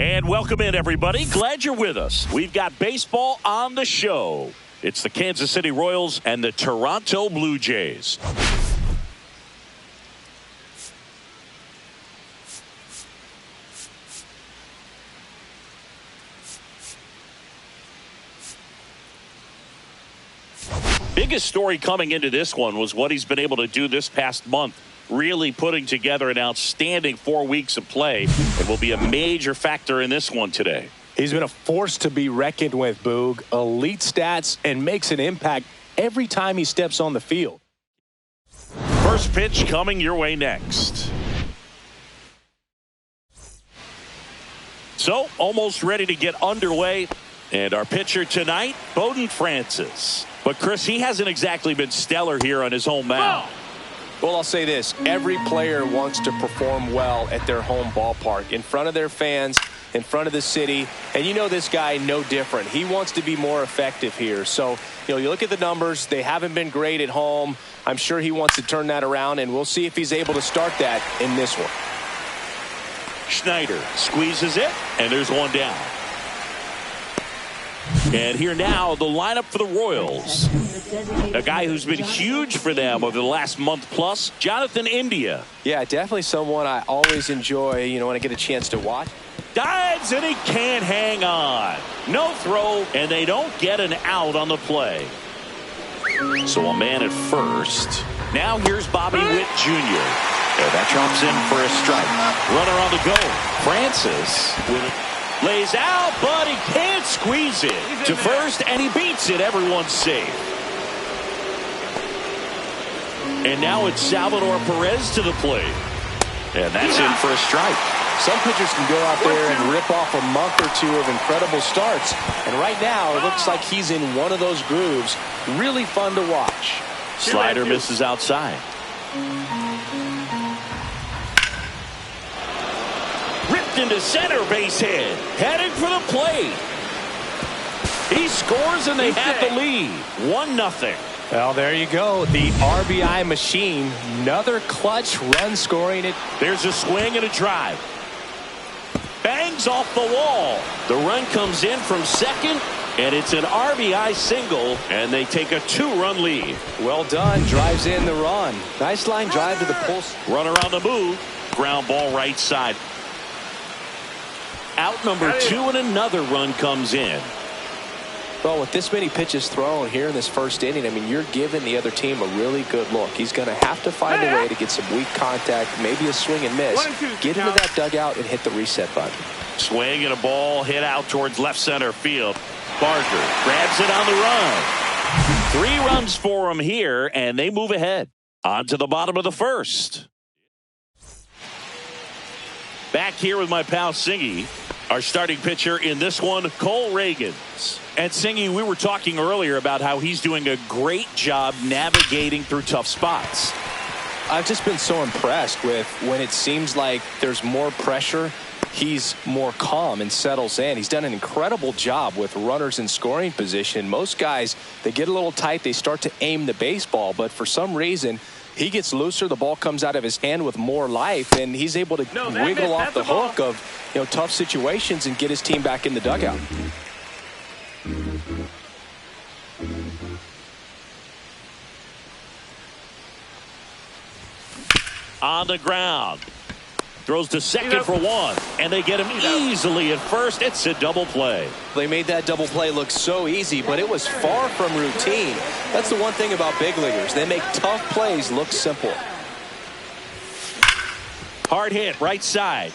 And welcome in, everybody. Glad you're with us. We've got baseball on the show. It's the Kansas City Royals and the Toronto Blue Jays. Biggest story coming into this one was what he's been able to do this past month. Really putting together an outstanding 4 weeks of play. It will be a major factor in this one today. He's been a force to be reckoned with, Boog. Elite stats and makes an impact every time he steps on the field. First pitch coming your way next. So, almost ready to get underway. And our pitcher tonight, Bowden Francis. But, Chris, he hasn't exactly been stellar here on his home mound. Well, I'll say this. Every player wants to perform well at their home ballpark, in front of their fans, in front of the city. And you know this guy no different. He wants to be more effective here. So, you look at the numbers. They haven't been great at home. I'm sure he wants to turn that around, and we'll see if he's able to start that in this one. Schneider squeezes it, and there's one down. And here now, the lineup for the Royals. A guy who's been huge for them over the last month plus, Jonathan India. Yeah, definitely someone I always enjoy, when I get a chance to watch. Dives, and he can't hang on. No throw, and they don't get an out on the play. So a man at first. Now here's Bobby Witt Jr. That drops in for a strike. Runner on the go. Francis with it. Lays out, but he can't squeeze it to first, and he beats it. Everyone's safe. And now it's Salvador Perez to the plate. And that's in for a strike. Some pitchers can go out there and rip off a month or two of incredible starts. And right now, it looks like he's in one of those grooves. Really fun to watch. Slider misses outside. Into center, base hit, heading for the plate. He scores, and they have the lead. 1-0. Well, there you go. The RBI machine. Another clutch run scoring it. There's a swing and a drive. Bangs off the wall. The run comes in from second, and it's an RBI single, and they take a 2-run lead. Well done. Drives in the run. Nice line drive to the pulse. Runner on the move. Ground ball right side. Out number 2, and another run comes in. Well, with this many pitches thrown here in this first inning, you're giving the other team a really good look. He's going to have to find a way to get some weak contact, maybe a swing and miss. Get into that dugout and hit the reset button. Swing and a ball hit out towards left center field. Barker grabs it on the run. 3 runs for him here, and they move ahead. On to the bottom of the first. Back here with my pal Singy, our starting pitcher in this one, Cole Ragans. And Singy, we were talking earlier about how he's doing a great job navigating through tough spots. I've just been so impressed with when it seems like there's more pressure, he's more calm and settles in. He's done an incredible job with runners in scoring position. Most guys, they get a little tight, they start to aim the baseball, but for some reason, he gets looser, the ball comes out of his hand with more life, and he's able to wiggle off the hook of tough situations and get his team back in the dugout. On the ground. Throws to second for 1, and they get him easily at first. It's a double play. They made that double play look so easy, but it was far from routine. That's the one thing about big leaguers. They make tough plays look simple. Hard hit, right side.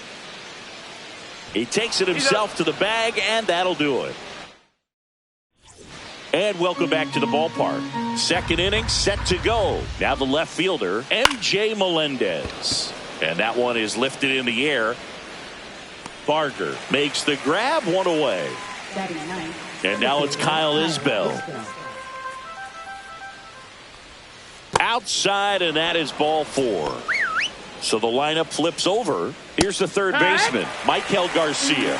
He takes it himself to the bag, and that'll do it. And welcome back to the ballpark. Second inning set to go. Now the left fielder, M.J. Melendez. And that one is lifted in the air. Barker makes the grab, 1 away. And now it's Kyle Isbell. Outside, and that is ball 4. So the lineup flips over. Here's the third baseman, Maikel Garcia.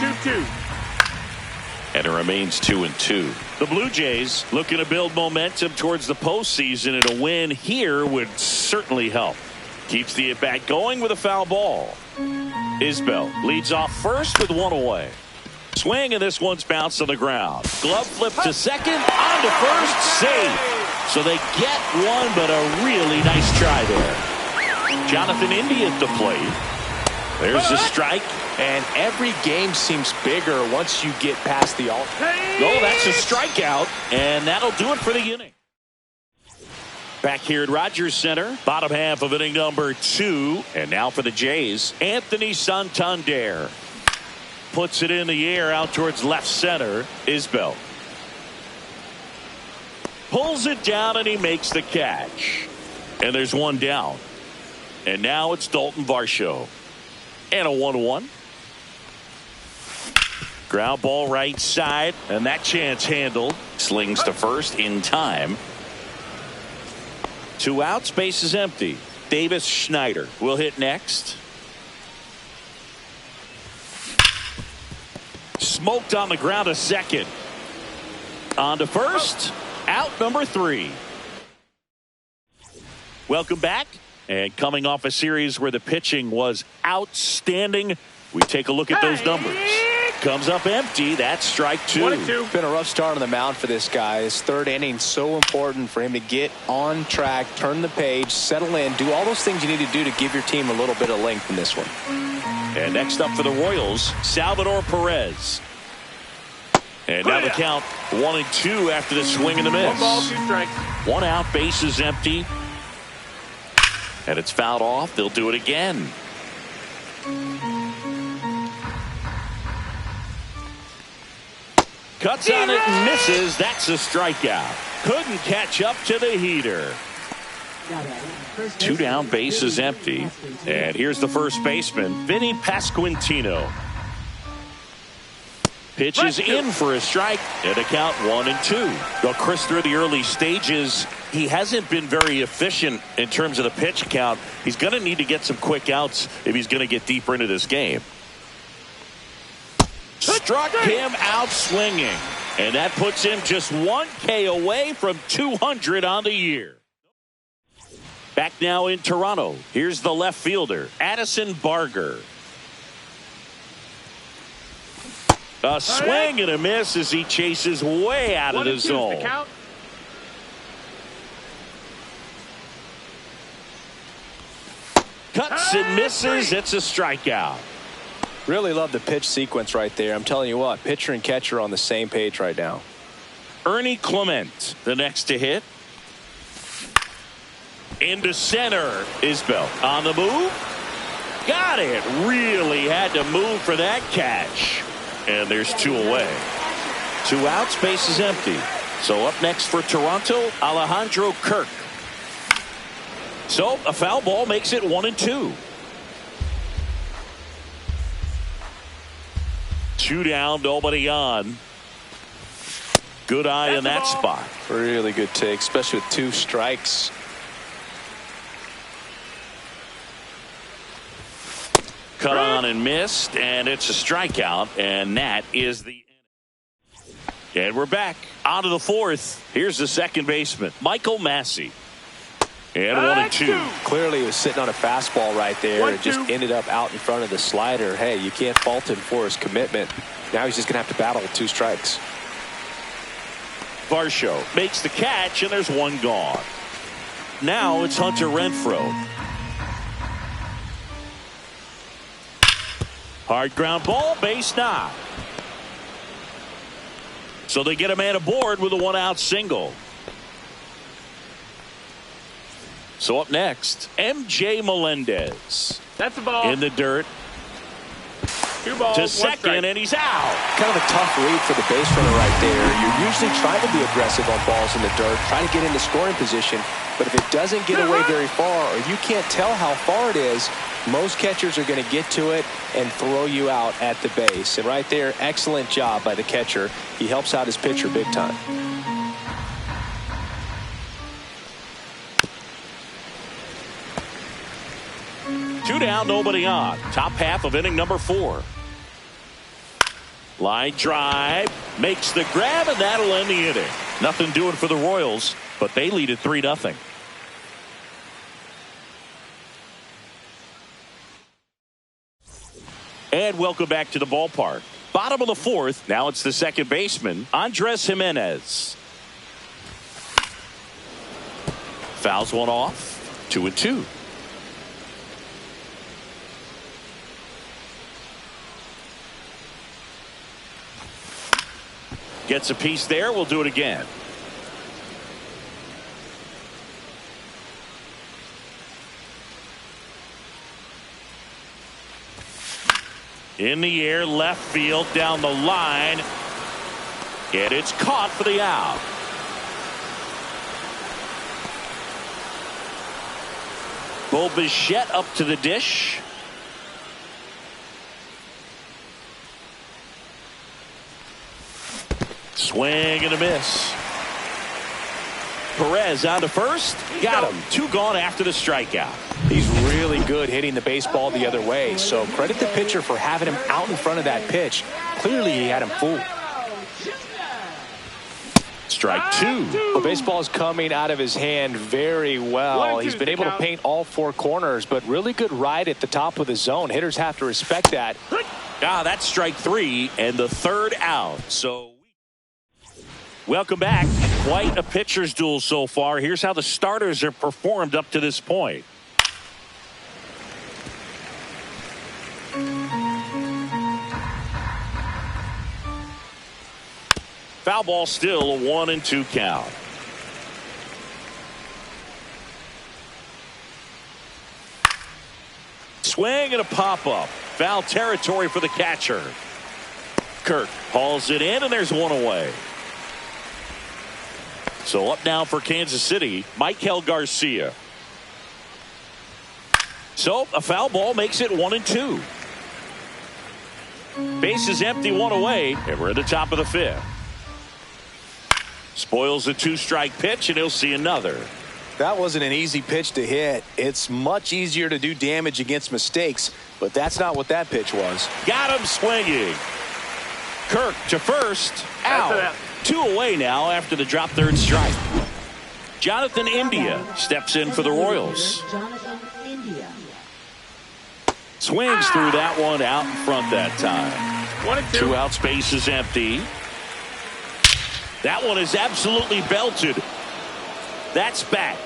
2-2. And it remains 2-2. The Blue Jays looking to build momentum towards the postseason, and a win here would certainly help. Keeps the at-bat going with a foul ball. Isbell leads off first with one away. Swing, and this one's bounced on the ground. Glove flip to second, on to first, save. So they get one, but a really nice try there. Jonathan India at the plate. There's a strike. And every game seems bigger once you get past the alt. Oh, that's a strikeout, and that'll do it for the inning. Back here at Rogers Center, bottom half of inning number 2. And now for the Jays, Anthony Santander. Puts it in the air out towards left center. Isbell pulls it down, and he makes the catch. And there's one down. And now it's Dalton Varsho. And a 1-1. Ground ball right side, and that chance handled. Slings to first in time. 2 outs, base is empty. Davis Schneider will hit next. Smoked on the ground to second. On to first. Out number 3. Welcome back. And coming off a series where the pitching was outstanding, we take a look at those numbers. Comes up empty. That's strike 2. Been a rough start on the mound for this guy. His third inning, so important for him to get on track, turn the page, settle in, do all those things you need to do to give your team a little bit of length in this one. And next up for the Royals, Salvador Perez. And now the count 1-2 after the swing and the miss. 1 ball, 2 strikes. 1 out, base is empty. And it's fouled off. They'll do it again. Cuts on it and misses. That's a strikeout. Couldn't catch up to the heater. 2 down, base is empty. And here's the first baseman, Vinny Pasquantino. Pitches in for a strike, and a count 1-2. Well, Chris, through the early stages, he hasn't been very efficient in terms of the pitch count. He's going to need to get some quick outs if he's going to get deeper into this game. Struck him out swinging, and that puts him just 1 K away from 200 on the year. Back now in Toronto, here's the left fielder, Addison Barger. A swing and a miss as he chases way out of the zone. Cuts and misses. It's a strikeout. Really love the pitch sequence right there. I'm telling you what, pitcher and catcher on the same page right now. Ernie Clement, the next to hit. Into center. Isbell on the move. Got it. Really had to move for that catch. And there's 2 away. 2 outs, base is empty. So up next for Toronto, Alejandro Kirk. So a foul ball makes it 1-2. 2 down, nobody on. Good eye in that spot. Really good take, especially with 2 strikes. Cut on and missed, and it's a strikeout, and that is the inning. And we're back onto the 4th. Here's the second baseman, Michael Massey. And 1-2. Clearly he was sitting on a fastball right there. It just ended up out in front of the slider. Hey, you can't fault him for his commitment. Now he's just going to have to battle with 2 strikes. Varsho makes the catch, and there's 1 gone. Now it's Hunter Renfroe. Hard ground ball, base knock. So they get a man aboard with a 1-out single. So up next, MJ Melendez. That's a ball. In the dirt. 2 balls, to second, and he's out. Kind of a tough read for the base runner right there. You're usually trying to be aggressive on balls in the dirt, trying to get into scoring position. But if it doesn't get away very far, or you can't tell how far it is, most catchers are going to get to it and throw you out at the base. And right there, excellent job by the catcher. He helps out his pitcher big time. Two down, nobody on. Top half of inning number 4. Line drive, makes the grab, and that'll end the inning. Nothing doing for the Royals, but they lead at 3-0. And welcome back to the ballpark. Bottom of the fourth. Now it's the second baseman, Andres Jimenez. Fouls one off. 2-2. Gets a piece there. We'll do it again. In the air, left field, down the line. And it's caught for the out. Bo Bichette up to the dish. Swing and a miss. Perez on to first. Got him. 2 gone after the strikeout. He's really good hitting the baseball the other way, so credit the pitcher for having him out in front of that pitch. Clearly he had him fooled. Strike 2. The baseball is coming out of his hand very well. He's been able to paint all 4 corners, but really good ride at the top of the zone. Hitters have to respect that. That's strike 3 and the third out. So welcome back. Quite a pitcher's duel so far. Here's how the starters have performed up to this point. Foul ball, still a 1-2 count. Swing and a pop-up. Foul territory for the catcher. Kirk hauls it in, and there's one away. So up now for Kansas City, Michael Garcia. So a foul ball makes it 1-2. Base is empty, one away, and we're at the top of the fifth. Spoils a 2-strike pitch, and he'll see another. That wasn't an easy pitch to hit. It's much easier to do damage against mistakes, but that's not what that pitch was. Got him swinging. Kirk to first, out. 2 away now after the drop third strike. Jonathan India steps in for the Royals. Swings through that one, out in front that time. 2 outs, base is empty. That one is absolutely belted. That's back.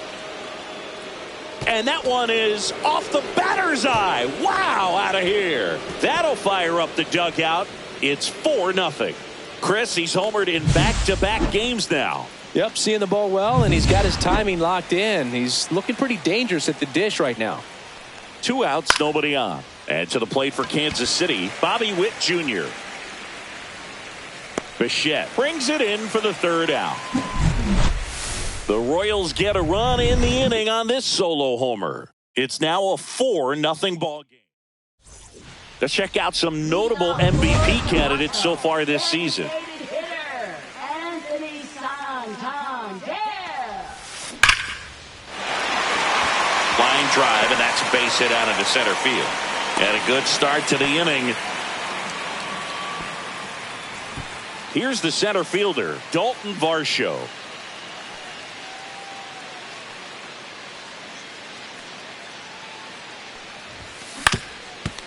And that one is off the batter's eye. Wow, out of here. That'll fire up the dugout. It's 4-0. Chris, he's homered in back-to-back games now. Yep, seeing the ball well, and he's got his timing locked in. He's looking pretty dangerous at the dish right now. 2 outs, nobody on. And to the plate for Kansas City, Bobby Witt Jr. Bichette brings it in for the third out. The Royals get a run in the inning on this solo homer. It's now a 4-0 ball game. Let's check out some notable MVP candidates so far this season. Line drive, and that's a base hit out into center field. And a good start to the inning. Here's the center fielder, Dalton Varsho.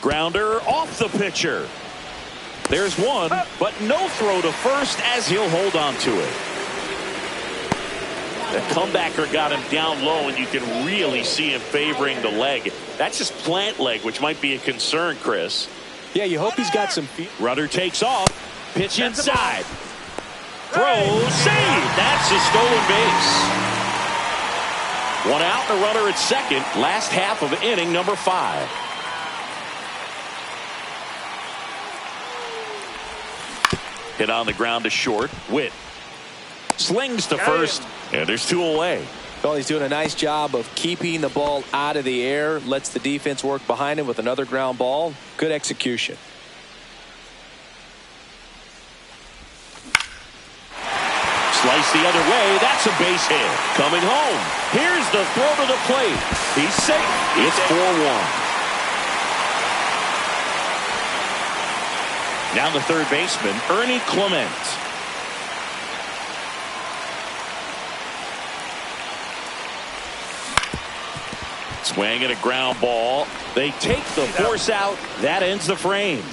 Grounder off the pitcher. There's one, but no throw to first as he'll hold on to it. The comebacker got him down low, and you can really see him favoring the leg. That's his plant leg, which might be a concern, Chris. Yeah, you hope he's got some feet. Runner takes off. Pitch inside. Throw, save. That's a stolen base. 1 out, the runner at second. Last half of inning number 5. Hit on the ground to short. Witt slings to first, and there's 2 away. Well, he's doing a nice job of keeping the ball out of the air. Lets the defense work behind him with another ground ball. Good execution. Slice the other way. That's a base hit. Coming home. Here's the throw to the plate. He's safe. It's 4-1. Now the third baseman, Ernie Clement. Swing and a ground ball. They take the force out. That ends the frame.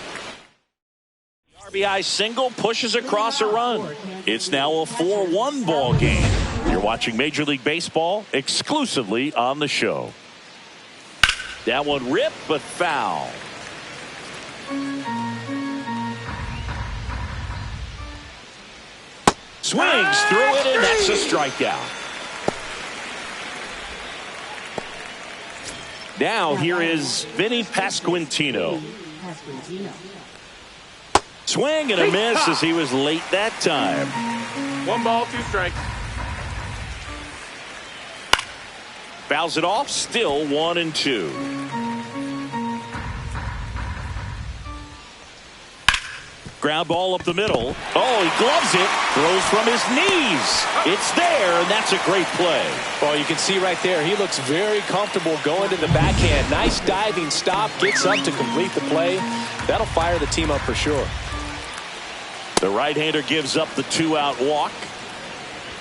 The RBI single pushes across a run. It's now a 4-1 ball game. You're watching Major League Baseball exclusively on the show. That one ripped but foul. Swings through it, and that's a strikeout. Now here is Vinny Pasquantino. Swing and a miss as he was late that time. 1 ball, 2 strikes. Fouls it off, still 1-2. Ground ball up the middle. Oh, he gloves it. Throws from his knees. It's there, and that's a great play. Well, you can see right there, he looks very comfortable going to the backhand. Nice diving stop, gets up to complete the play. That'll fire the team up for sure. The right-hander gives up the 2-out walk.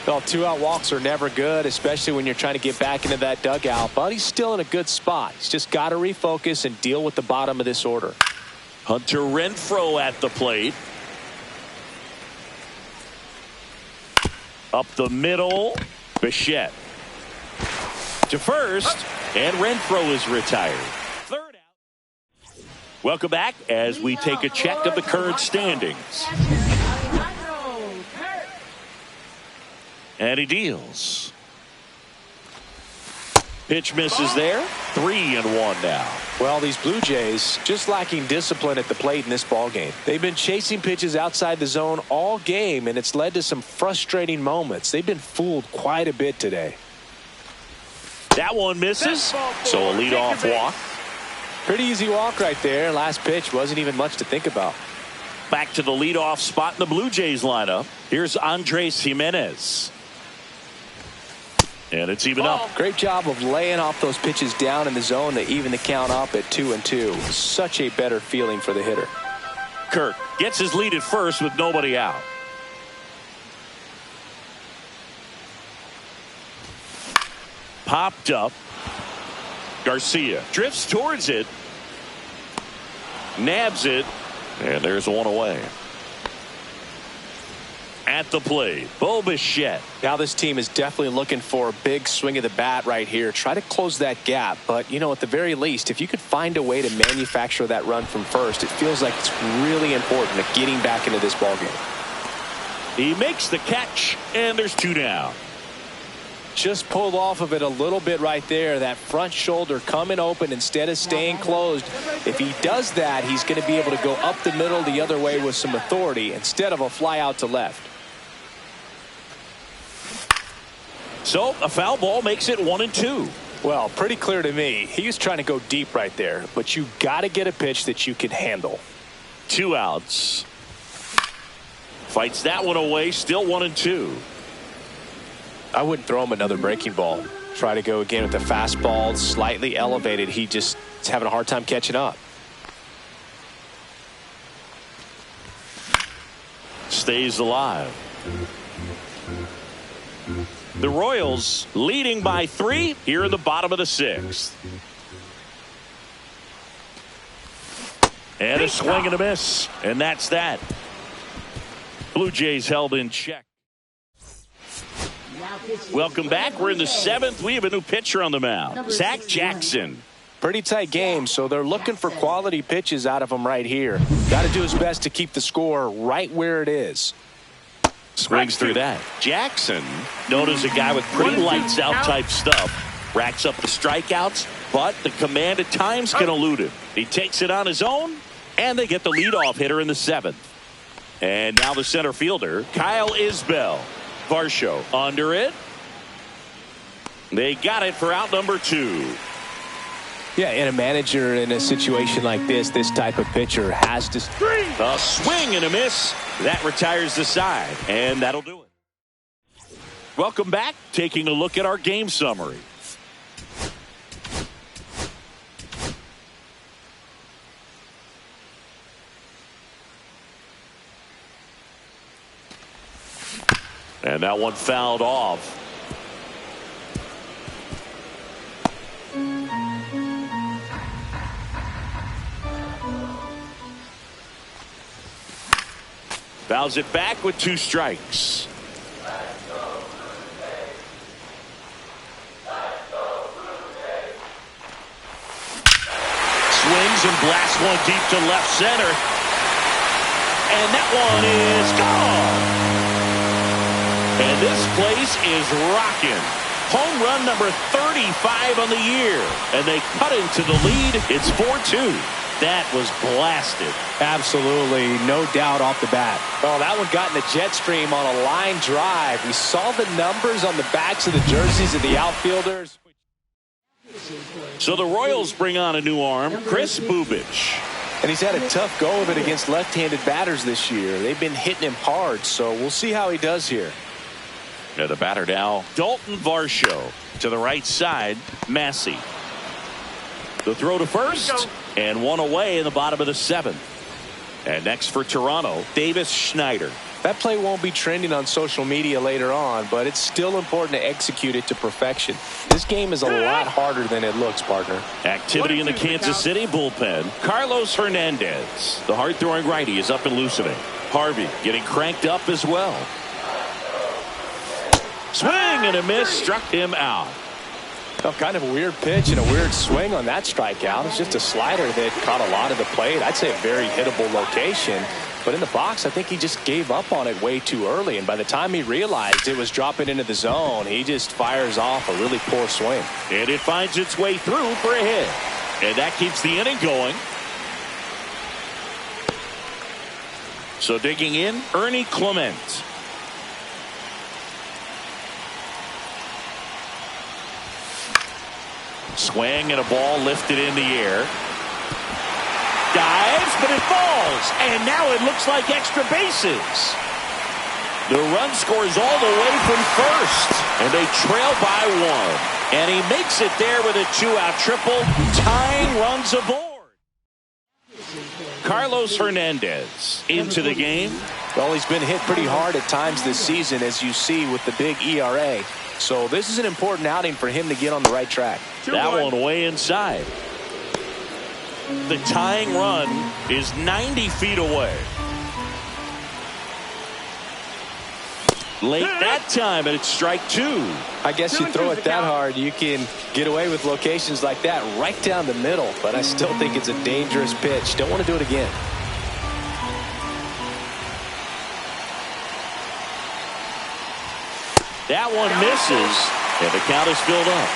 Well, 2-out walks are never good, especially when you're trying to get back into that dugout. But he's still in a good spot. He's just got to refocus and deal with the bottom of this order. Hunter Renfroe at the plate. Up the middle. Bichette to first, and Renfroe is retired. Third out. Welcome back as we take a check of the current standings. And he deals. Pitch misses there. 3-1 now. Well, these Blue Jays just lacking discipline at the plate in this ball game. They've been chasing pitches outside the zone all game, and it's led to some frustrating moments. They've been fooled quite a bit today. That one misses, so a leadoff walk. Pretty easy walk right there. Last pitch wasn't even much to think about. Back to the leadoff spot in the Blue Jays lineup. Here's Andres Gimenez. And it's even up. Great job of laying off those pitches down in the zone to even the count up at 2-2. Such a better feeling for the hitter. Kirk gets his lead at first with nobody out. Popped up. Garcia drifts towards it. Nabs it. And there's one away. At the plate, Bo Bichette. Now this team is definitely looking for a big swing of the bat right here. Try to close that gap. But, you know, at the very least, if you could find a way to manufacture that run from first, it feels like it's really important to getting back into this ballgame. He makes the catch, and there's 2 down. Just pulled off of it a little bit right there. That front shoulder coming open instead of staying closed. If he does that, he's going to be able to go up the middle the other way with some authority instead of a fly out to left. So a foul ball makes it 1-2. Well, pretty clear to me. He was trying to go deep right there, but you got to get a pitch that you can handle. 2 outs. Fights that one away. Still 1-2. I wouldn't throw him another breaking ball. Try to go again with the fastball, slightly elevated. He just is having a hard time catching up. Stays alive. The Royals leading by 3 here in the bottom of the 6th. And a swing and a miss. And that's that. Blue Jays held in check. Welcome back. We're in the 7th. We have a new pitcher on the mound. Zach Jackson. Pretty tight game, so they're looking for quality pitches out of him right here. Got to do his best to keep the score right where it is. Swings through that. Jackson, known as a guy with pretty lights out type stuff, racks up the strikeouts, but the command at times can elude him. He takes it on his own, and they get the leadoff hitter in the 7th. And now the center fielder, Kyle Isbell. Varsho under it. They got it for out number 2. Yeah, and a manager in a situation like this type of pitcher has to. A swing and a miss. That retires the side, and that'll do it. Welcome back. Taking a look at our game summary. And that one fouled off. Fouls it back with 2 strikes. Swings and blasts one deep to left center. And that one is gone. And this place is rocking. Home run number 35 on the year. And they cut into the lead. It's 4-2. That was blasted. Absolutely, no doubt off the bat. Oh, that one got in the jet stream on a line drive. We saw the numbers on the backs of the jerseys of the outfielders. So the Royals bring on a new arm, Chris Bubich. And he's had a tough go of it against left-handed batters this year. They've been hitting him hard, so we'll see how he does here. Now the batter now, Dalton Varsho. To the right side, Massey. The throw to first, and one away in the bottom of the 7th. And next for Toronto, Davis Schneider. That play won't be trending on social media later on, but it's still important to execute it to perfection. This game is a lot harder than it looks, partner. Activity in the Kansas City bullpen. Carlos Hernandez. The hard-throwing righty is up and loosening. Harvey getting cranked up as well. Swing and a miss, struck him out. Oh, kind of a weird pitch and a weird swing on that strikeout. It's just a slider that caught a lot of the plate. I'd say a very hittable location. But in the box, I think he just gave up on it way too early. And by the time he realized it was dropping into the zone, he just fires off a really poor swing. And it finds its way through for a hit. And that keeps the inning going. So digging in, Ernie Clement. Swing and a ball lifted in the air. Dives, but it falls. And now it looks like extra bases. The run scores all the way from first. And they trail by 1. And he makes it there with a 2-out triple. Tying runs aboard. Carlos Hernandez into the game. Well, he's been hit pretty hard at times this season, as you see with the big ERA. So this is an important outing for him to get on the right track. That one way inside. The tying run is 90 feet away. Late that time, and it's strike 2. I guess you throw it that hard, you can get away with locations like that right down the middle. But I still think it's a dangerous pitch. Don't want to do it again. That one misses, and the count is filled up.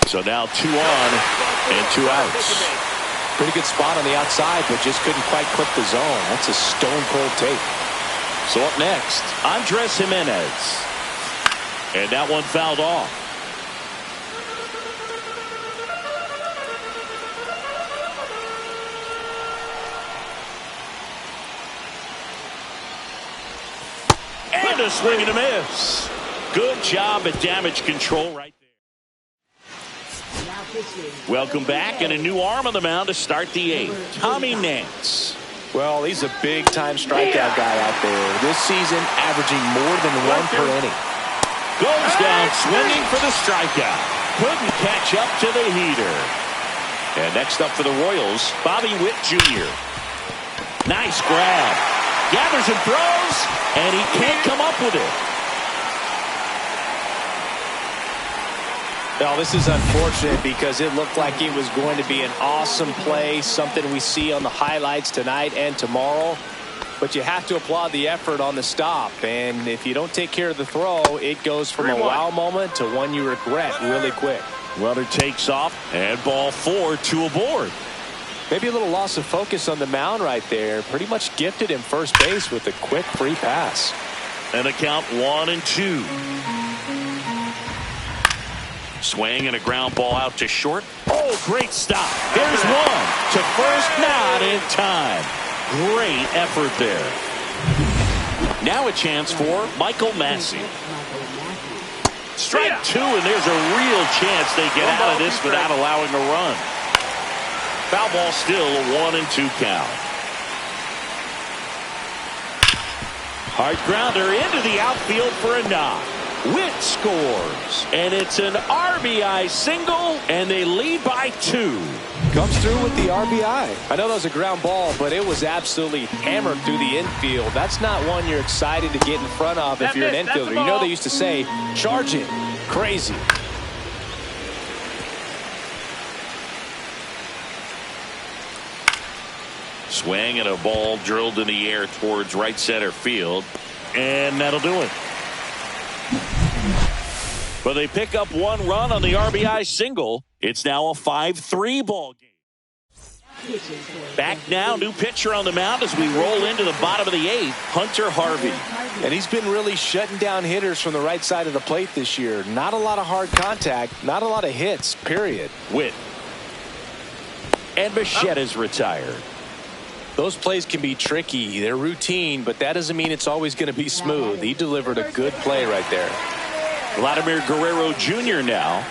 So now 2 on and 2 outs. Pretty good spot on the outside, but just couldn't quite clip the zone. That's a stone-cold take. So up next, Andres Jimenez. And that one fouled off. And a swing and a miss. Good job at damage control right there. Welcome back, and a new arm on the mound to start the 8th. Tommy Nance. Well, he's a big-time strikeout guy out there. This season, averaging more than 1 per inning. Goes down swinging for the strikeout. Couldn't catch up to the heater. And next up for the Royals, Bobby Witt Jr. Nice grab. Gathers and throws, and he can't come up with it. Well, this is unfortunate because it looked like it was going to be an awesome play, something we see on the highlights tonight and tomorrow. But you have to applaud the effort on the stop. And if you don't take care of the throw, it goes from a wow moment to one you regret really quick. Runner takes off, and ball 4, 2 aboard. Maybe a little loss of focus on the mound right there. Pretty much gifted him first base with a quick free pass. And the count 1 and 2. Swing and a ground ball out to short. Oh, great stop. There's one to first, not in time. Great effort there. Now a chance for Michael Massey. Strike 2, and there's a real chance they get out of this without allowing a run. Foul ball still, a 1 and 2 count. Hard grounder into the outfield for a knock. Witt scores, and it's an RBI single, and they lead by 2. Comes through with the RBI. I know that was a ground ball, but it was absolutely hammered through the infield. That's not one you're excited to get in front of if you're an infielder. You know they used to say, charge it. Crazy. Swing and a ball drilled in the air towards right center field, and that'll do it. But they pick up 1 run on the RBI single. It's now a 5-3 ball game. Back now, new pitcher on the mound as we roll into the bottom of the 8th, Hunter Harvey. And he's been really shutting down hitters from the right side of the plate this year. Not a lot of hard contact, not a lot of hits, period. Witt. And Bichetta's retired. Those plays can be tricky. They're routine, but that doesn't mean it's always going to be smooth. He delivered a good play right there. Vladimir Guerrero Jr. now.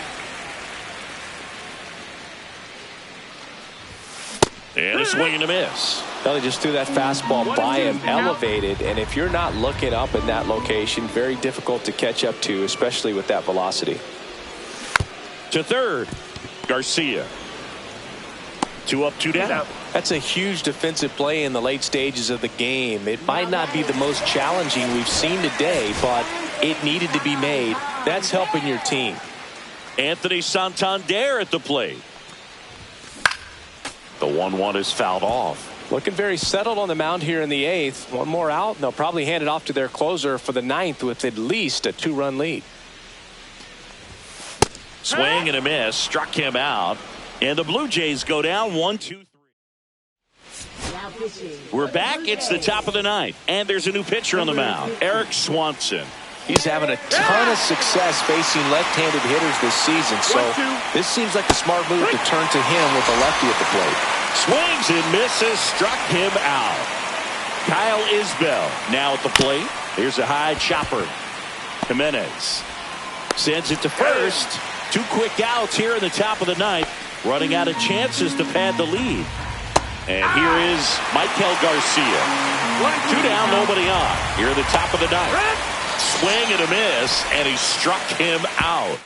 And a swing and a miss. Well, he just threw that fastball by him, elevated, and if you're not looking up in that location, very difficult to catch up to, especially with that velocity. To third, Garcia. 2 up, 2 down. That's a huge defensive play in the late stages of the game. It might not be the most challenging we've seen today, but it needed to be made. That's helping your team. Anthony Santander at the plate. The 1-1 is fouled off. Looking very settled on the mound here in the 8th. One more out, and they'll probably hand it off to their closer for the 9th with at least a 2-run lead. Swing and a miss. Struck him out. And the Blue Jays go down 1-2-3. We're back. It's the top of the 9th. And there's a new pitcher on the mound, Eric Swanson. He's having a ton of success facing left-handed hitters this season, so this seems like a smart move to turn to him with a lefty at the plate. Swings and misses, struck him out. Kyle Isbell now at the plate. Here's a high chopper. Jimenez sends it to first. 2 quick outs here in the top of the 9th. Running out of chances to pad the lead. And here is Michael Garcia. 2 down, nobody on. Here at the top of the 9th. Swing and a miss, and he struck him out.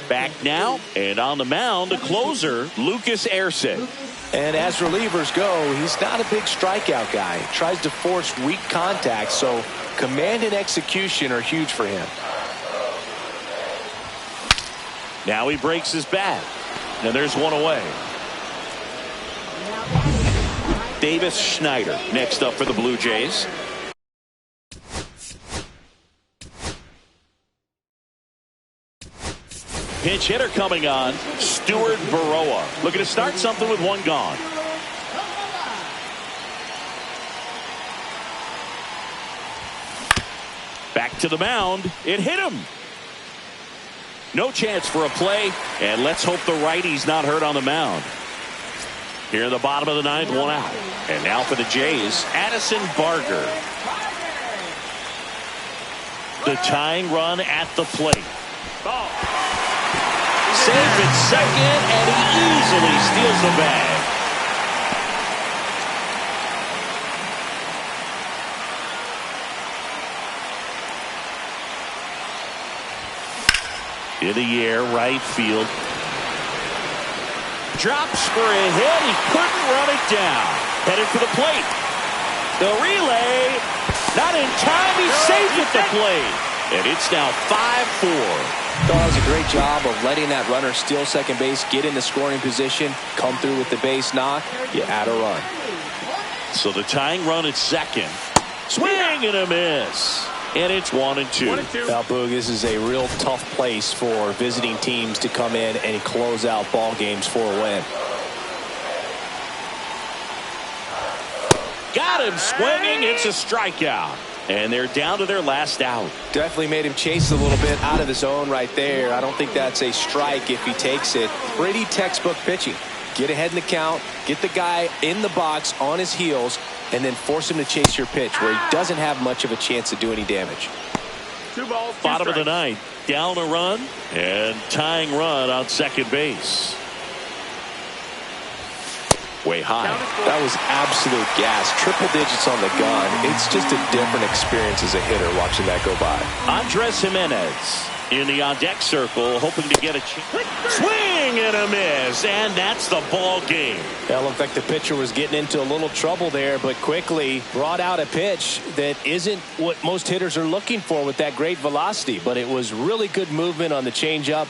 Back now, and on the mound, the closer, Lucas Erceg. And as relievers go, he's not a big strikeout guy. He tries to force weak contact, so command and execution are huge for him. Now he breaks his bat, and there's 1 away. Davis Schneider next up for the Blue Jays. Pinch hitter coming on, Stuart Baroa. Looking to start something with 1 gone. Back to the mound. It hit him. No chance for a play, and let's hope the righty's not hurt on the mound. Here in the bottom of the 9th, 1 out. And now for the Jays, Addison Barger. The tying run at the plate. Ball. Safe at second, and he easily steals the bag. In the air, right field. Drops for a hit. He couldn't run it down. Headed for the plate. The relay. Not in time. He's safe at the plate. And it's now 5-4. That was a great job of letting that runner steal second base, get into scoring position, come through with the base knock. You add a run. So the tying run at second. Swing and a miss. And it's 1-2. Now, Boog, this is a real tough place for visiting teams to come in and close out ball games for a win. Got him swinging. It's a strikeout. And they're down to their last out. Definitely made him chase a little bit out of the zone right there. I don't think that's a strike if he takes it. Pretty textbook pitching. Get ahead in the count, get the guy in the box on his heels, and then force him to chase your pitch where he doesn't have much of a chance to do any damage. 2 balls, 2 Bottom strikes. of the 9th. Down a run and tying run on second base. Way high. That was absolute gas. Triple digits on the gun. It's just a different experience as a hitter watching that go by. Andres Jimenez in the on-deck circle, hoping to get a swing and a miss, and that's the ball game. Well, in fact, the pitcher was getting into a little trouble there, but quickly brought out a pitch that isn't what most hitters are looking for with that great velocity, but it was really good movement on the changeup.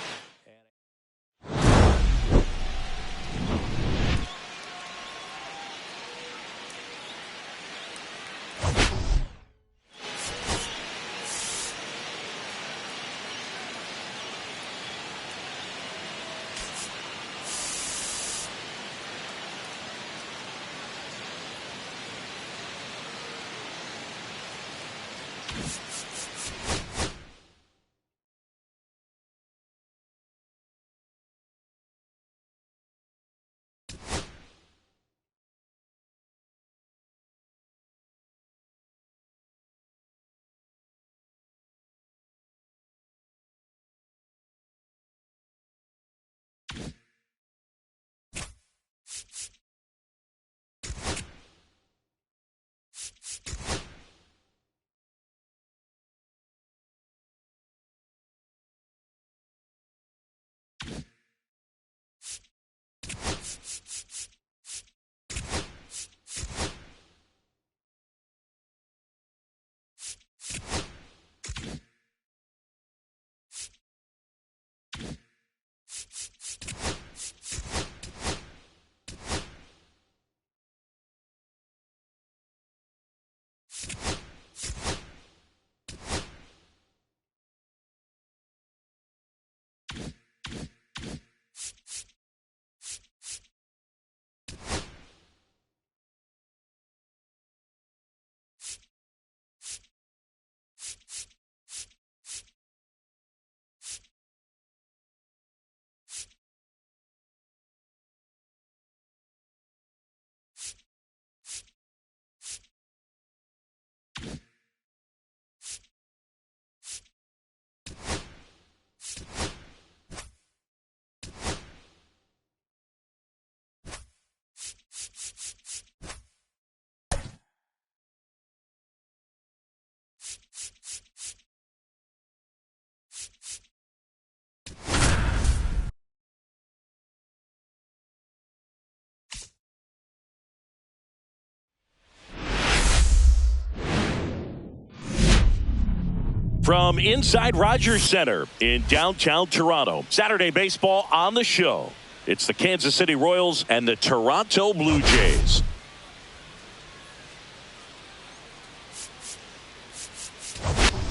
From inside Rogers Center in downtown Toronto, Saturday baseball on the show. It's the Kansas City Royals and the Toronto Blue Jays.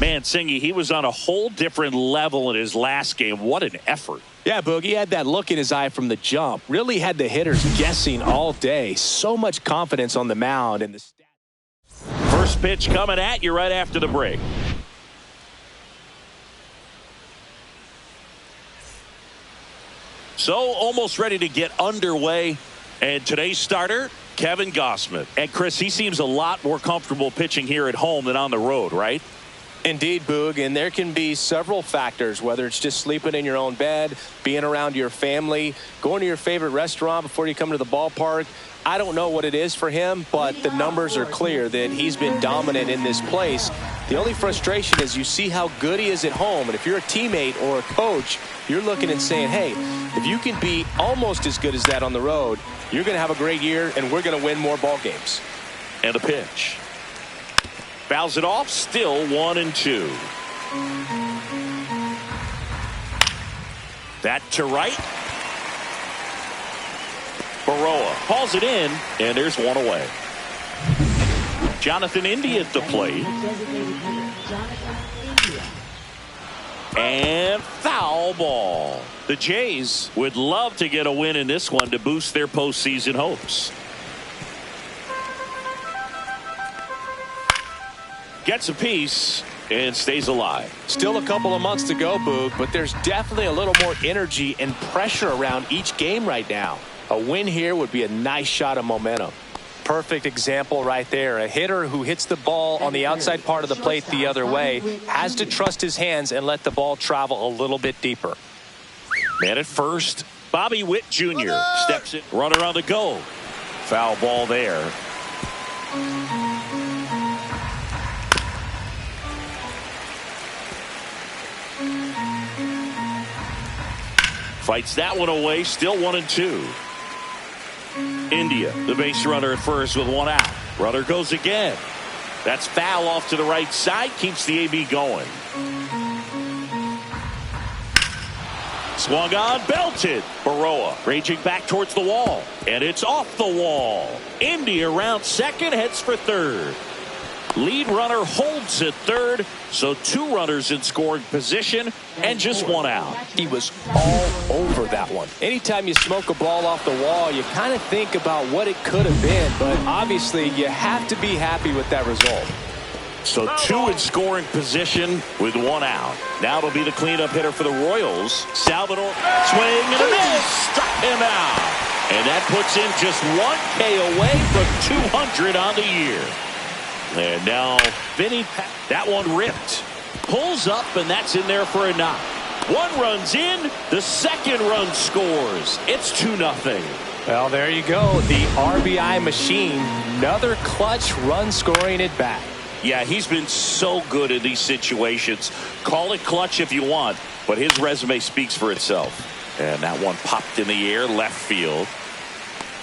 Man, Singy, he was on a whole different level in his last game. What an effort. Yeah, Boog, he had that look in his eye from the jump. Really had the hitters guessing all day. So much confidence on the mound. And First pitch coming at you right after the break. So almost ready to get underway. And today's starter, Kevin Gausman. And Chris, he seems a lot more comfortable pitching here at home than on the road, right? Indeed, Boog, and there can be several factors, whether it's just sleeping in your own bed, being around your family, going to your favorite restaurant before you come to the ballpark. I don't know what it is for him, but the numbers are clear that he's been dominant in this place. The only frustration is you see how good he is at home, and if you're a teammate or a coach, you're looking and saying, hey, if you can be almost as good as that on the road, you're going to have a great year, and we're going to win more ball games. And a pitch. Fouls it off, still 1-2. That to right. Baroa hauls it in, and there's one away. Jonathan India at the plate. And foul ball. The Jays would love to get a win in this one to boost their postseason hopes. Gets a piece and stays alive. Still a couple of months to go, Boog, but there's definitely a little more energy and pressure around each game right now. A win here would be a nice shot of momentum. Perfect example right there. A hitter who hits the ball on the outside part of the plate the other way has to trust his hands and let the ball travel a little bit deeper. Man at first, Bobby Witt Jr. steps in. Runner on the go. Foul ball there. Fights that one away. Still 1-2. India, the base runner at first with one out. Runner goes again. That's foul off to the right side. Keeps the AB going. Swung on, belted. Baroa raging back towards the wall. And it's off the wall. India around second, heads for third. Lead runner holds at third. So 2 runners in scoring position and just 1 out. He was all over that one. Anytime you smoke a ball off the wall, you kind of think about what it could have been. But obviously, you have to be happy with that result. So 2 in scoring position with 1 out. Now it'll be the cleanup hitter for the Royals. Salvador swing and a miss. Struck him out. And that puts him just 1 K away from 200 on the year. And now Vinny, that one ripped. Pulls up, and that's in there for a knock. 1 run's in. The second run scores. It's 2-0. Well, there you go. The RBI machine. Another clutch run scoring at bat. Yeah, he's been so good in these situations. Call it clutch if you want, but his resume speaks for itself. And that one popped in the air, left field.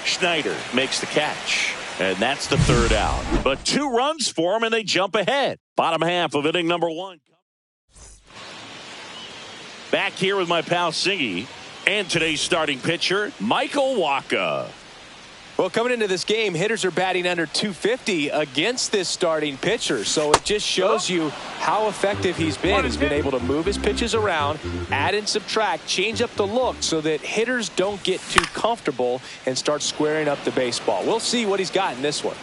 Schneider makes the catch. And that's the 3rd out. But 2 runs for him, and they jump ahead. Bottom half of inning number 1. Back here with my pal Singy. And today's starting pitcher, Michael Wacha. Well, coming into this game, hitters are batting under 250 against this starting pitcher. So it just shows you how effective he's been. He's been able to move his pitches around, add and subtract, change up the look so that hitters don't get too comfortable and start squaring up the baseball. We'll see what he's got in this one.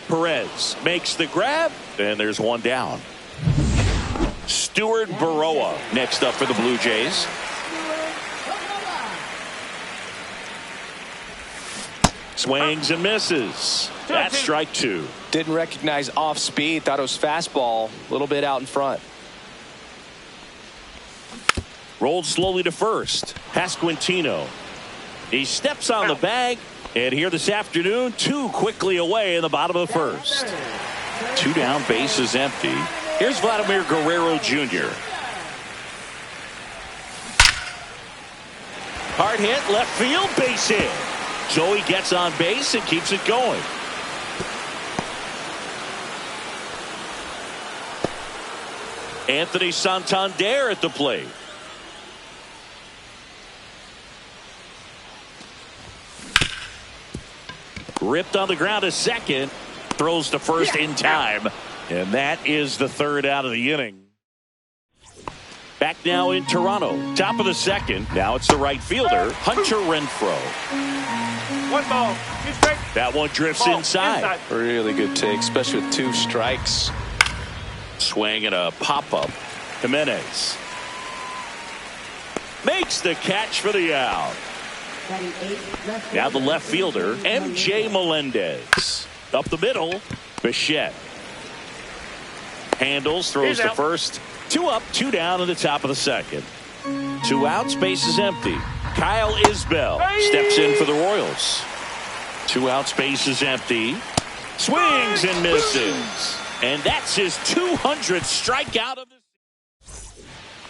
Perez makes the grab, and there's 1 down. Stuart Baroa next up for the Blue Jays. Swings and misses. That's strike 2. Didn't recognize off speed. Thought it was fastball. A little bit out in front. Rolled slowly to first. Pasquantino. He steps on the bag. And here this afternoon, 2 quickly away in the bottom of the first. 2 down, bases empty. Here's Vladimir Guerrero Jr. Hard hit, left field, base hit. So he gets on base and keeps it going. Anthony Santander at the plate. Ripped on the ground to second. Throws to first in time. And that is the 3rd out of the inning. Back now in Toronto. Top of the 2nd. Now it's the right fielder, Hunter Renfroe. 1 ball. 2 strikes. That one drifts inside. Really good take, especially with 2 strikes. Swing and a pop-up. Jimenez makes the catch for the out. Now the left fielder, MJ Melendez. Up the middle, Bichette. Handles, throws to first. 2 up, 2 down in the top of the 2nd. 2 outs, base is empty. Kyle Isbell steps in for the Royals. 2 outs, base is empty. Swings and misses. And that's his 200th strikeout of the season.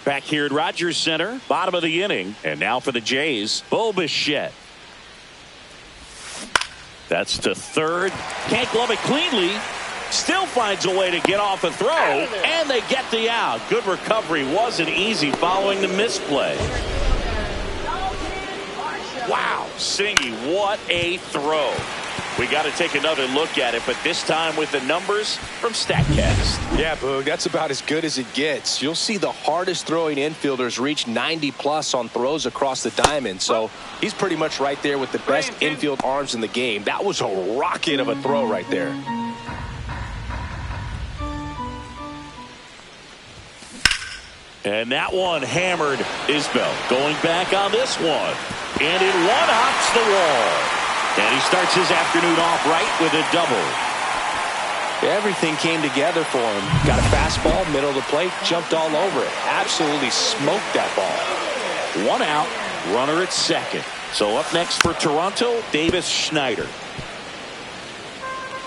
Back here at Rogers Center, bottom of the inning. And now for the Jays, Bo Bichette. That's to third. Can't glove it cleanly. Still finds a way to get off a throw. And they get the out. Good recovery. Wasn't easy following the misplay. Wow, Singy, what a throw. We got to take another look at it, but this time with the numbers from StatCast. Yeah, Boog, that's about as good as it gets. You'll see the hardest throwing infielders reach 90+ on throws across the diamond, so he's pretty much right there with the best infield arms in the game. That was a rocket of a throw right there. And that one hammered Isbell. Going back on this one. And in one hops the wall. And he starts his afternoon off right with a double. Everything came together for him. Got a fastball, middle of the plate, jumped all over it. Absolutely smoked that ball. 1 out, runner at second. So up next for Toronto, Davis Schneider.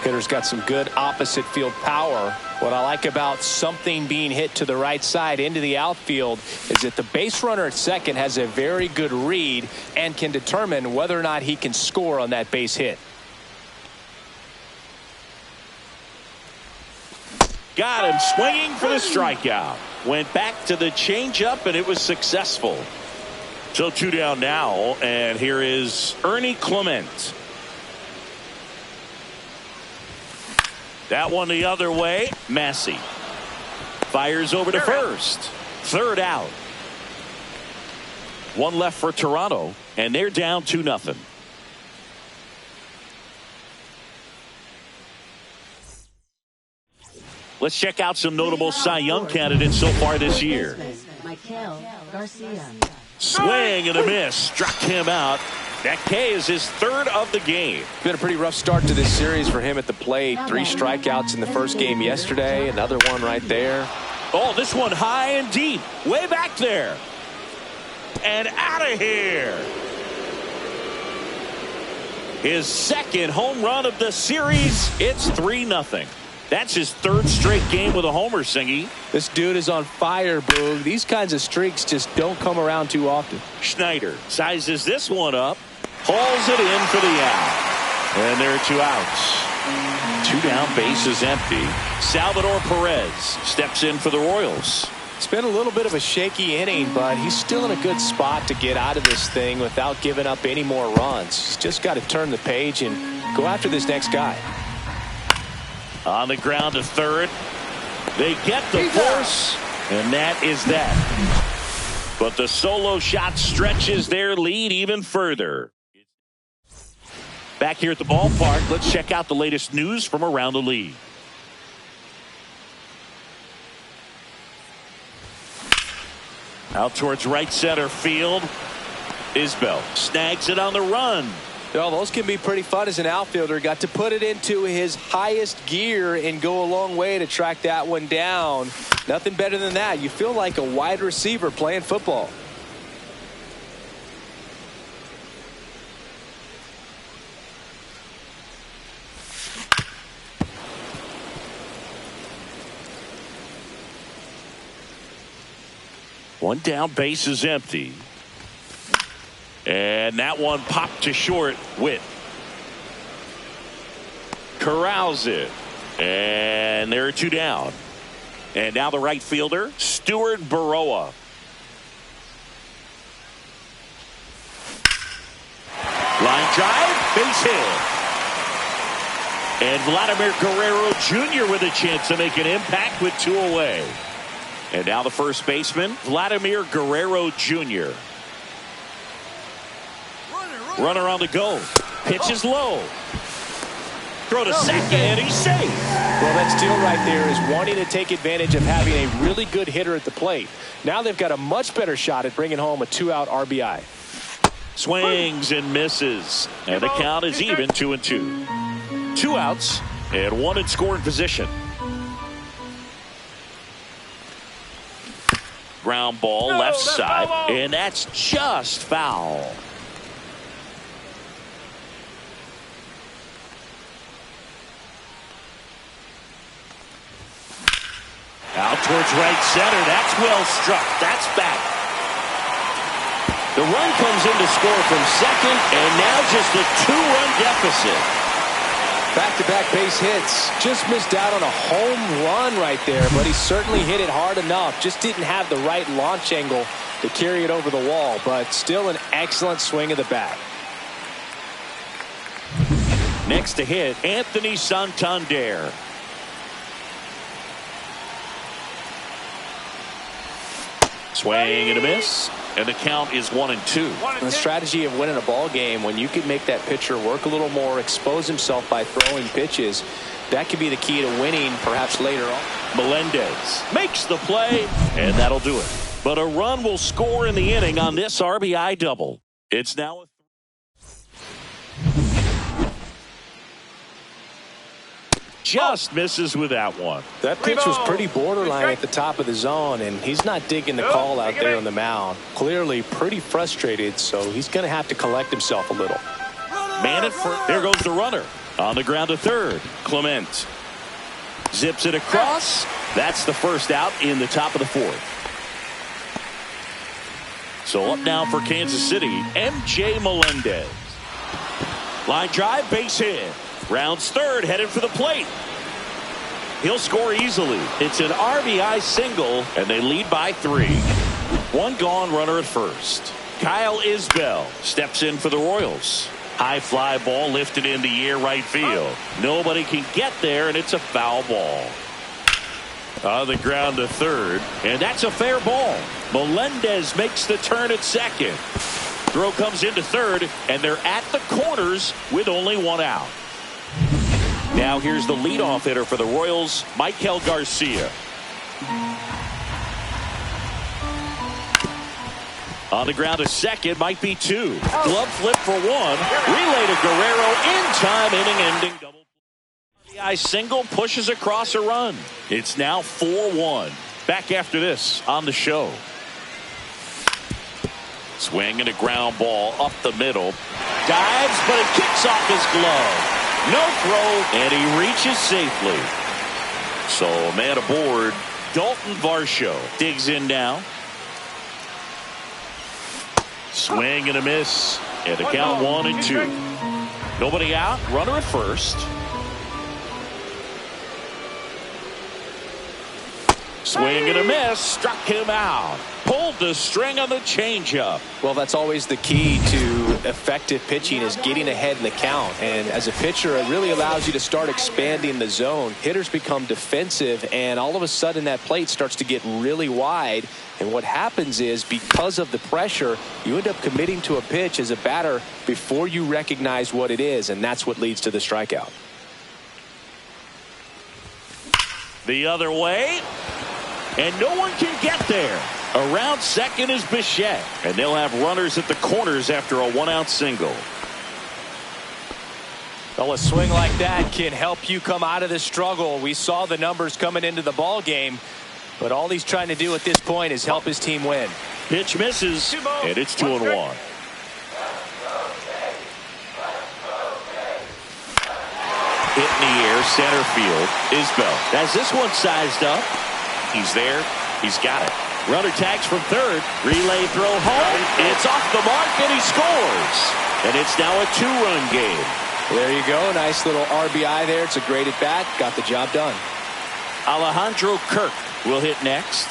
Hitter's got some good opposite field power. What I like about something being hit to the right side into the outfield is that the base runner at second has a very good read and can determine whether or not he can score on that base hit. Got him swinging for the strikeout. Went back to the changeup, and it was successful. So 2 down now, and here is Ernie Clement. That one the other way. Massey fires over to first. Third out. One left for Toronto, and they're down 2-0. Let's check out some notable Cy Young candidates so far this year. Swing and a miss. Struck him out. That K is his third of the game. Been a pretty rough start to this series for him at the plate. 3 strikeouts in the first game yesterday. Another one right there. Oh, this one high and deep. Way back there. And out of here. His second home run of the series. It's 3-0. That's his third straight game with a homer, Singy. This dude is on fire, Boog. These kinds of streaks just don't come around too often. Schneider sizes this one up. Hauls it in for the out. And there are 2 outs. 2 down, bases empty. Salvador Perez steps in for the Royals. It's been a little bit of a shaky inning, but he's still in a good spot to get out of this thing without giving up any more runs. He's just got to turn the page and go after this next guy. On the ground to third. They get the force, and that is that. But the solo shot stretches their lead even further. Back here at the ballpark, let's check out the latest news from around the league. Out towards right center field. Isbell snags it on the run. Well, those can be pretty fun as an outfielder. Got to put it into his highest gear and go a long way to track that one down. Nothing better than that. You feel like a wide receiver playing football. One down, base is empty. And that one popped to short. Witt corrals it. And there are 2 down. And now the right fielder, Stuart Baroa. Line drive, base hit. And Vladimir Guerrero Jr. with a chance to make an impact with 2 away. And now the first baseman, Vladimir Guerrero Jr. Runner on the go. Pitch is low. Throw to second, and he's safe. Well, that steal right there is wanting to take advantage of having a really good hitter at the plate. Now they've got a much better shot at bringing home a 2-out RBI. Swings and misses. And the count is even 2-2. 2 outs and 1 in scoring position. Ground ball left side, and that's just foul. Out towards right center. That's well struck. That's back. The run comes in to score from second, and now just a 2-run deficit. Back-to-back base hits. Just missed out on a home run right there, but he certainly hit it hard enough. Just didn't have the right launch angle to carry it over the wall, but still an excellent swing of the bat. Next to hit, Anthony Santander. Swing and a miss, and the count is 1-2. The strategy of winning a ball game, when you can make that pitcher work a little more, expose himself by throwing pitches, that could be the key to winning perhaps later on. Melendez makes the play, and that'll do it. But a run will score in the inning on this RBI double. It's now a just misses with that one. That pitch was pretty borderline at the top of the zone, and he's not digging the call out there on the mound. Clearly pretty frustrated, so he's going to have to collect himself a little. Man at first. There goes the runner. On the ground to third. Clement zips it across. That's the first out in the top of the fourth. So up now for Kansas City, MJ Melendez. Line drive, base hit. Rounds third, headed for the plate. He'll score easily. It's an RBI single, and they lead by 3. One gone, runner at first. Kyle Isbell steps in for the Royals. High fly ball lifted in the air right field. Nobody can get there, and it's a foul ball. On the ground to third, and that's a fair ball. Melendez makes the turn at second. Throw comes into third, and they're at the corners with only one out. Now here's the leadoff hitter for the Royals, Michael Garcia. On the ground to second, might be 2. Glove flip for 1. Relay to Guerrero in time, inning-ending double. RBI single pushes across a run. It's now 4-1. Back after this on the show. Swing and a ground ball up the middle. Dives, but it kicks off his glove. No throw, and he reaches safely. So a man aboard, Dalton Varsho digs in now. Swing and a miss, and the count 1-2. Nobody out, runner at first. Swing and a miss, struck him out. Pulled the string on the changeup. Well, that's always the key to effective pitching, is getting ahead in the count. And as a pitcher, it really allows you to start expanding the zone. Hitters become defensive, and all of a sudden that plate starts to get really wide. And what happens is, because of the pressure, you end up committing to a pitch as a batter before you recognize what it is, and that's what leads to the strikeout. The other way, and no one can get there. Around second is Bichette, and they'll have runners at the corners after a 1-out single. Well, a swing like that can help you come out of the struggle. We saw the numbers coming into the ball game, but all he's trying to do at this point is help his team win. Pitch misses, and it's 2-1. Hit in the air, center field. Isbell has this one sized up. He's there. He's got it. Runner tags from third. Relay throw home. It's off the mark, and he scores. And it's now a 2-run game. There you go. Nice little RBI there. It's a great at bat. Got the job done. Alejandro Kirk will hit next.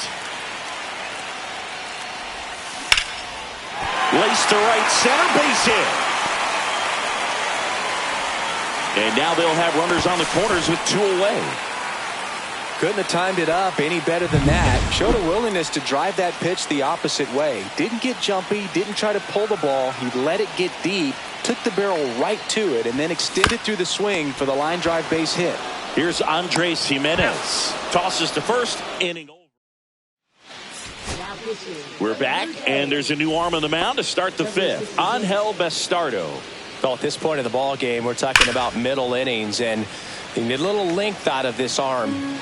Lace to right center, base hit. And now they'll have runners on the corners with 2 away. Couldn't have timed it up any better than that. Showed a willingness to drive that pitch the opposite way. Didn't get jumpy, didn't try to pull the ball. He let it get deep, took the barrel right to it, and then extended through the swing for the line drive base hit. Here's Andres Jimenez. Tosses to first, inning over. We're back, and there's a new arm on the mound to start the 5th. Angel Bastardo. Well, at this point in the ball game, we're talking about middle innings, and you need a little length out of this arm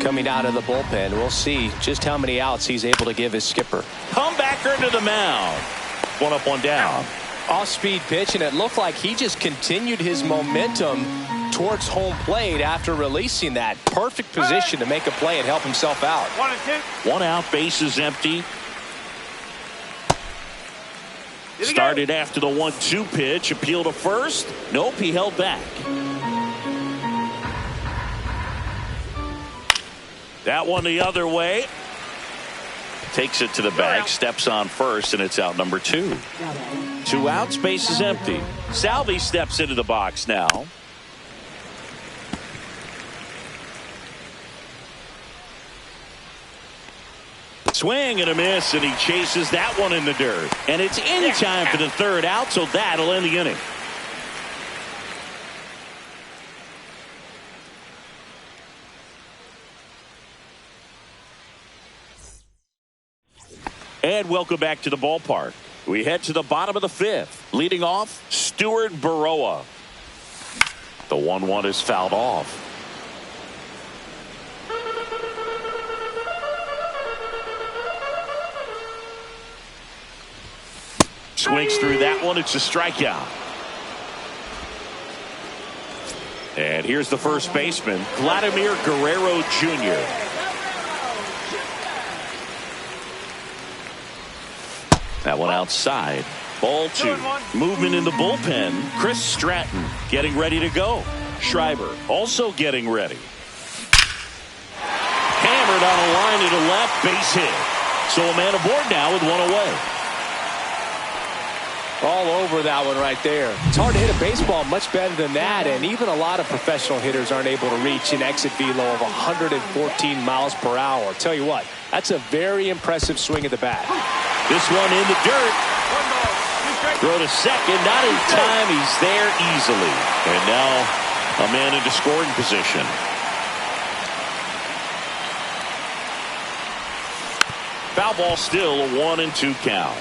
coming out of the bullpen. We'll see just how many outs he's able to give his skipper. Comebacker to the mound. 1 up, 1 down. Off-speed pitch, and it looked like he just continued his momentum towards home plate after releasing that. Perfect position to make a play and help himself out. 1-2. 1 out, base is empty. Started after the 1-2 pitch. Appeal to first. Nope, he held back. That one the other way. Takes it to the bag. Steps on first, and it's out number 2. 2 outs, base is empty. Salvi steps into the box now. Swing and a miss, and he chases that one in the dirt. And it's in time for the 3rd out, so that'll end the inning. And welcome back to the ballpark. We head to the bottom of the 5th. Leading off, Stuart Baroa. The 1-1 is fouled off. Swings through that one. It's a strikeout. And here's the first baseman, Vladimir Guerrero Jr. That one outside. Ball 2. Movement in the bullpen. Chris Stratton getting ready to go. Schreiber also getting ready. Hammered on a line to the left, base hit. So a man aboard now with one away. All over that one right there. It's hard to hit a baseball much better than that, and even a lot of professional hitters aren't able to reach an exit velo of 114 miles per hour. Tell you what, that's a very impressive swing of the bat. This one in the dirt. Throw to second, not in time. He's there easily. And now a man into scoring position. Foul ball, still a 1-2 count.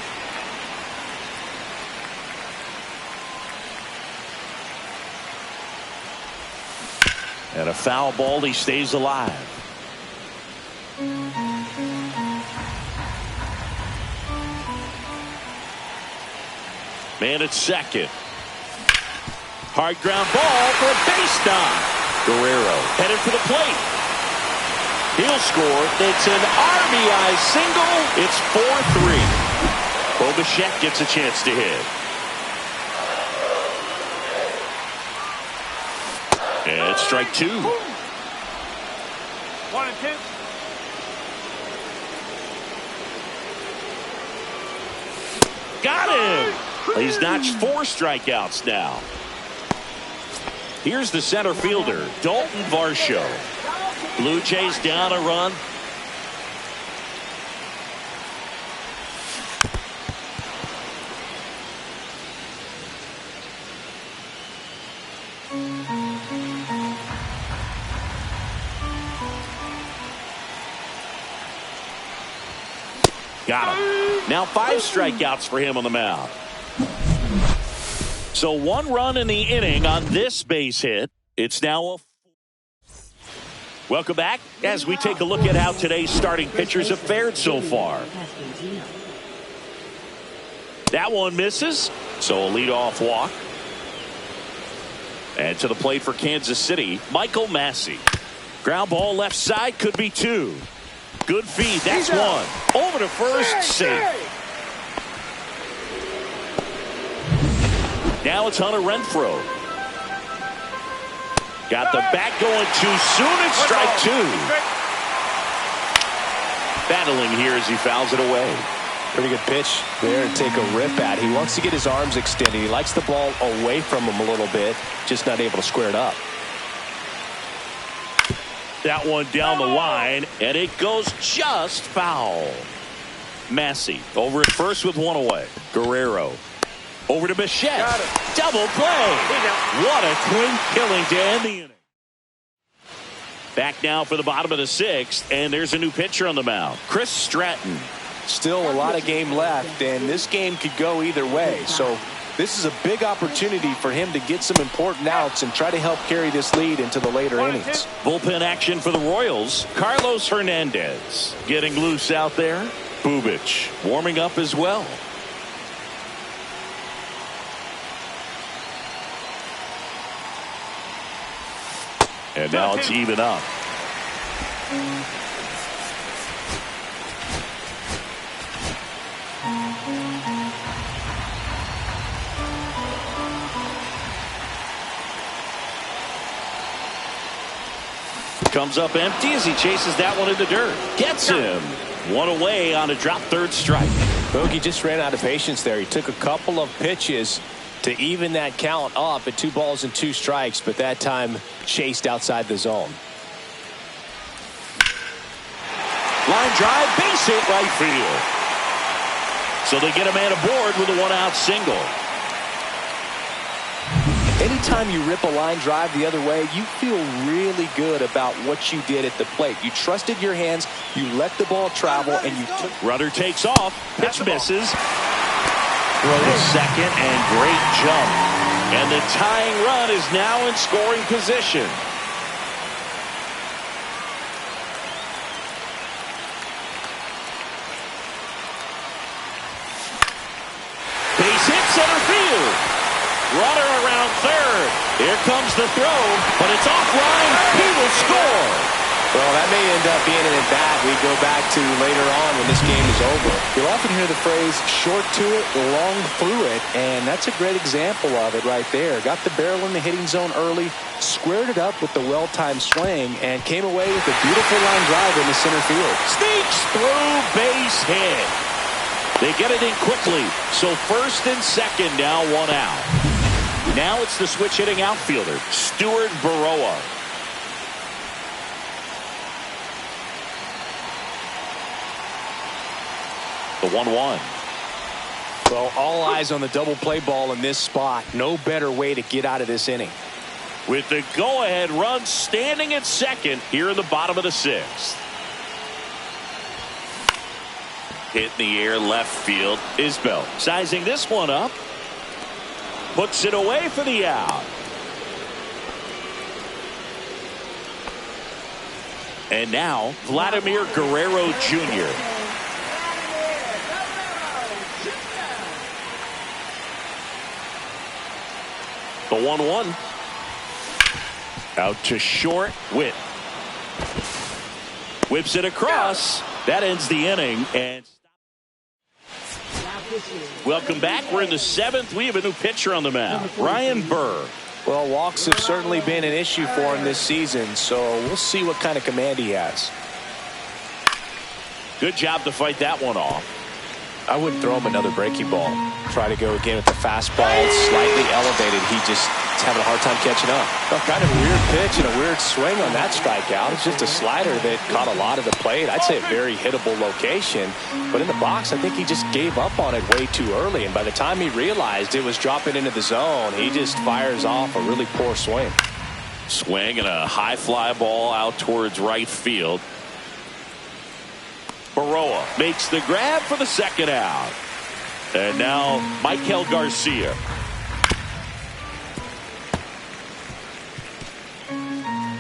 And a foul ball, he stays alive. Man at second. Hard ground ball for a base knock. Guerrero headed for the plate. He'll score. It's an RBI single. It's 4-3. Bo Bichette gets a chance to hit. And it's strike 2. 1-2. Got him. He's notched 4 strikeouts now. Here's the center fielder, Dalton Varsho. Blue Jays down a run. Got him. Now 5 strikeouts for him on the mound. So 1 run in the inning on this base hit. It's now a... Welcome back as we take a look at how today's starting pitchers have fared so far. That one misses, so a leadoff walk. And to the plate for Kansas City, Michael Massey. Ground ball left side, could be 2. Good feed, that's 1. Over to first, safe. Now it's Hunter Renfroe. Got the bat going too soon. It's strike 2. Battling here as he fouls it away. Pretty good pitch there to take a rip at. He wants to get his arms extended. He likes the ball away from him a little bit. Just not able to square it up. That one down the line, and it goes just foul. Massey over at first with 1 away. Guerrero over to Bichette. Double play. What a clean killing to end the inning. Back now for the bottom of the 6th, and there's a new pitcher on the mound, Chris Stratton. Still a lot of game left, and this game could go either way. So this is a big opportunity for him to get some important outs and try to help carry this lead into the later innings. Bullpen action for the Royals. Carlos Hernandez getting loose out there. Bubic warming up as well. And now it's even up. Comes up empty as he chases that one in the dirt. Gets him. 1 away on a drop third strike. Bogey just ran out of patience there. He took a couple of pitches to even that count up at 2 balls and 2 strikes, but that time chased outside the zone. Line drive, base hit right field. So they get a man aboard with a 1-out single. Anytime you rip a line drive the other way, you feel really good about what you did at the plate. You trusted your hands, you let the ball travel, and you took... Runner takes off, pitch misses. Throw to second, and great jump. And the tying run is now in scoring position. center field. Runner around third. Here comes the throw, but it's offline. He will score. Well, that may end up being an at-bat we go back to later on when this game is over. You'll often hear the phrase, short to it, long through it, and that's a great example of it right there. Got the barrel in the hitting zone early, squared it up with the well-timed swing, and came away with a beautiful line drive in the center field. Sneaks through, base hit. They get it in quickly, so first and second now, one out. Now it's the switch hitting outfielder, Stuart Baroa. The 1-1. Well, all eyes on the double play ball in this spot. No better way to get out of this inning. With the go-ahead run standing at second here in the bottom of the sixth. Hit in the air left field. Isbell sizing this one up. Puts it away for the out. And now Vladimir Guerrero Jr. The 1-1. Out to short. Witt whips it across. That ends the inning. And welcome back. We're in the seventh. We have a new pitcher on the mound, Ryan Burr. Well, walks have certainly been an issue for him this season, so we'll see what kind of command he has. Good job to fight that one off. I wouldn't throw him another breaking ball. Try to go again with the fastball. It's slightly elevated. He just is having a hard time catching up. Well, kind of a weird pitch and a weird swing on that strikeout. It's just a slider that caught a lot of the plate. I'd say a very hittable location. But in the box, I think he just gave up on it way too early. And by the time he realized it was dropping into the zone, he just fires off a really poor swing. Swing and a high fly ball out towards right field. Baroa makes the grab for the second out. And now Michael Garcia.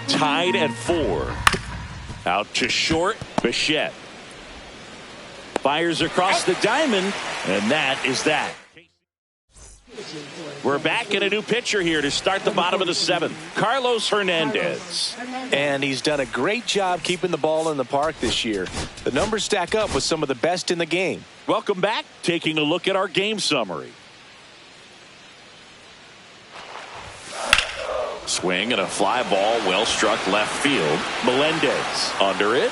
Tied at 4. Out to short. Bichette fires across the diamond, and that is that. We're back in a new pitcher here to start the bottom of the seventh, Carlos Hernandez. And he's done a great job keeping the ball in the park this year. The numbers stack up with some of the best in the game. Welcome back. Taking a look at our game summary. Swing and a fly ball well struck left field. Melendez under it.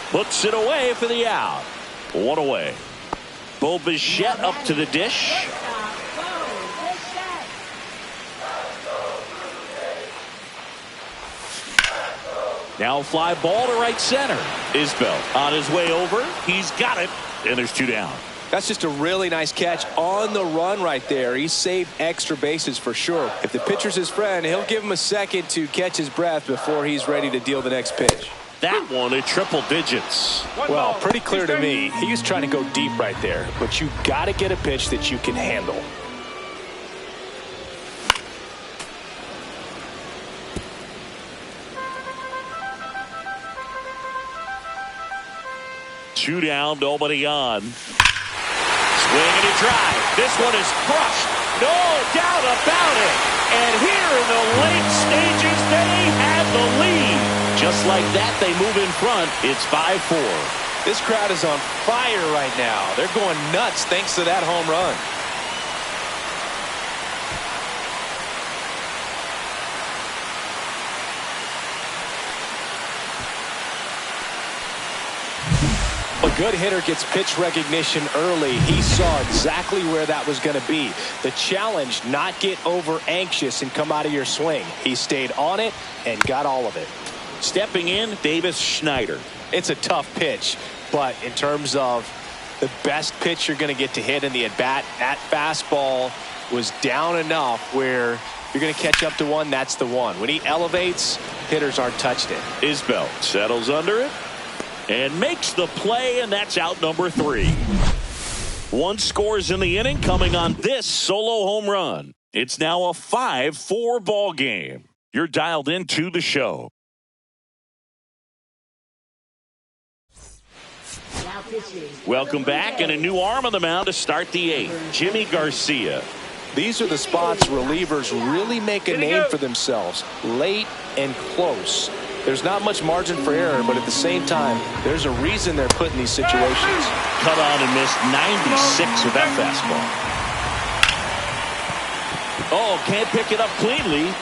Puts it away for the out. One away. Bo Bichette up to the dish. Now fly ball to right center. Isbell on his way over. He's got it. And there's 2 down. That's just a really nice catch on the run right there. He saved extra bases for sure. If the pitcher's his friend, he'll give him a second to catch his breath before he's ready to deal the next pitch. That one at triple digits. Well, pretty clear to me. He was trying to go deep right there. But you got to get a pitch that you can handle. Two down, nobody on. Swing and a drive. This one is crushed. No doubt about it. And here in the late stages, they have the lead. Just like that, they move in front. It's 5-4. This crowd is on fire right now. They're going nuts thanks to that home run. A good hitter gets pitch recognition early. He saw exactly where that was going to be. The challenge, not get over anxious and come out of your swing. He stayed on it and got all of it. Stepping in, Davis Schneider. It's a tough pitch, but in terms of the best pitch you're going to get to hit in the at-bat, that fastball was down enough where you're going to catch up to one, that's the one. When he elevates, hitters aren't touched it. Isbell settles under it and makes the play, and that's out number 3. 1 scores in the inning coming on this solo home run. It's now a 5-4 ball game. You're dialed into the show. Welcome back, and a new arm on the mound to start the eighth. Jimmy Garcia. These are the spots relievers really make a name for themselves. Late and close. There's not much margin for error, but at the same time, there's a reason they're put in these situations. Cut on and missed 96 with that fastball. Oh, can't pick it up cleanly.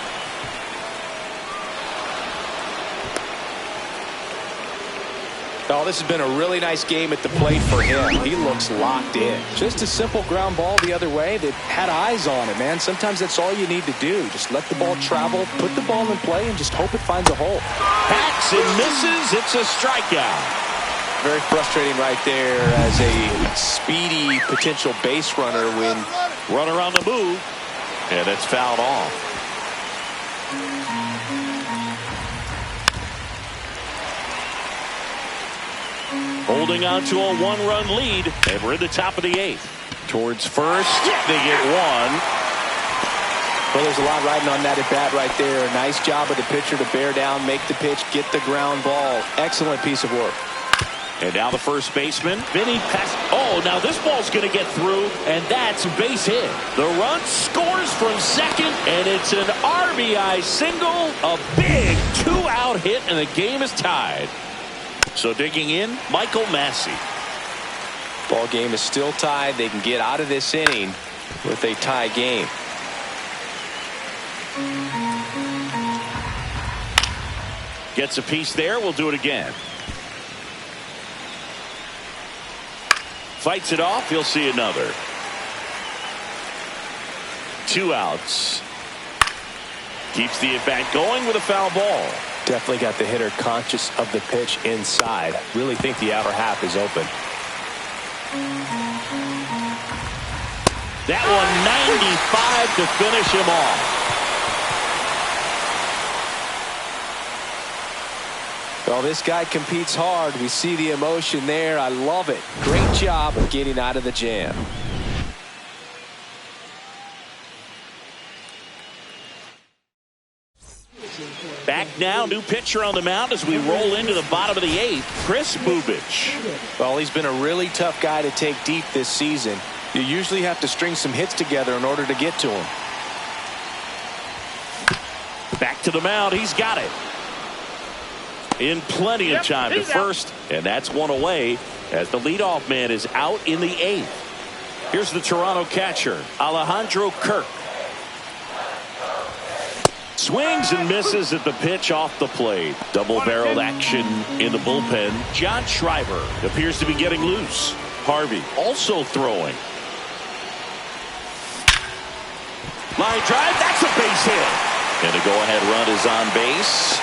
Oh, this has been a really nice game at the plate for him. He looks locked in. Just a simple ground ball the other way that had eyes on it, man. Sometimes that's all you need to do. Just let the ball travel, put the ball in play, and just hope it finds a hole. Hacks and misses. It's a strikeout. Very frustrating right there as a speedy potential base runner when runner on the move. And it's fouled off. Holding on to a one-run lead, and we're in the top of the eighth. Towards first, they get one. Well, there's a lot riding on that at bat right there. Nice job of the pitcher to bear down, make the pitch, get the ground ball. Excellent piece of work. And now the first baseman, Vinny Pass. Oh, now this ball's going to get through, and that's a base hit. The run scores from second, and it's an RBI single. A big two-out hit, and the game is tied. So digging in, Michael Massey. Ball game is still tied. They can get out of this inning with a tie game. Gets a piece there. We'll do it again. Fights it off. He'll see another. 2 outs. Keeps the at-bat going with a foul ball. Definitely got the hitter conscious of the pitch inside. Really think the outer half is open. That one 95 to finish him off. Well, this guy competes hard. We see the emotion there. I love it. Great job of getting out of the jam. Back now, new pitcher on the mound as we roll into the bottom of the eighth, Chris Bubich. Well, he's been a really tough guy to take deep this season. You usually have to string some hits together in order to get to him. Back to the mound. He's got it. In plenty of time to first, and that's one away as the leadoff man is out in the eighth. Here's the Toronto catcher, Alejandro Kirk. Swings and misses at the pitch off the plate. Double-barreled action in the bullpen. John Schreiber appears to be getting loose. Harvey also throwing. Line drive, that's a base hit. And the go-ahead run is on base.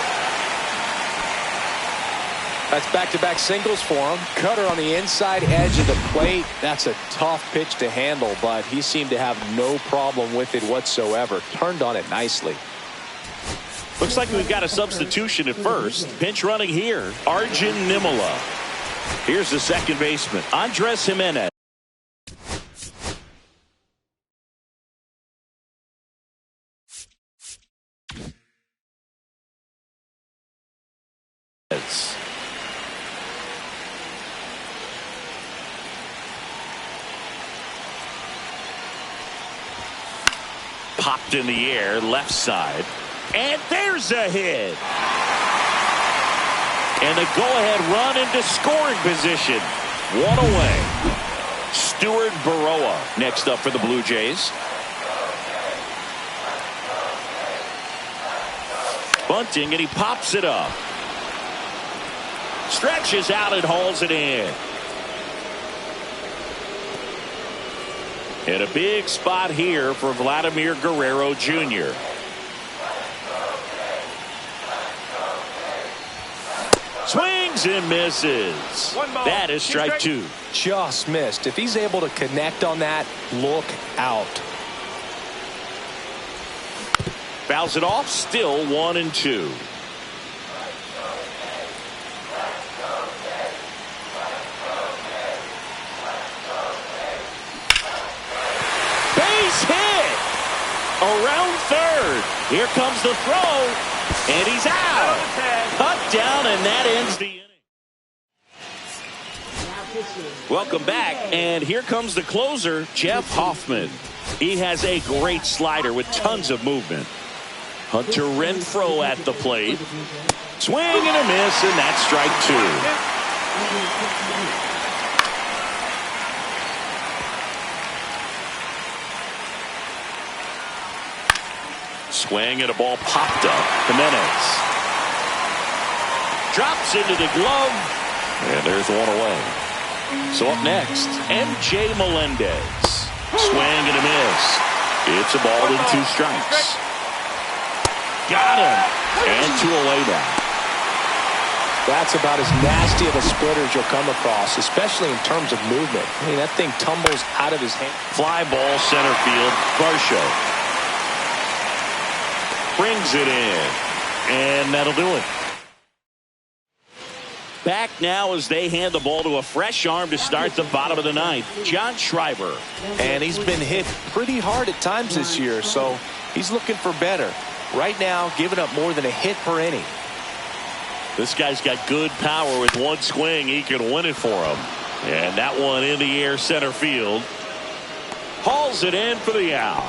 That's back-to-back singles for him. Cutter on the inside edge of the plate. That's a tough pitch to handle, but he seemed to have no problem with it whatsoever. Turned on it nicely. Looks like we've got a substitution at first. Pinch running here, Arjun Nimala. Here's the second baseman, Andres Jimenez. Popped in the air, left side. And there's a hit. And a go-ahead run into scoring position. One away. Stuart Baroa next up for the Blue Jays. Bunting, and he pops it up. Stretches out and hauls it in. And a big spot here for Vladimir Guerrero Jr. Swings and misses. That is strike two. Just missed. If he's able to connect on that, look out. Fouls it off. Still 1-2. Base hit. Around third. Here comes the throw. And he's out. Cut down, and that ends the inning. Welcome back, and here comes the closer, Jeff Hoffman. He has a great slider with tons of movement. Hunter Renfroe at the plate. Swing and a miss, and that's strike two. Swing and a ball popped up. Jimenez drops into the glove, and there's one away. So up next, MJ Melendez. Swing and a miss. It's a ball and two strikes. Got him. And two away now. That's about as nasty of a splitter as you'll come across, especially in terms of movement. I mean, that thing tumbles out of his hand. Fly ball center field. Varsho brings it in, and that'll do it. Back now as they hand the ball to a fresh arm to start the bottom of the ninth, John Schreiber. And he's been hit pretty hard at times this year, so he's looking for better. Right now, giving up more than a hit per inning. This guy's got good power. With one swing, he can win it for him. And that one in the air center field. Hauls it in for the out.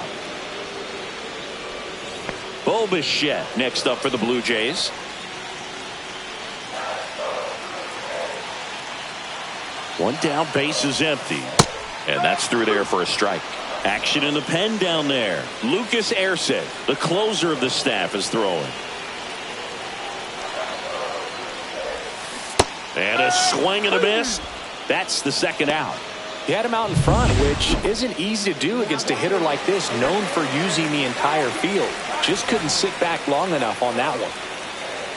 Bo Bichette next up for the Blue Jays. One down, base is empty. And that's through there for a strike. Action in the pen down there. Lucas Erceg, the closer of the staff, is throwing. And a swing and a miss. That's the second out. He had him out in front, which isn't easy to do against a hitter like this, known for using the entire field. Just couldn't sit back long enough on that one.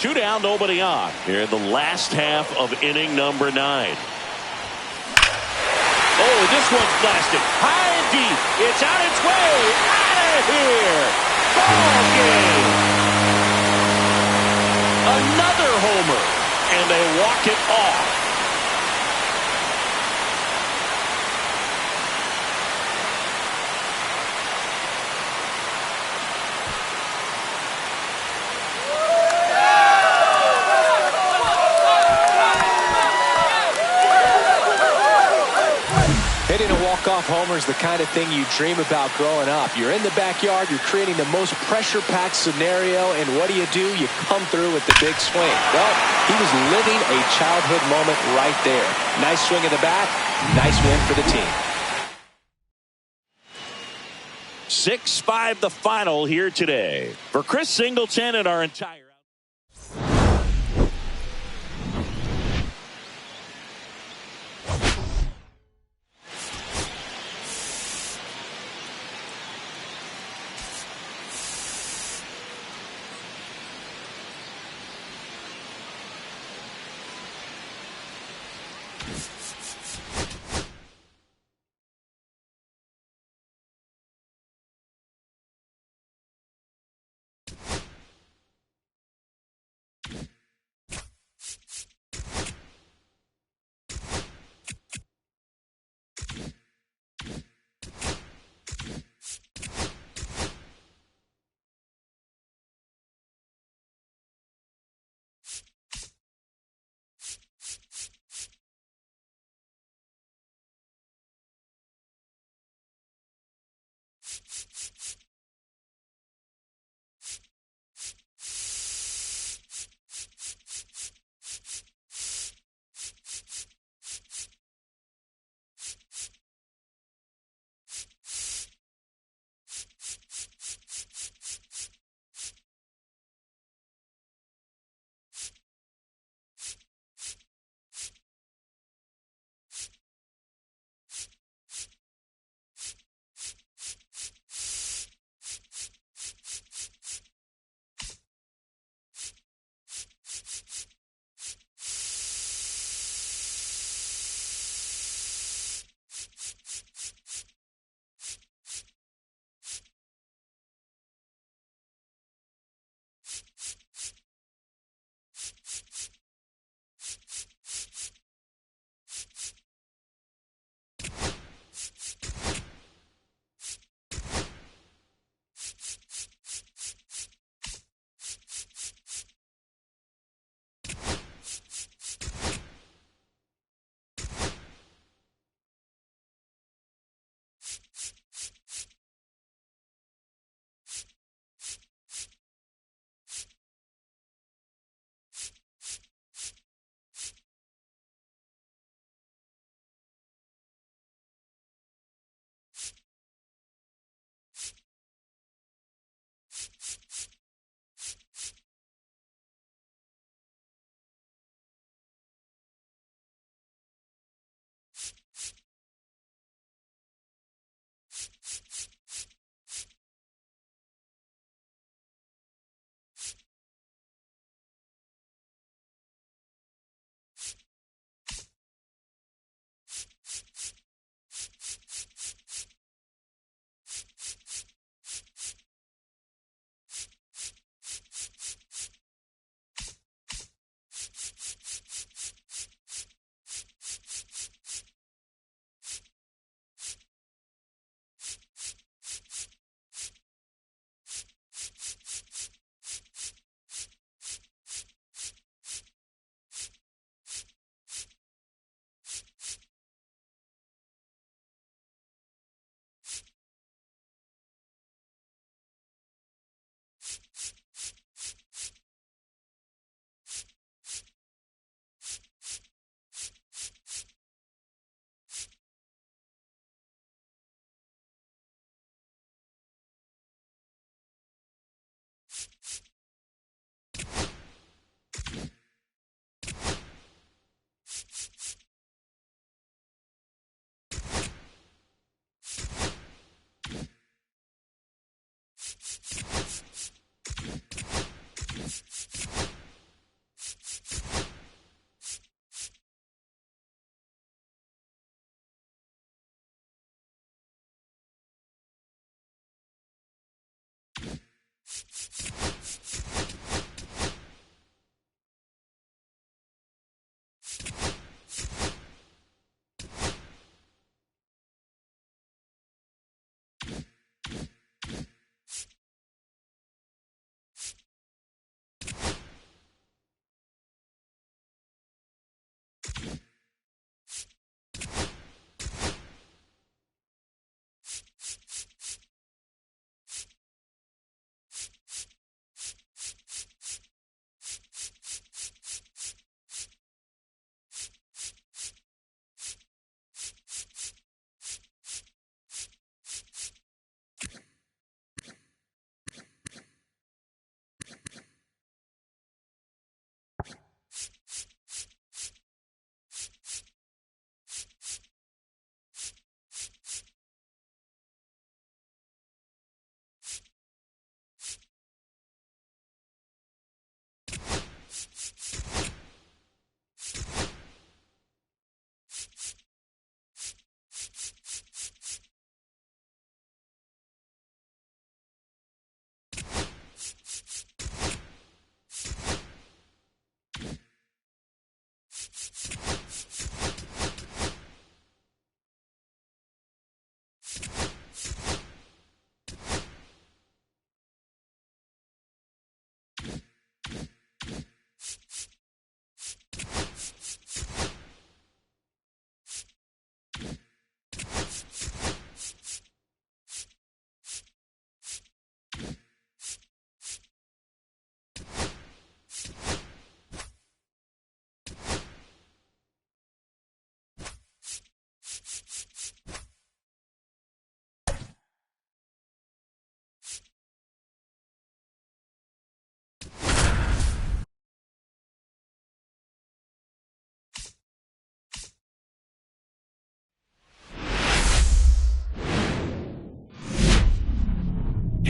Two down, nobody on. Here in the last half of inning number 9. Oh, this one's blasted. High and deep. It's on its way. Out of here. Ball game. Another homer. And they walk it off. Hitting a walk-off homer is the kind of thing you dream about growing up. You're in the backyard, you're creating the most pressure-packed scenario, and what do? You come through with the big swing. Well, he was living a childhood moment right there. Nice swing of the bat, nice win for the team. 6-5 the final here today. For Chris Singleton and our entire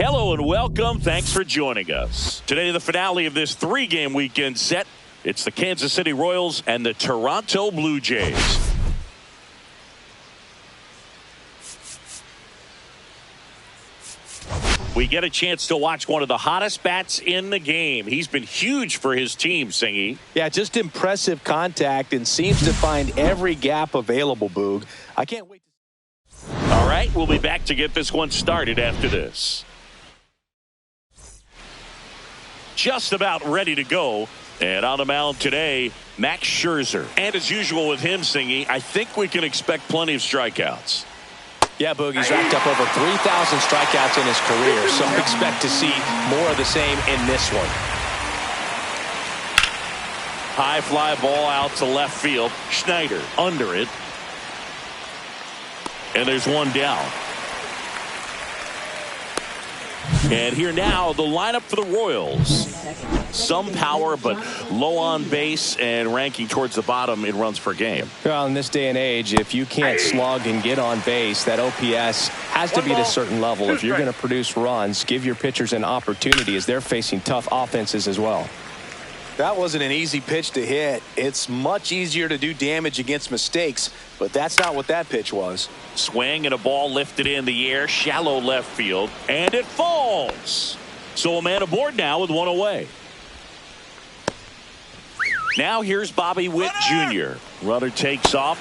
Hello and welcome. Thanks for joining us. Today, the finale of this 3-game weekend set. It's the Kansas City Royals and the Toronto Blue Jays. We get a chance to watch one of the hottest bats in the game. He's been huge for his team, Singy. Yeah, just impressive contact and seems to find every gap available, Boog. I can't wait. All right, we'll be back to get this one started after this. Just about ready to go. And on the mound today, Max Scherzer. And as usual with him, Singy, I think we can expect plenty of strikeouts. Yeah, Boog, he's racked up over 3,000 strikeouts in his career, so expect to see more of the same in this one. High fly ball out to left field. Schneider under it. And there's one down. And here now, the lineup for the Royals. Some power, but low on base and ranking towards the bottom in runs per game. Well, in this day and age, if you can't slug and get on base, that OPS has to be at a certain level. If you're going to produce runs, give your pitchers an opportunity as they're facing tough offenses as well. That wasn't an easy pitch to hit. It's much easier to do damage against mistakes, but that's not what that pitch was. Swing and a ball lifted in the air, shallow left field, and it falls. So a man aboard now with one away. Now here's Bobby Witt Jr. Runner takes off.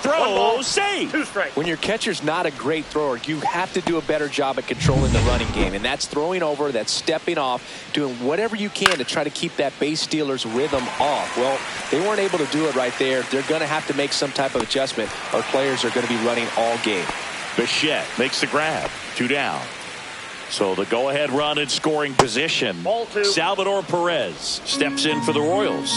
Throw, save. When your catcher's not a great thrower, you have to do a better job at controlling the running game, and that's throwing over, that's stepping off, doing whatever you can to try to keep that base stealer's rhythm off. Well, they weren't able to do it right there. They're going to have to make some type of adjustment. Our players are going to be running all game. Bichette makes the grab. 2 down. So the go-ahead run in scoring position. Salvador Perez steps in for the Royals.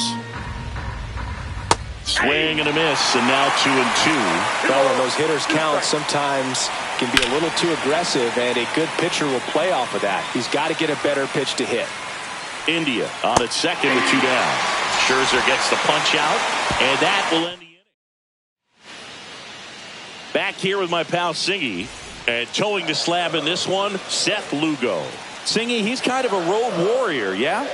Swing and a miss, and now 2-2. Well, when those hitters count, sometimes can be a little too aggressive, and a good pitcher will play off of that. He's got to get a better pitch to hit. India on its second with 2 down. Scherzer gets the punch out, and that will end the inning. Back here with my pal Singy, and towing the slab in this one, Seth Lugo. Singy, he's kind of a road warrior, yeah?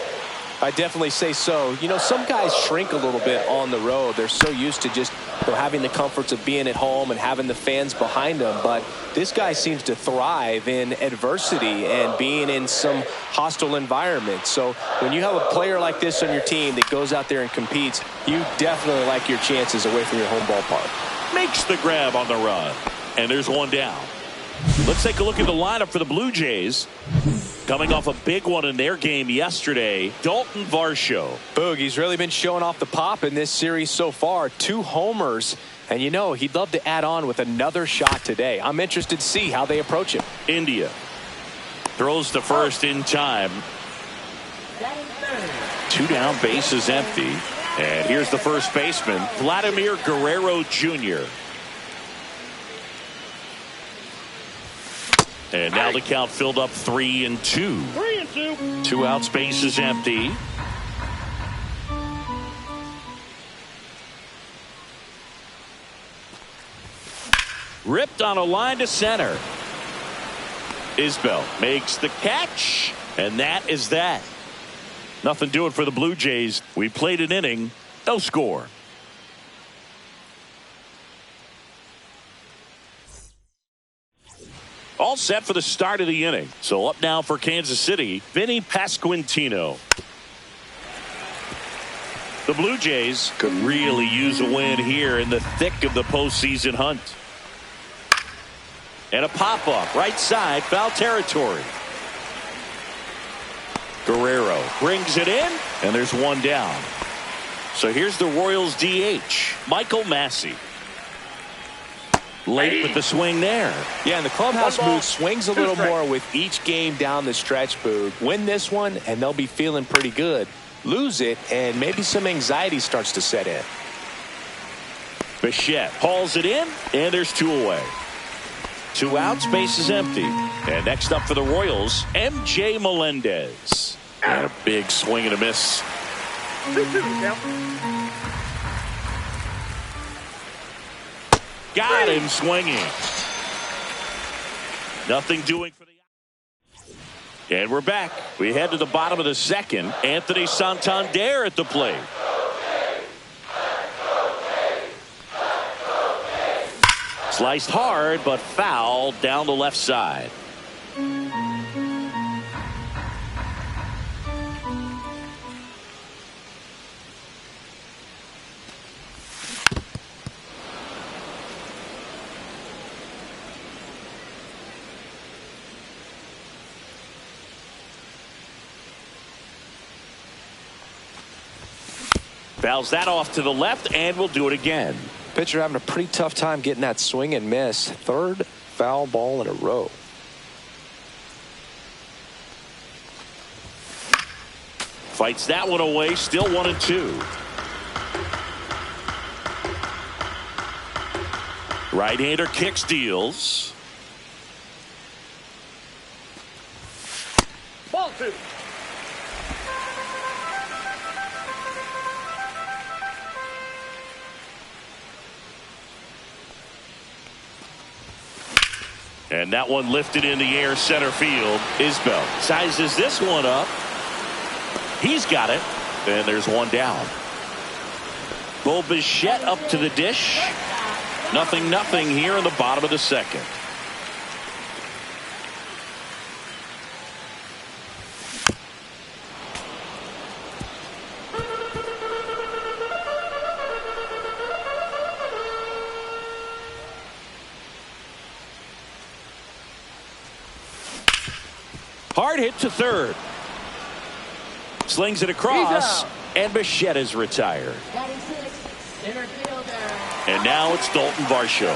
I definitely say so. You know, some guys shrink a little bit on the road. They're so used to just having the comforts of being at home and having the fans behind them. But this guy seems to thrive in adversity and being in some hostile environment. So when you have a player like this on your team that goes out there and competes, you definitely like your chances away from your home ballpark. Makes the grab on the run. And there's one down. Let's take a look at the lineup for the Blue Jays. Coming off a big one in their game yesterday, Dalton Varsho. Boog, he's really been showing off the pop in this series so far. 2 homers. And, you know, he'd love to add on with another shot today. I'm interested to see how they approach him. India throws to first in time. 2 down, base is empty. And here's the first baseman, Vladimir Guerrero Jr. And now the count filled up 3-2. 3-2. 2 outs, base is empty. Ripped on a line to center. Isbell makes the catch, and that is that. Nothing doing for the Blue Jays. We played an inning, no score. All set for the start of the inning. So up now for Kansas City, Vinny Pasquantino. The Blue Jays could really use a win here in the thick of the postseason hunt. And a pop-up right side, foul territory. Guerrero brings it in, and there's one down. So here's the Royals DH, Michael Massey. Late with the swing there. Yeah, and the clubhouse mood swings a little more with each game down the stretch, Boog. Win this one, and they'll be feeling pretty good. Lose it, and maybe some anxiety starts to set in. Bichette hauls it in, and there's 2 away. 2 outs, base is empty. And next up for the Royals, MJ Melendez. And a big swing and a miss. 2-2. Got him swinging. Nothing doing for the. And we're back. We head to the bottom of the second. Anthony Santander at the plate. Sliced hard, but fouled down the left side. Fouls that off to the left, and we'll do it again. Pitcher having a pretty tough time getting that swing and miss. Third foul ball in a row. Fights that one away, still 1-2. Right-hander kicks, deals. Ball 2. And that one lifted in the air center field. Isbell sizes this one up. He's got it. And there's one down. Bo Bichette up to the dish. 0-0 here in the bottom of the second. Hard hit to third. Slings it across, and Bichette is retired. And now it's Dalton Varsho.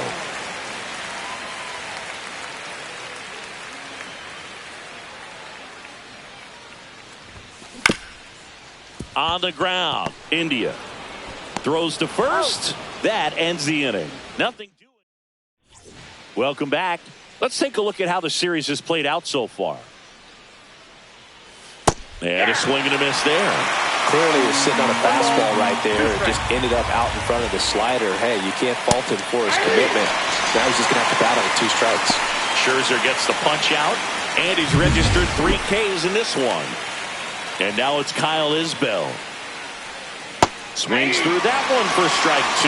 On the ground, India throws to first. That ends the inning. Nothing doing. Welcome back. Let's take a look at how the series has played out so far. And a swing and a miss there. Clearly was sitting on a fastball right there. It just ended up out in front of the slider. Hey, you can't fault him for his commitment. Now he's just going to have to battle with 2 strikes. Scherzer gets the punch out, and he's registered 3 Ks in this one. And now it's Kyle Isbell. Swings through that one for strike 2.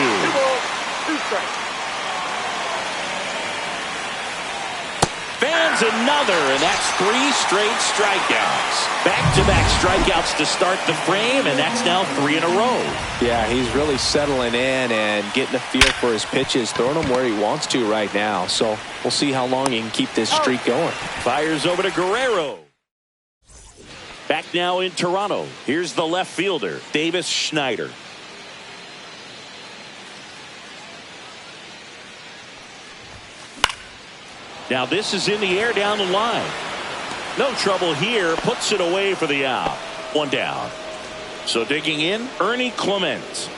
2 strikes. Fans another, and that's 3 straight strikeouts. Back-to-back strikeouts to start the frame, and that's now 3 in a row. Yeah, he's really settling in and getting a feel for his pitches, throwing them where he wants to right now. So we'll see how long he can keep this streak going. Fires over to Guerrero. Back now in Toronto. Here's the left fielder, Davis Schneider. Now this is in the air down the line. No trouble here. Puts it away for the out. 1 down. So digging in, Ernie Clement.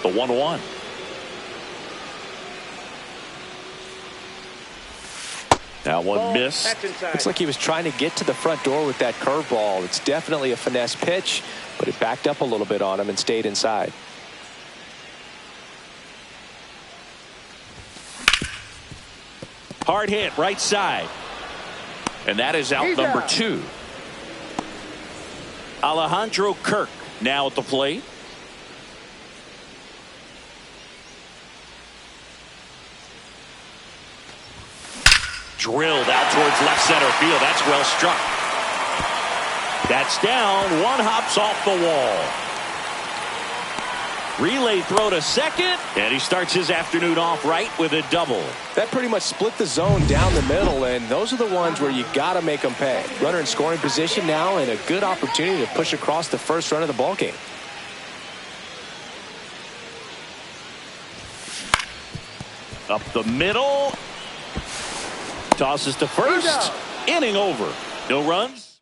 The 1-1. That one missed. Looks like he was trying to get to the front door with that curveball. It's definitely a finesse pitch, but it backed up a little bit on him and stayed inside. Hard hit right side. And that is out number 2. Alejandro Kirk now at the plate. Drilled out towards left center field. That's well struck. That's down. One hops off the wall. Relay throw to second, and he starts his afternoon off right with a double. That pretty much split the zone down the middle, and those are the ones where you got to make them pay. Runner in scoring position now, and a good opportunity to push across the first run of the ballgame. Up the middle. Tosses to first. Inning over. No runs.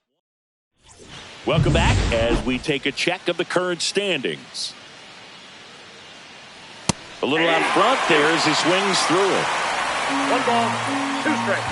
Welcome back as we take a check of the current standings. A little out front there as he swings through it. 1 ball, 2 strikes.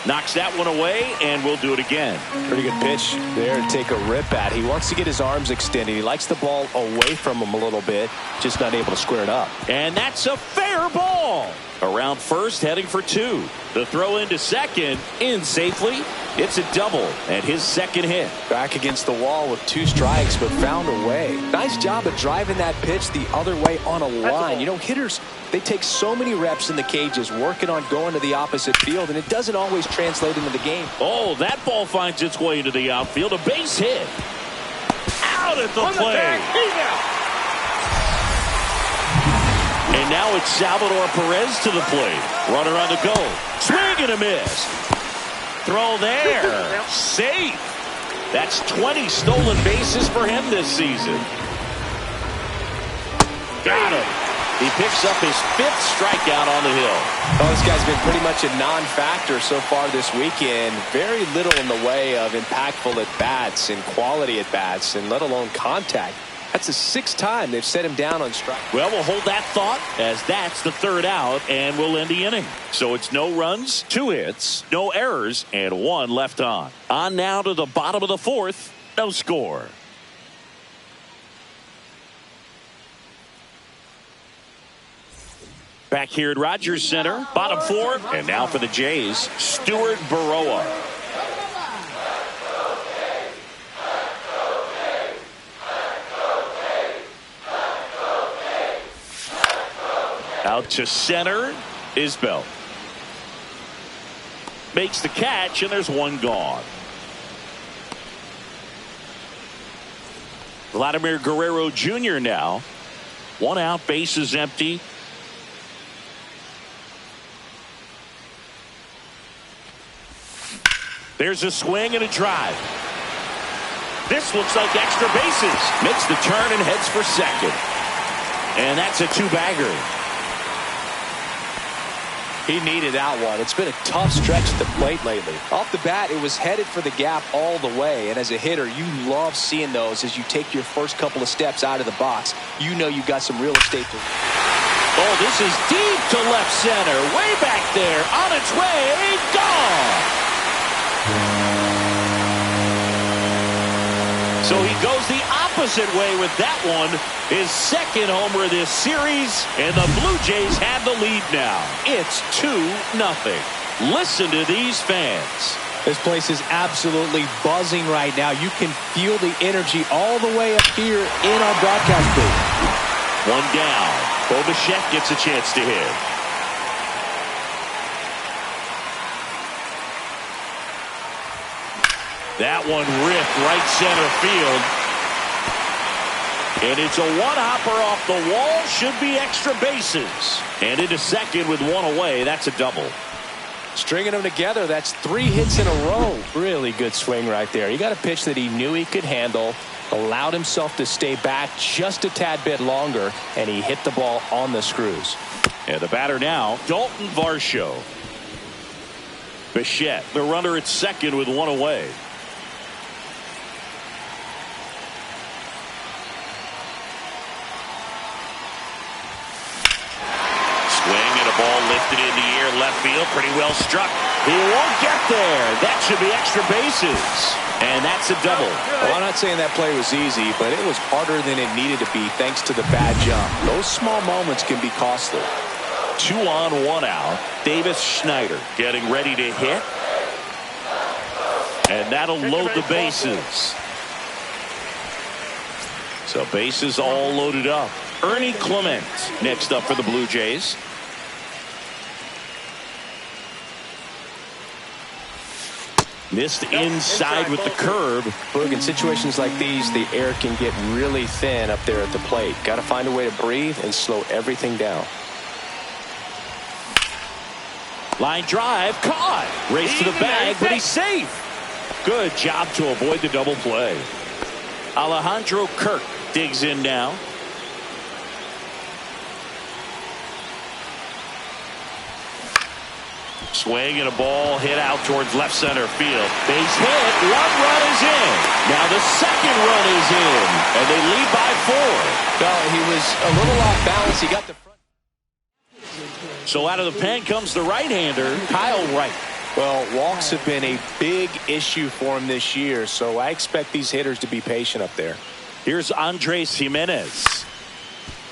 Knocks that one away, and we'll do it again. Pretty good pitch there to take a rip at. He wants to get his arms extended. He likes the ball away from him a little bit, just not able to square it up. And that's a fair ball. Around first, heading for two. The throw into second, in safely. It's a double, and his second hit. Back against the wall with 2 strikes, but found a way. Nice job of driving that pitch the other way on a line. You know, hitters, they take so many reps in the cages working on going to the opposite field, and it doesn't always translate into the game. Oh, that ball finds its way into the outfield. A base hit. Out at the plate. And now it's Salvador Perez to the plate. Runner on the go. Swing and a miss. Throw there. Safe. That's 20 stolen bases for him this season. Got him. He picks up his 5th strikeout on the hill. Oh, this guy's been pretty much a non-factor so far this weekend. Very little in the way of impactful at-bats and quality at-bats, and let alone contact. That's the 6th time they've set him down on strike. Well, we'll hold that thought, as that's the 3rd out, and we'll end the inning. So it's no runs, 2 hits, no errors, and 1 left on. On now to the bottom of the 4th. No score. Back here at Rogers Center, bottom 4th, and now for the Jays, Stuart Baroa. Out to center is Bell. Makes the catch, and there's 1 gone. Vladimir Guerrero Jr. now. 1 out, bases empty. There's a swing and a drive. This looks like extra bases. Makes the turn and heads for second. And that's a 2-bagger. He needed that one. It's been a tough stretch at the plate lately. Off the bat, it was headed for the gap all the way. And as a hitter, you love seeing those as you take your first couple of steps out of the box. You know you've got some real estate to... Oh, this is deep to left center. Way back there. On its way. Gone. So he goes the opposite way with that one. His 2nd homer of this series, and the Blue Jays have the lead now. It's 2-0. Listen to these fans. This place is absolutely buzzing right now. You can feel the energy all the way up here in our broadcast booth. 1 down. Bo Bichette gets a chance to hit. That one ripped right center field. And it's a 1-hopper off the wall. Should be extra bases. And into second with 1 away. That's a double. Stringing them together, that's 3 hits in a row. Really good swing right there. He got a pitch that he knew he could handle, allowed himself to stay back just a tad bit longer, and he hit the ball on the screws. And the batter now, Dalton Varsho. Bichette, the runner at second with 1 away. Ball lifted in the air, left field, pretty well struck. He won't get there. That should be extra bases. And that's a double. Well, I'm not saying that play was easy, but it was harder than it needed to be thanks to the bad jump. Those small moments can be costly. 2 on, 1 out. Davis Schneider getting ready to hit. And that'll load the bases. So bases all loaded up. Ernie Clement next up for the Blue Jays. Missed inside with the curve. Look, in situations like these, the air can get really thin up there at the plate. Got to find a way to breathe and slow everything down. Line drive, caught. Race to the bag, but he's safe. Good job to avoid the double play. Alejandro Kirk digs in now. Swing and a ball hit out towards left center field. Base hit. 1 run is in. Now the 2nd run is in. And they lead by 4. No, he was a little off balance. He got the front. So out of the pen comes the right-hander, Kyle Wright. Well, walks have been a big issue for him this year, so I expect these hitters to be patient up there. Here's Andres Jimenez.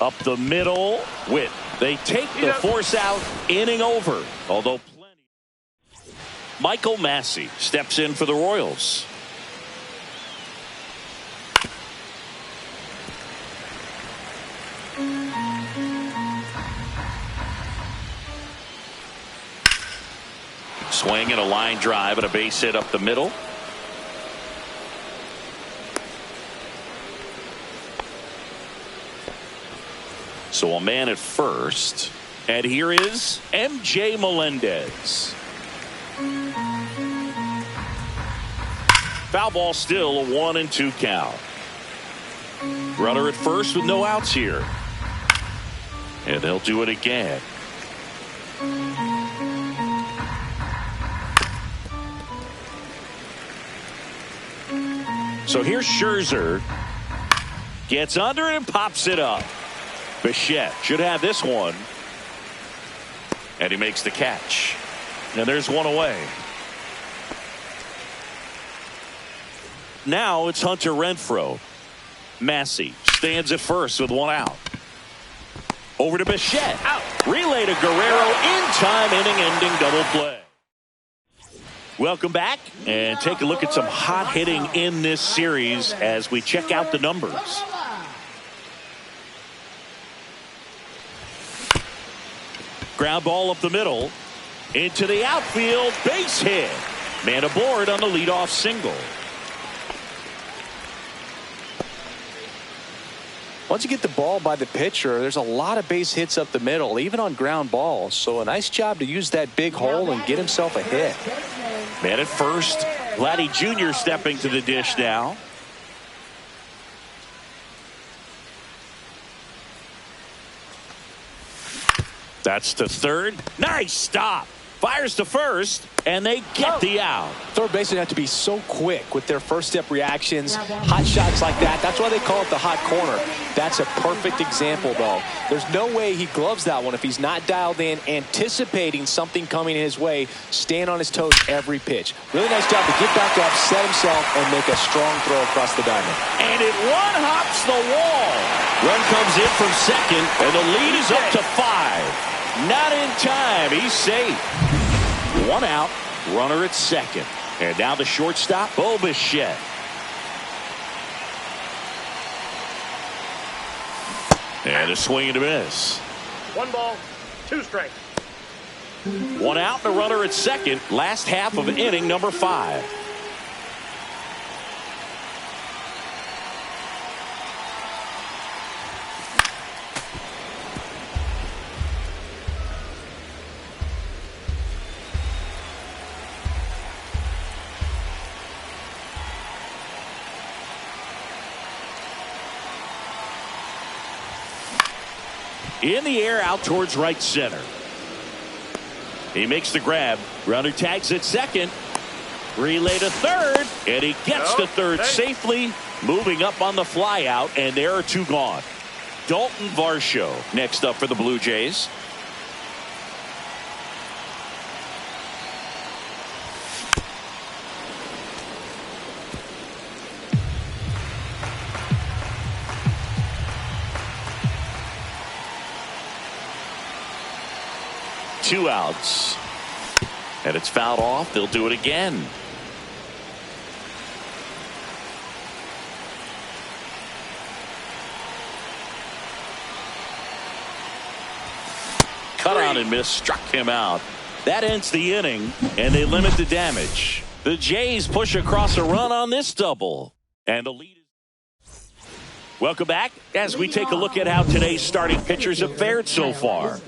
Up the middle. Witt. They take the force out. Inning over. Although plenty. Michael Massey steps in for the Royals. Swing and a line drive and a base hit up the middle. So a man at first. And here is MJ Melendez. Foul ball, still a 1-2 count. Runner at first with no outs here. And they'll do it again. So here's Scherzer. Gets under it and pops it up. Bichette should have this one. And he makes the catch. And there's one away. Now it's Hunter Renfroe. Massey stands at first with one out. Over to Bichette. Out. Relay to Guerrero. In time, inning-ending double play. Welcome back, and take a look at some hot hitting in this series as we check out the numbers. Ground ball up the middle. Into the outfield. Base hit. Man aboard on the leadoff single. Once you get the ball by the pitcher, there's a lot of base hits up the middle, even on ground balls. So a nice job to use that big hole and get himself a hit. Man at first. Vladdy Jr. stepping to the dish now. That's to third. Nice stop. Fires to first, and they get the out. Third basemen have to be so quick with their first step reactions. Hot shots like that. That's why they call it the hot corner. That's a perfect example, though. There's no way he gloves that one if he's not dialed in, anticipating something coming his way, staying on his toes every pitch. Really nice job to get back up, set himself, and make a strong throw across the diamond. And it one-hops the wall. Run comes in from second, and the lead is up to 5. Not in time. He's safe. One out. Runner at second. And now the shortstop, Bo Bichette. And a swing and a miss. 1 ball, 2 strikes. One out and a runner at second. Last half of inning number 5. In the air, out towards right center. He makes the grab. Runner tags at second. Relay to third. And he gets to third safely. Moving up on the fly out. And there are 2 gone. Dalton Varsho next up for the Blue Jays. Two outs. And it's fouled off. They'll do it again. Cut out and miss. Struck him out. That ends the inning, and they limit the damage. The Jays push across a run on this double. And the lead is... Welcome back as we take a look at how today's starting pitchers have fared so far.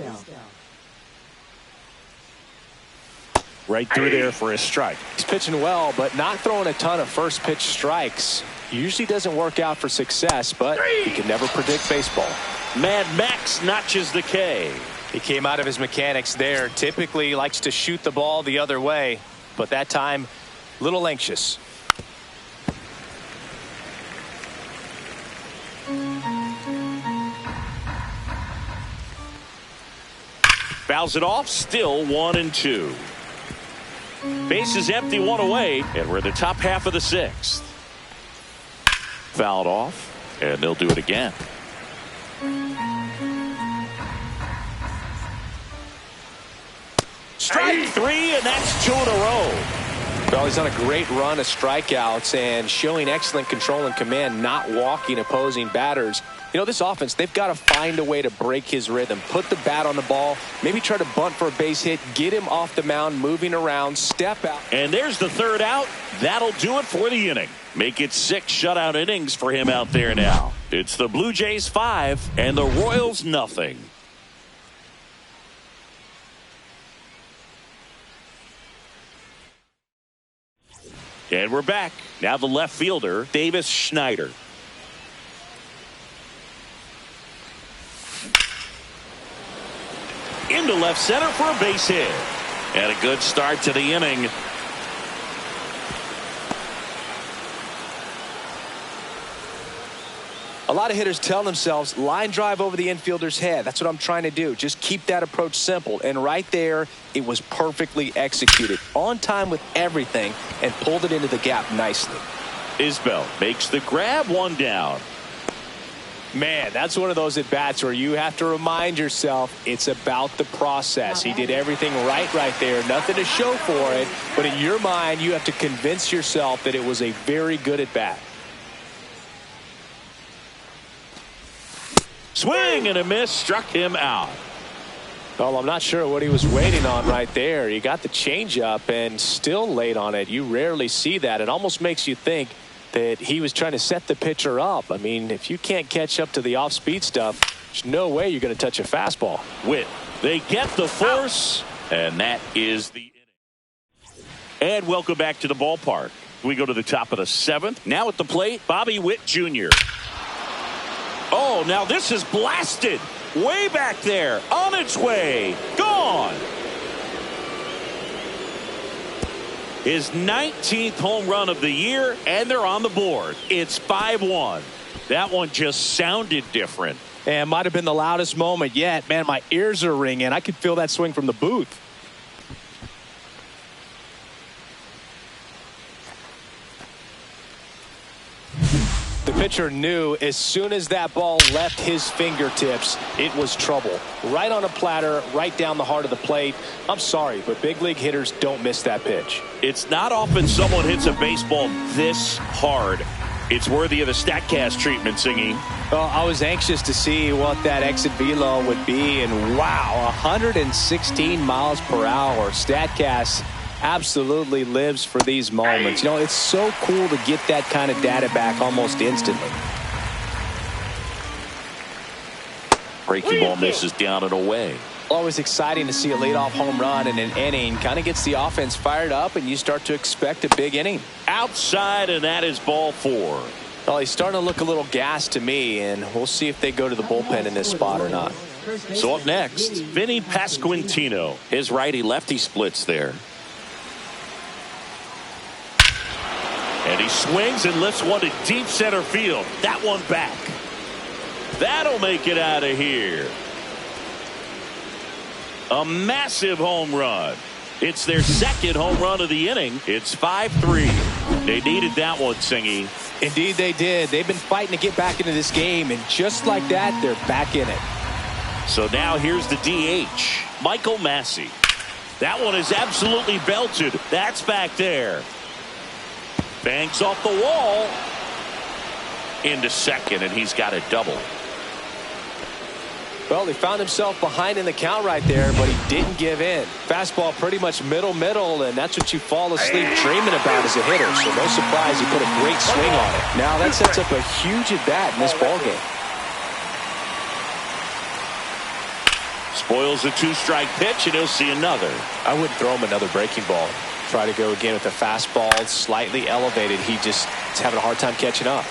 Right through there for a strike. He's pitching well, but not throwing a ton of first pitch strikes. Usually doesn't work out for success, but you can never predict baseball. Mad Max notches the K. He came out of his mechanics there. Typically likes to shoot the ball the other way, but that time, a little anxious. Fouls it off, still 1-2. Base is empty, one away, and we're in the top half of the sixth. Fouled off, and they'll do it again. Strike three, and that's 2 in a row. Well, he's on a great run of strikeouts and showing excellent control and command, not walking opposing batters. You know, this offense, they've got to find a way to break his rhythm, put the bat on the ball, maybe try to bunt for a base hit, get him off the mound, moving around, step out. And there's the third out. That'll do it for the inning. Make it 6 shutout innings for him out there now. It's the Blue Jays 5 and the Royals nothing. And we're back. Now the left fielder, Davis Schneider. Into left center for a base hit. And a good start to the inning. A lot of hitters tell themselves line drive over the infielder's head. That's what I'm trying to do. Just keep that approach simple. And right there, it was perfectly executed. On time with everything and pulled it into the gap nicely. Isbell makes the grab, 1 down. Man, that's one of those at-bats where you have to remind yourself it's about the process. He did everything right there. Nothing to show for it. But in your mind, you have to convince yourself that it was a very good at-bat. Swing and a miss, struck him out. Well, I'm not sure what he was waiting on right there. He got the changeup and still late on it. You rarely see that. It almost makes you think that he was trying to set the pitcher up. I mean, if you can't catch up to the off-speed stuff, there's no way you're going to touch a fastball. Witt, they get the force, and that is the inning. And welcome back to the ballpark. We go to the top of the 7th. Now at the plate, Bobby Witt Jr. Oh, now this is blasted. Way back there. On its way. Gone. His 19th home run of the year, and they're on the board. It's 5-1. That one just sounded different. And might have been the loudest moment yet. Man, my ears are ringing. I could feel that swing from the booth. The pitcher knew as soon as that ball left his fingertips, it was trouble. Right on a platter, right down the heart of the plate. I'm sorry, but big league hitters don't miss that pitch. It's not often someone hits a baseball this hard. It's worthy of the StatCast treatment, Singy. Well, I was anxious to see what that exit velo would be, and wow, 116 miles per hour. StatCast absolutely lives for these moments. You know, it's so cool to get that kind of data back almost instantly. Breaking ball misses down and away. Always exciting to see a leadoff home run in an inning. Kind of gets the offense fired up, and you start to expect a big inning. Outside, and that is ball 4. Well, he's starting to look a little gassed to me, and we'll see if they go to the bullpen in this spot or not. So up next, Vinny Pasquantino. His righty-lefty splits there. And he swings and lifts one to deep center field. That one back. That'll make it out of here. A massive home run. It's their second home run of the inning. It's 5-3. They needed that one, Singy. Indeed they did. They've been fighting to get back into this game, and just like that, they're back in it. So now here's the DH, Michael Massey. That one is absolutely belted. That's back there. Banks off the wall. Into second, and he's got a double. Well, he found himself behind in the count right there, but he didn't give in. Fastball pretty much middle, and that's what you fall asleep dreaming about as a hitter. So no surprise he put a great swing on it. Now that sets up a huge at-bat in this ballgame. Spoils a 2-strike pitch, and he'll see another. I wouldn't throw him another breaking ball. Try to go again with the fastball slightly elevated. He just is having a hard time catching up.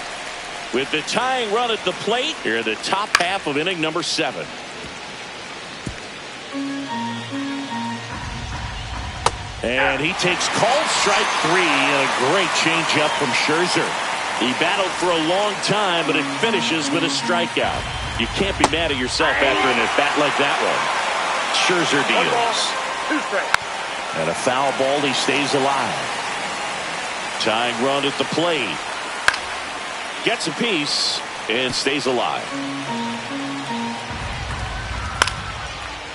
With the tying run at the plate, here in the top half of inning number 7. And he takes called strike 3 and a great changeup from Scherzer. He battled for a long time, but it finishes with a strikeout. You can't be mad at yourself after an at-bat like that one. Scherzer deals. 2 strikes. And a foul ball, he stays alive. Tying run at the plate. Gets a piece and stays alive.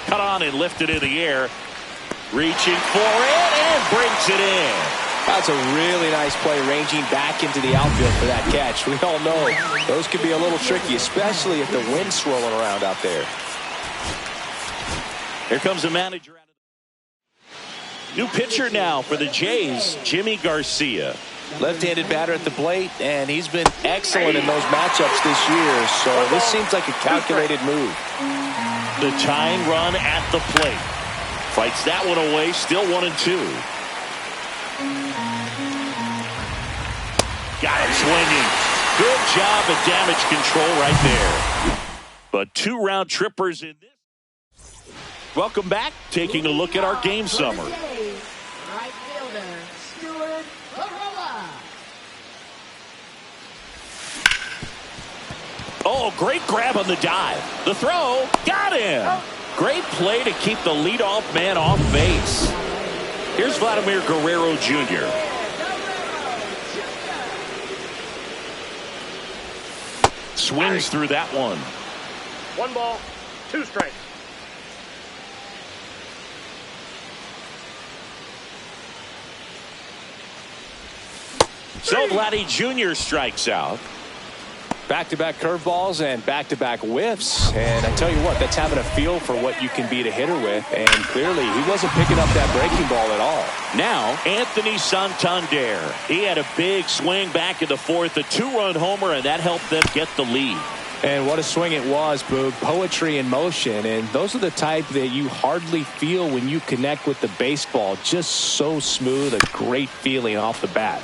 Cut on and lifted in the air. Reaching for it and brings it in. That's a really nice play, ranging back into the outfield for that catch. We all know those can be a little tricky, especially if the wind's swirling around out there. Here comes the manager. New pitcher now for the Jays, Jimmy Garcia. Left-handed batter at the plate, and he's been excellent in those matchups this year, so this seems like a calculated move. The tying run at the plate. Fights that one away, still 1-2. Got him swinging. Good job of damage control right there. But 2 round trippers in this. Welcome back. Taking a look at our game summer. Right fielder, Stuart Corolla. Oh, great grab on the dive. The throw, got him. Great play to keep the leadoff man off base. Here's Vladimir Guerrero Jr. Swings through that one. 1 ball, 2 strikes. So Vladdy Jr. strikes out. Back-to-back curveballs and back-to-back whiffs. And I tell you what, that's having a feel for what you can beat a hitter with. And clearly, he wasn't picking up that breaking ball at all. Now, Anthony Santander. He had a big swing back in the 4th, a 2-run homer, and that helped them get the lead. And what a swing it was, Boog. Poetry in motion. And those are the type that you hardly feel when you connect with the baseball. Just so smooth, a great feeling off the bat.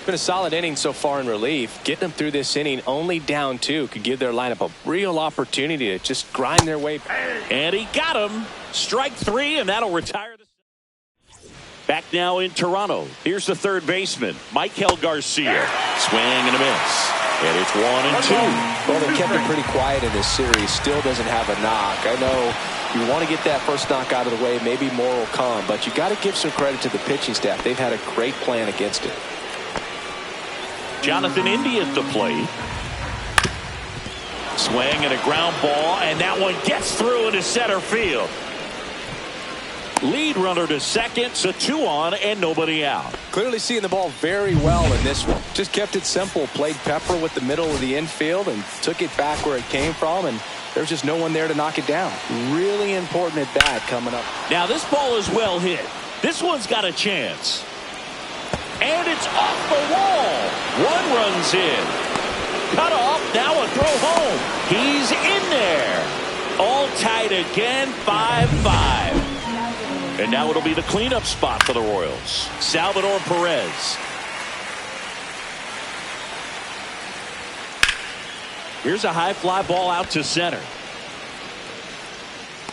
Been a solid inning so far in relief. Getting them through this inning only down 2 could give their lineup a real opportunity to just grind their way back. And he got him. Strike 3, and that'll retire the. Back now in Toronto. Here's the third baseman, Michael Garcia. Swing and a miss. And it's 1-2. Well, they kept it pretty quiet in this series. Still doesn't have a knock. I know you want to get that first knock out of the way. Maybe more will come. But you got to give some credit to the pitching staff. They've had a great plan against it. Jonathan Indy at the plate. Swing and a ground ball, and that one gets through into center field. Lead runner to second, so 2 on and nobody out. Clearly seeing the ball very well in this one. Just kept it simple. Played pepper with the middle of the infield and took it back where it came from, and there's just no one there to knock it down. Really important at bat coming up. Now this ball is well hit. This one's got a chance. And it's off the wall. 1 runs in. Cut off. Now a throw home. He's in there. All tied again. 5-5. And now it'll be the cleanup spot for the Royals. Salvador Perez. Here's a high fly ball out to center.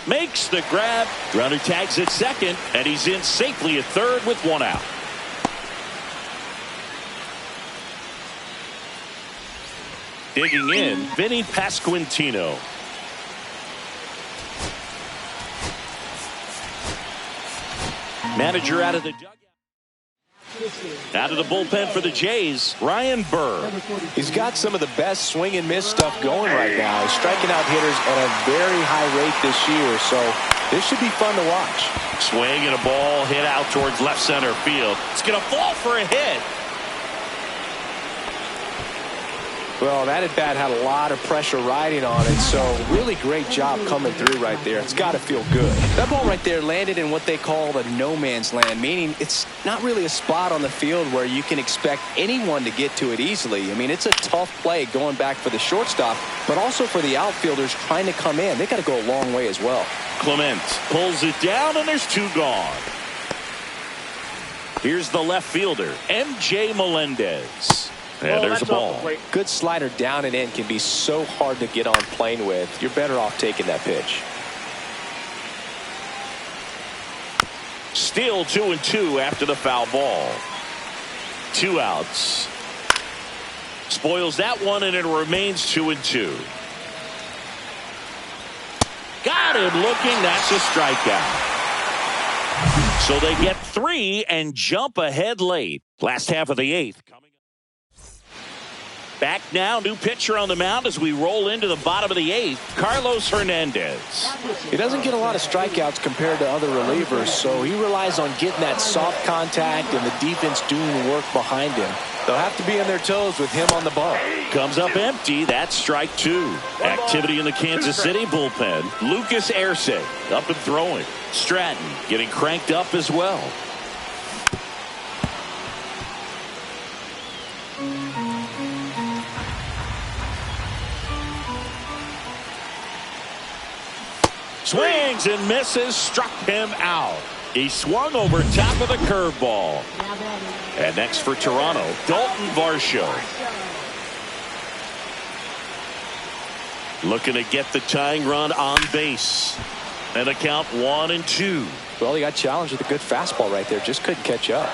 Makes the grab. Runner tags at second, and he's in safely at third with 1 out. Digging in, Vinny Pasquantino. Manager out of the dugout. Out of the bullpen for the Jays, Ryan Burr. He's got some of the best swing and miss stuff going right now. He's striking out hitters at a very high rate this year, so this should be fun to watch. Swing and a ball hit out towards left center field. It's going to fall for a hit. Well, that at bat had a lot of pressure riding on it, so really great job coming through right there. It's got to feel good. That ball right there landed in what they call the no man's land, meaning it's not really a spot on the field where you can expect anyone to get to it easily. I mean, it's a tough play going back for the shortstop, but also for the outfielders trying to come in. They got to go a long way as well. Clement pulls it down, and there's 2 gone. Here's the left fielder, M.J. Melendez. And there's a ball. Good slider down and in can be so hard to get on plane with. You're better off taking that pitch. Still 2-2 after the foul ball. 2 outs. Spoils that one, and it remains 2-2. Got him looking. That's a strikeout. So they get 3 and jump ahead late. Last half of the 8th. Back now, new pitcher on the mound as we roll into the bottom of the 8th, Carlos Hernandez. He doesn't get a lot of strikeouts compared to other relievers, so he relies on getting that soft contact and the defense doing the work behind him. They'll have to be on their toes with him on the bump. Comes up empty. That's strike 2. Activity in the Kansas City bullpen. Lucas Erceg up and throwing. Stratton getting cranked up as well. Swings and misses, struck him out. He swung over top of the curveball. And next for Toronto, Dalton Varsho. Looking to get the tying run on base. And a count 1-2. Well, he got challenged with a good fastball right there. Just couldn't catch up.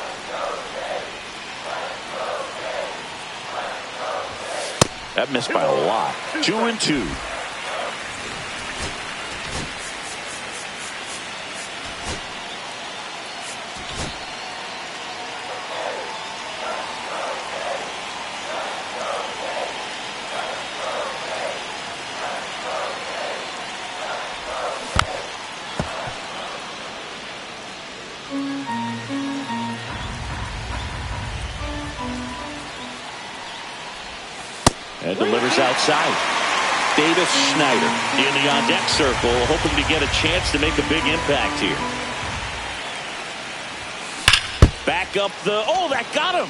That missed by a lot. 2-2. And delivers outside. Davis Schneider in the on-deck circle, hoping to get a chance to make a big impact here. Back up the... Oh, that got him!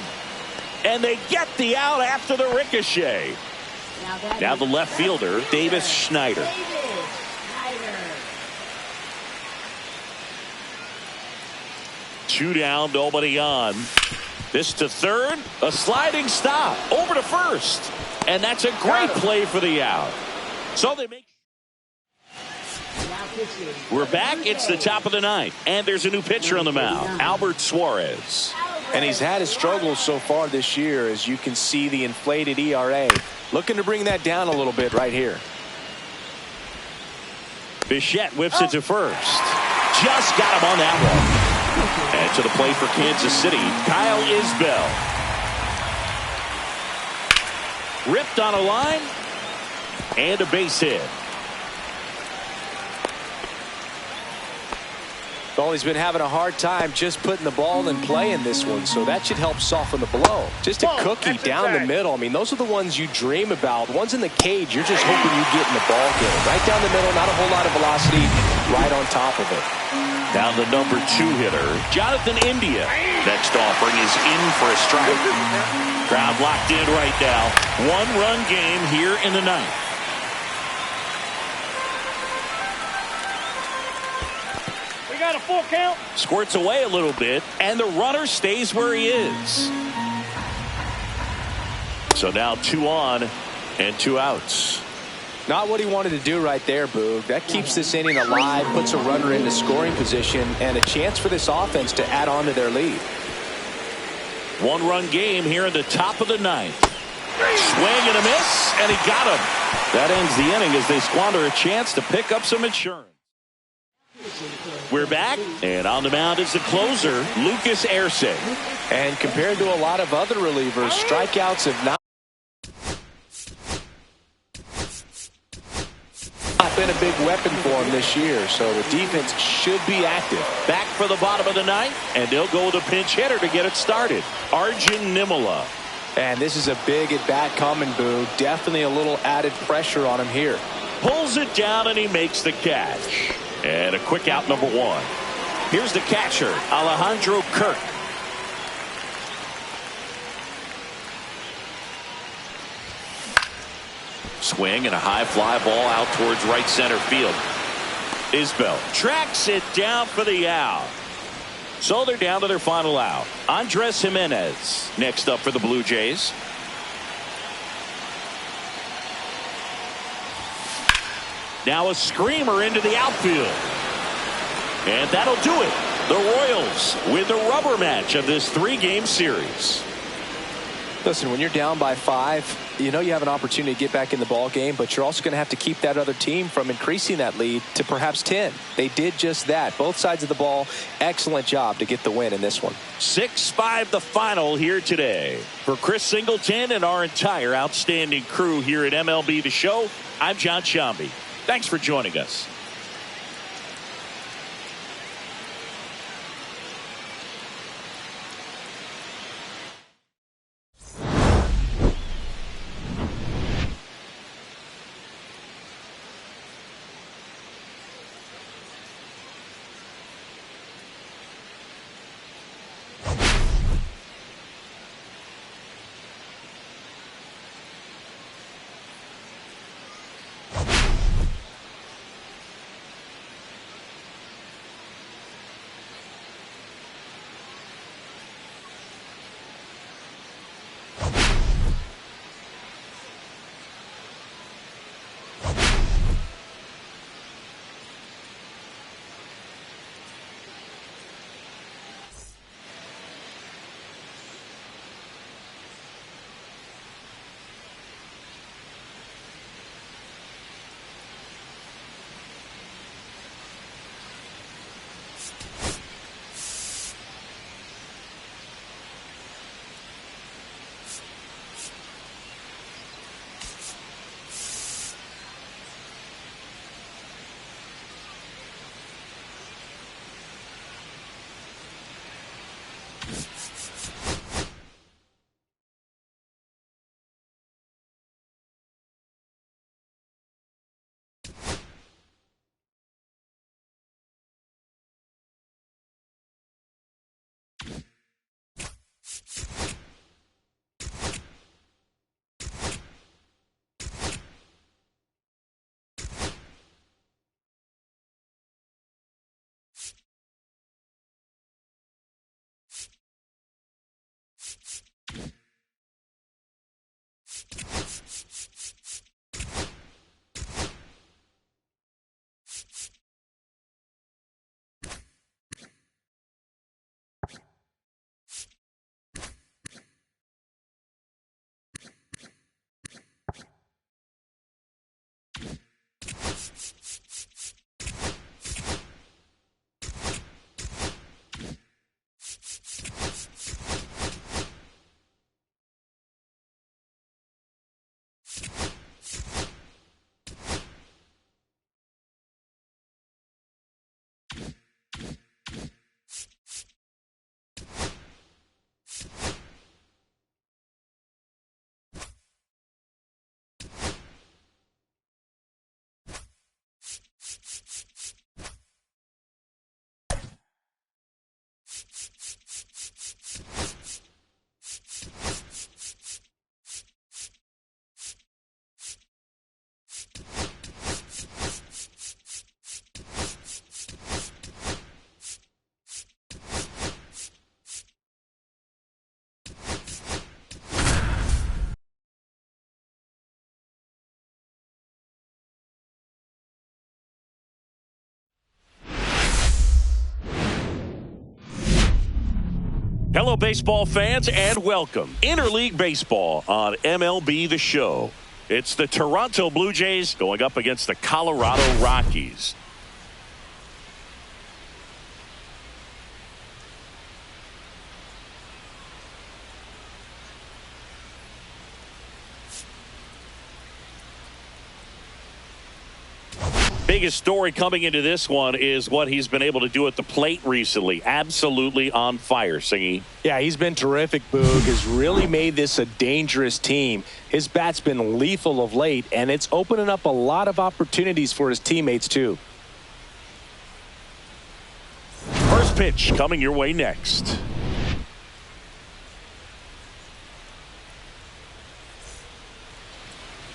And they get the out after the ricochet. Now the left fielder, Davis Schneider. 2 down, nobody on. This to third, a sliding stop, over to first. And that's a great play for the out. So they make... We're back. It's the top of the 9th. And there's a new pitcher on the mound, Albert Suarez. And he's had his struggles so far this year, as you can see the inflated ERA. Looking to bring that down a little bit right here. Bichette whips it to first. Just got him on that one. And to the plate for Kansas City, Kyle Isbell. Ripped on a line. And a base hit. Well, he's been having a hard time just putting the ball in play in this one, so that should help soften the blow. Just a cookie down the middle. I mean, those are the ones you dream about. Ones in the cage, you're just hoping you get in the ball game. Right down the middle, not a whole lot of velocity, right on top of it. Down the number 2 hitter, Jonathan India. Next offering is in for a strike. Crowd locked in right now. 1-run game here in the 9th. Got a full count. Squirts away a little bit, and the runner stays where he is. So now 2 on and 2 outs. Not what he wanted to do right there, Boog. That keeps this inning alive, puts a runner into scoring position, and a chance for this offense to add on to their lead. 1-run game here in the top of the 9th. Swing and a miss, and he got him. That ends the inning as they squander a chance to pick up some insurance. We're back, and on the mound is the closer, Lucas Erceg. And compared to a lot of other relievers, strikeouts have not been a big weapon for him this year, so the defense should be active. Back for the bottom of the 9th, and they'll go with a pinch hitter to get it started. Arjun Nimala. And this is a big at-bat coming, Boo. Definitely a little added pressure on him here. Pulls it down, and he makes the catch. And a quick out, number 1. Here's the catcher, Alejandro Kirk. Swing and a high fly ball out towards right center field. Isbell tracks it down for the out. So they're down to their final out. Andres Jimenez next up for the Blue Jays. Now a screamer into the outfield. And that'll do it. The Royals win the rubber match of this 3-game series. Listen, when you're down by 5, you know you have an opportunity to get back in the ball game, but you're also going to have to keep that other team from increasing that lead to perhaps 10. They did just that. Both sides of the ball, excellent job to get the win in this one. 6-5 the final here today. For Chris Singleton and our entire outstanding crew here at MLB The Show, I'm John Shambi. Thanks for joining us. Hello, baseball fans, and welcome. Interleague Baseball on MLB The Show. It's the Toronto Blue Jays going up against the Colorado Rockies. Biggest story coming into this one is what he's been able to do at the plate recently. Absolutely on fire, Singy. Yeah, he's been terrific, Boog. Has really made this a dangerous team. His bat's been lethal of late, and it's opening up a lot of opportunities for his teammates, too. First pitch coming your way next.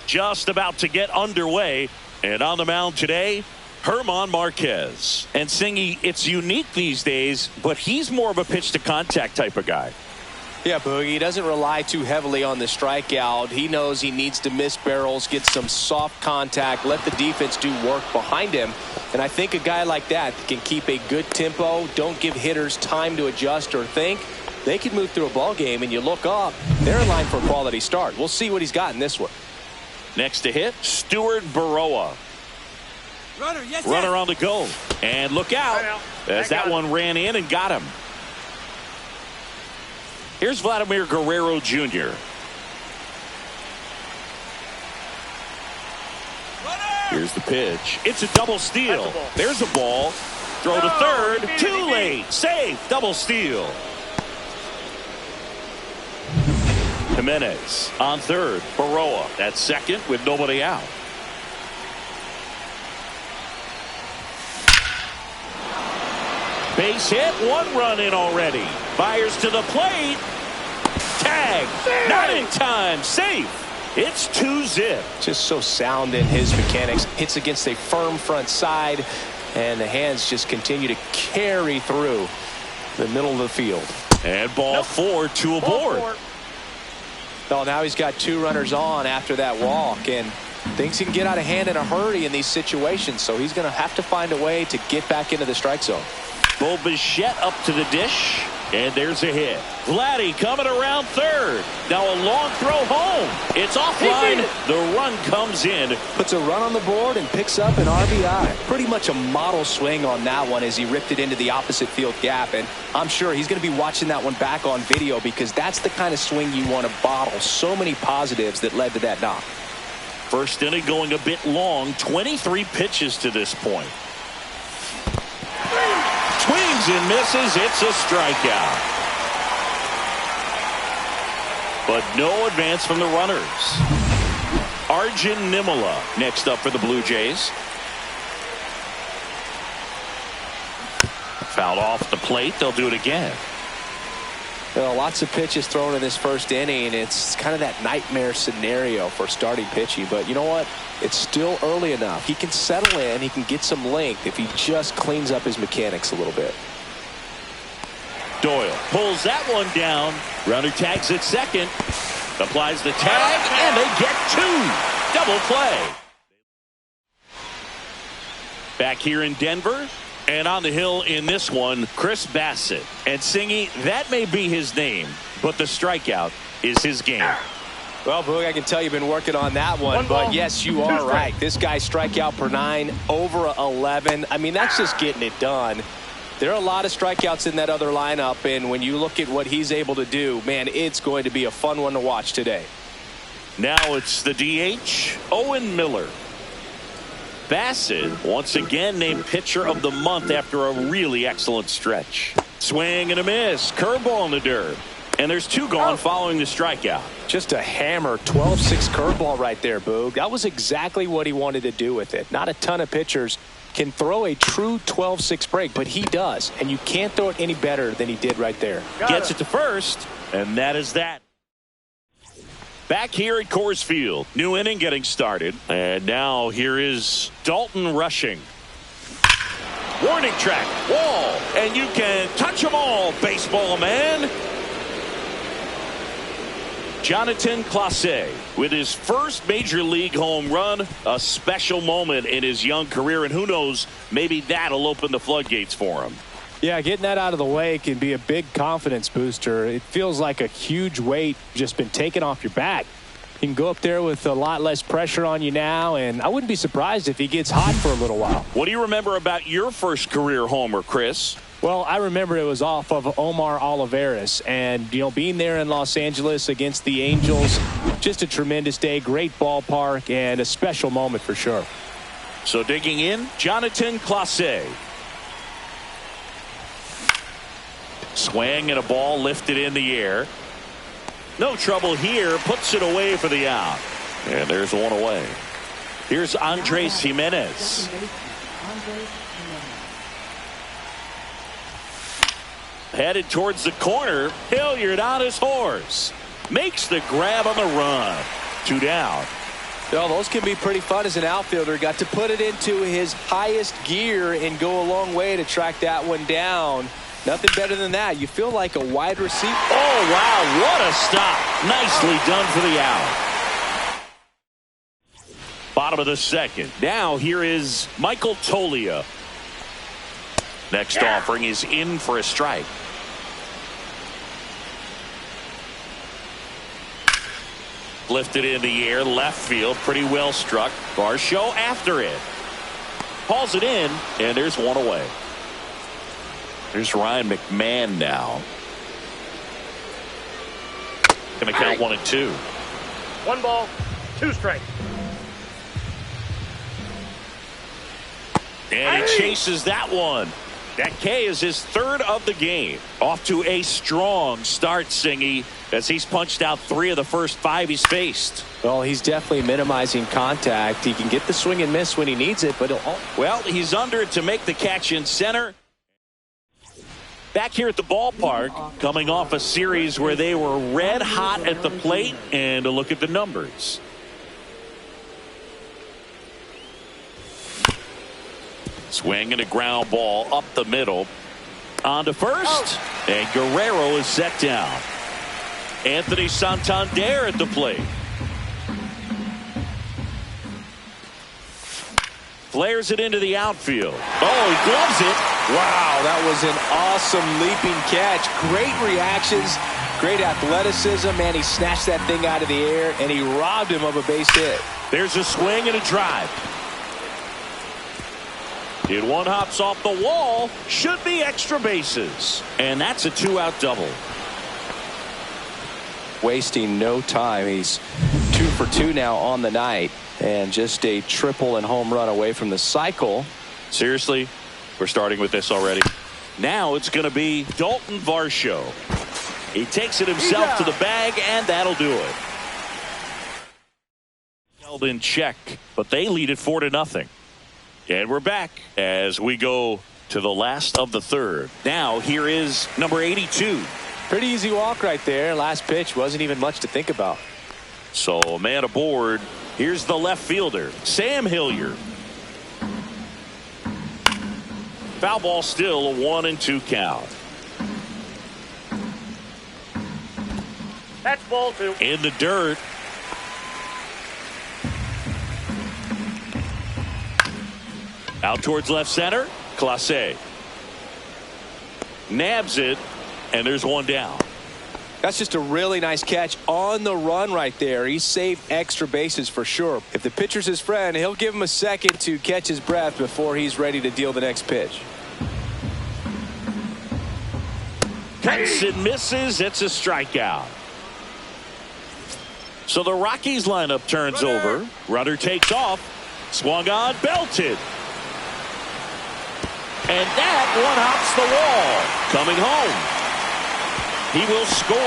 Just about to get underway. And on the mound today, German Marquez. And Singy, it's unique these days, but he's more of a pitch-to-contact type of guy. Yeah, Boogie, he doesn't rely too heavily on the strikeout. He knows he needs to miss barrels, get some soft contact, let the defense do work behind him. And I think a guy like that can keep a good tempo, don't give hitters time to adjust or think, they could move through a ball game, and you look up, they're in line for a quality start. We'll see what he's got in this one. Next to hit, Stuart Baroa. Runner on the go. And look out as that one ran in and got him. Here's Vladimir Guerrero Jr. Here's the pitch. It's a double steal. There's a ball. Throw to third. Too late. Safe. Double steal. Jimenez on third. Baroa at second with nobody out. Base hit. 1 run in already. Fires to the plate. Tag. Not in time. Safe. It's 2-zip. Just so sound in his mechanics. Hits against a firm front side, and the hands just continue to carry through the middle of the field. And ball 4, 2 aboard. Well, now he's got 2 runners on after that walk, and things can get out of hand in a hurry in these situations, so he's going to have to find a way to get back into the strike zone. Bo Bichette up to the dish, and there's a hit. Vladdy coming around third. Now a long throw home. It's offline. The run comes in. Puts a run on the board and picks up an RBI. Pretty much a model swing on that one as he ripped it into the opposite field gap. And I'm sure he's going to be watching that one back on video because that's the kind of swing you want to bottle. So many positives that led to that knock. First inning going a bit long. 23 pitches to this point. Swings and misses. It's a strikeout. But no advance from the runners. Arjun Nimala next up for the Blue Jays. Fouled off the plate. They'll do it again. Well, lots of pitches thrown in this first inning. It's kind of that nightmare scenario for starting pitching. But you know what? It's still early enough. He can settle in. He can get some length if he just cleans up his mechanics a little bit. Doyle pulls that one down. Runner tags at second. Applies the tag, and they get 2. Double play. Back here in Denver. And on the hill in this one, Chris Bassett. And Singy, that may be his name, but the strikeout is his game. Well, Boog, I can tell you've been working on that one, but yes, you are right. This guy's strikeout per 9, over 11. I mean, that's just getting it done. There are a lot of strikeouts in that other lineup, and when you look at what he's able to do, man, it's going to be a fun one to watch today. Now it's the DH, Owen Miller. Bassett once again named pitcher of the month after a really excellent stretch. Swing and a miss. Curveball in the dirt. And there's 2 gone following the strikeout. Just a hammer 12-6 curveball right there, Boog. That was exactly what he wanted to do with it. Not a ton of pitchers can throw a true 12-6 break, but he does. And you can't throw it any better than he did right there. Gets it to first, and that is that. Back here at Coors Field, new inning getting started. And now here is Dalton rushing. Warning track, wall, and you can touch them all, baseball man. Jonathan Clase with his first major league home run, a special moment in his young career, and who knows, maybe that'll open the floodgates for him. Yeah, getting that out of the way can be a big confidence booster. It feels like a huge weight just been taken off your back. You can go up there with a lot less pressure on you now, and I wouldn't be surprised if he gets hot for a little while. What do you remember about your first career homer, Chris? Well, I remember it was off of Omar Olivares, and, you know, being there in Los Angeles against the Angels, just a tremendous day, great ballpark, and a special moment for sure. So digging in, Jonathan Clase. Swing and a ball lifted in the air. No trouble here. Puts it away for the out. And there's one away. Here's Andres Jimenez. Headed towards the corner. Hilliard on his horse. Makes the grab on the run. 2 down. Well, those can be pretty fun as an outfielder. Got to put it into his highest gear and go a long way to track that one down. Nothing better than that. You feel like a wide receiver. Oh, wow. What a stop. Nicely done for the out. Bottom of the second. Now here is Michael Toglia. Next offering is in for a strike. lifted in the air, left field, pretty well struck. Varsho after it. Hauls it in, and there's one away. There's Ryan McMahon now. Going to count 1-2. 1 ball, 2 strikes. And he chases that one. That K is his 3rd of the game. Off to a strong start, Singy, as he's punched out 3 of the first 5 he's faced. Well, he's definitely minimizing contact. He can get the swing and miss when he needs it, but well, he's under it to make the catch in center. Back here at the ballpark, coming off a series where they were red hot at the plate, and a look at the numbers. Swing and a ground ball up the middle. On to first. And Guerrero is set down. Anthony Santander at the plate. Flares it into the outfield. Oh, he gloves it. wow, that was an awesome leaping catch. Great reactions, great athleticism, and he snatched that thing out of the air, and he robbed him of a base hit. There's a swing and a drive. It one hops off the wall. Should be extra bases. And that's a 2-out double. Wasting no time. He's 2 for 2 now on the night. And just a triple and home run away from the cycle. Seriously, we're starting with this already. Now it's going to be Dalton Varsho. He takes it himself to the bag, and that'll do it. Held in check, but they lead it 4-0. And we're back as we go to the last of the 3rd. Now here is number 82. Pretty easy walk right there. Last pitch wasn't even much to think about. So a man aboard. Here's the left fielder, Sam Hilliard. Foul ball, still a 1-2 count. That's ball 2. In the dirt. Out towards left center. Clase nabs it, and there's one down. That's just a really nice catch on the run right there. He saved extra bases for sure. If the pitcher's his friend, he'll give him a second to catch his breath before he's ready to deal the next pitch. Cuts and misses. It's a strikeout. So the Rockies lineup turns over. Rudder takes off. Swung on, belted. And that one hops the wall. Coming home. He will score.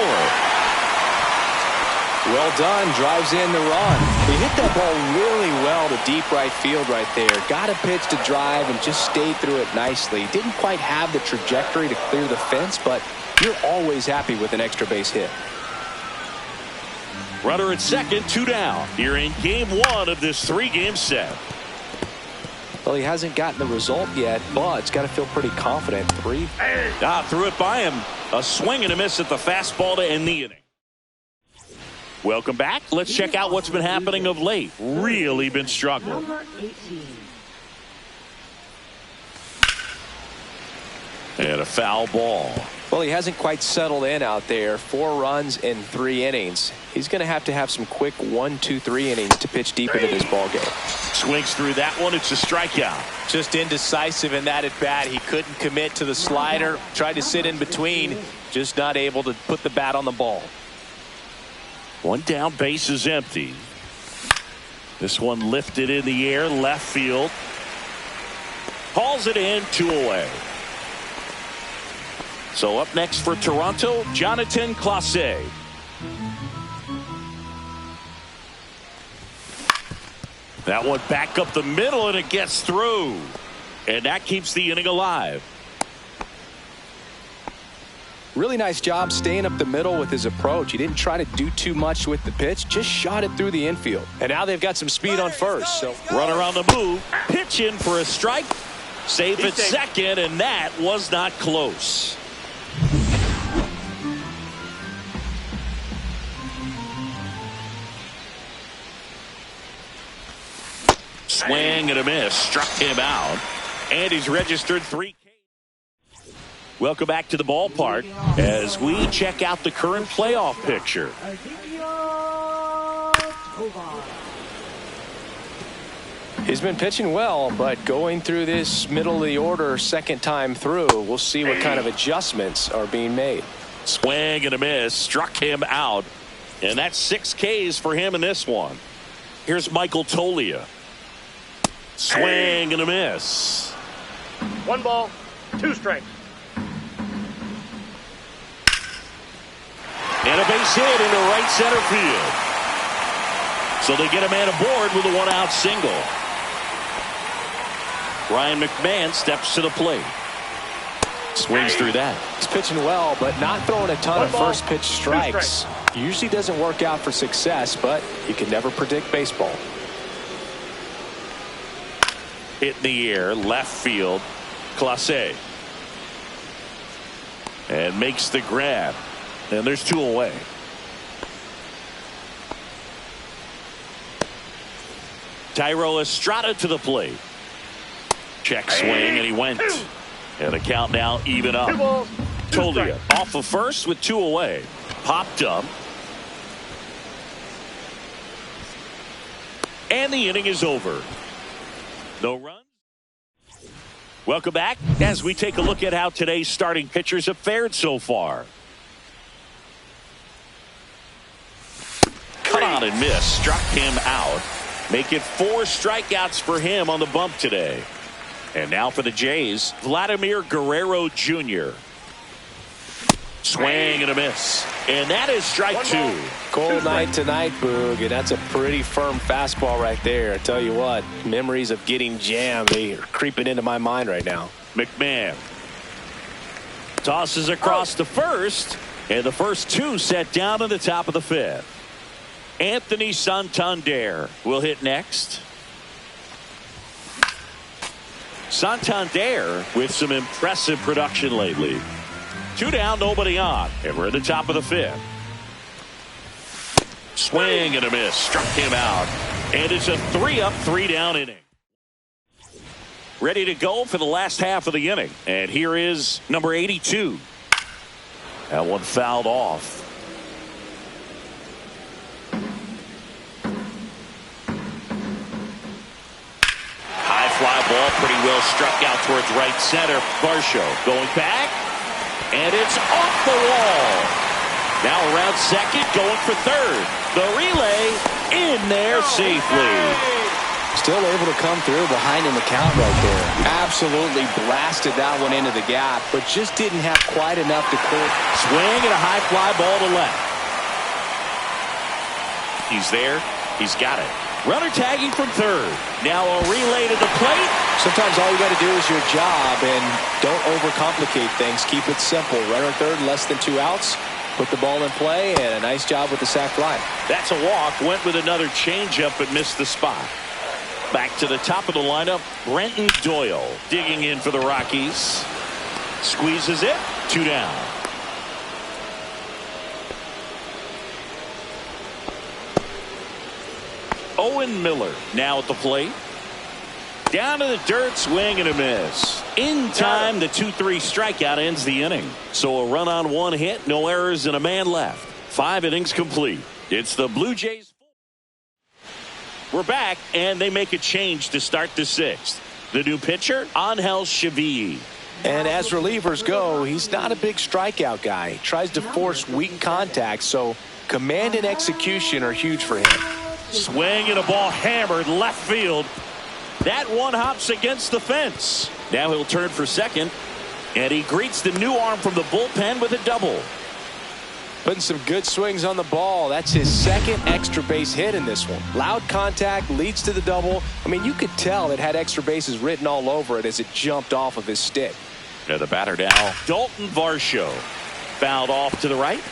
Well done. Drives in the run. He hit that ball really well to deep right field right there. Got a pitch to drive and just stayed through it nicely. Didn't quite have the trajectory to clear the fence, but you're always happy with an extra base hit. Runner at second, 2 down. Here in game 1 of this 3-game set. Well, he hasn't gotten the result yet, but it's got to feel pretty confident. 3. Threw it by him. A swing and a miss at the fastball to end the inning. Welcome back. Let's check out what's been happening of late. Really been struggling. Number 18. And a foul ball. Well, he hasn't quite settled in out there. 4 runs in 3 innings. He's going to have some quick 1, 2, 3 innings to pitch deep into this ball game. Swings through that one. It's a strikeout. Just indecisive in that at bat. He couldn't commit to the slider. Tried to sit in between. Just not able to put the bat on the ball. 1 down, base is empty. This one lifted in the air, left field. Hauls it in, 2 away. So up next for Toronto, Jonathan Clase. That one back up the middle, and it gets through. And that keeps the inning alive. Really nice job staying up the middle with his approach. He didn't try to do too much with the pitch, just shot it through the infield. And now they've got some speed on first. So runner on the move, pitch in for a strike, safe at second, and that was not close. Swing and a miss, struck him out, and he's registered 3. Welcome back to the ballpark as we check out the current playoff picture. He's been pitching well, but going through this middle of the order second time through, we'll see what kind of adjustments are being made. Swing and a miss, struck him out, and that's 6 Ks for him in this one. Here's Michael Tolia. Swing and a miss. 1 ball, 2 strikes. And a base hit into right center field. So they get a man aboard with a 1-out single. Ryan McMahon steps to the plate. Swings through that. He's pitching well, but not throwing a ton of first pitch strikes. Usually doesn't work out for success, but you can never predict baseball. Hit in the air, left field. Clase. And makes the grab. And there's 2 away. Tyro Estrada to the plate. Check swing, and he went. And the count now even up. 2 balls, 2 Tolia strikes. off of first with 2 away. Popped up. And the inning is over. No runs. Welcome back as we take a look at how today's starting pitchers have fared so far. Cut on and miss. Struck him out. Make it 4 strikeouts for him on the bump today. And now for the Jays, Vladimir Guerrero Jr. Swing and a miss. And that is strike 2. Cold night tonight, Boog, and that's a pretty firm fastball right there. I tell you what, memories of getting jammed, they are creeping into my mind right now. McMahon tosses across to first, and the first 2 set down in the top of the 5th. Anthony Santander will hit next. Santander with some impressive production lately. 2 down, nobody on, and we're at the top of the 5th. Swing and a miss, struck him out, and it's a 3-up, 3-down inning. Ready to go for the last half of the inning, and here is number 82. That one fouled off. High fly ball, pretty well struck out towards right center. Varsho going back, and it's off the wall. Now around second, going for third. The relay in there safely. Still able to come through behind in the count right there. Absolutely blasted that one into the gap, but just didn't have quite enough to clear. Swing and a high fly ball to left. He's there. He's got it. Runner tagging from third. Now a relay to the plate. Sometimes all you got to do is your job, and don't overcomplicate things. Keep it simple. Runner third, less than 2 outs. Put the ball in play, and a nice job with the sac fly. That's a walk. Went with another changeup, but missed the spot. Back to the top of the lineup, Brenton Doyle digging in for the Rockies. Squeezes it. 2 down. Owen Miller now at the plate. Down to the dirt, swing and a miss. In time, the 2-3 strikeout ends the inning. So a run on 1 hit, no errors, and a man left. 5 innings complete. It's the Blue Jays. We're back, and they make a change to start the 6th. The new pitcher, Angel Chevy. And as relievers go, he's not a big strikeout guy. He tries to force weak contact, so command and execution are huge for him. Swing and a ball hammered left field. That one hops against the fence. Now he'll turn for second, and he greets the new arm from the bullpen with a double. Putting some good swings on the ball. That's his 2nd extra base hit in this one. Loud contact leads to the double. I mean, you could tell it had extra bases written all over it as it jumped off of his stick. Now the batter now, Dalton Varsho. Fouled off to the right.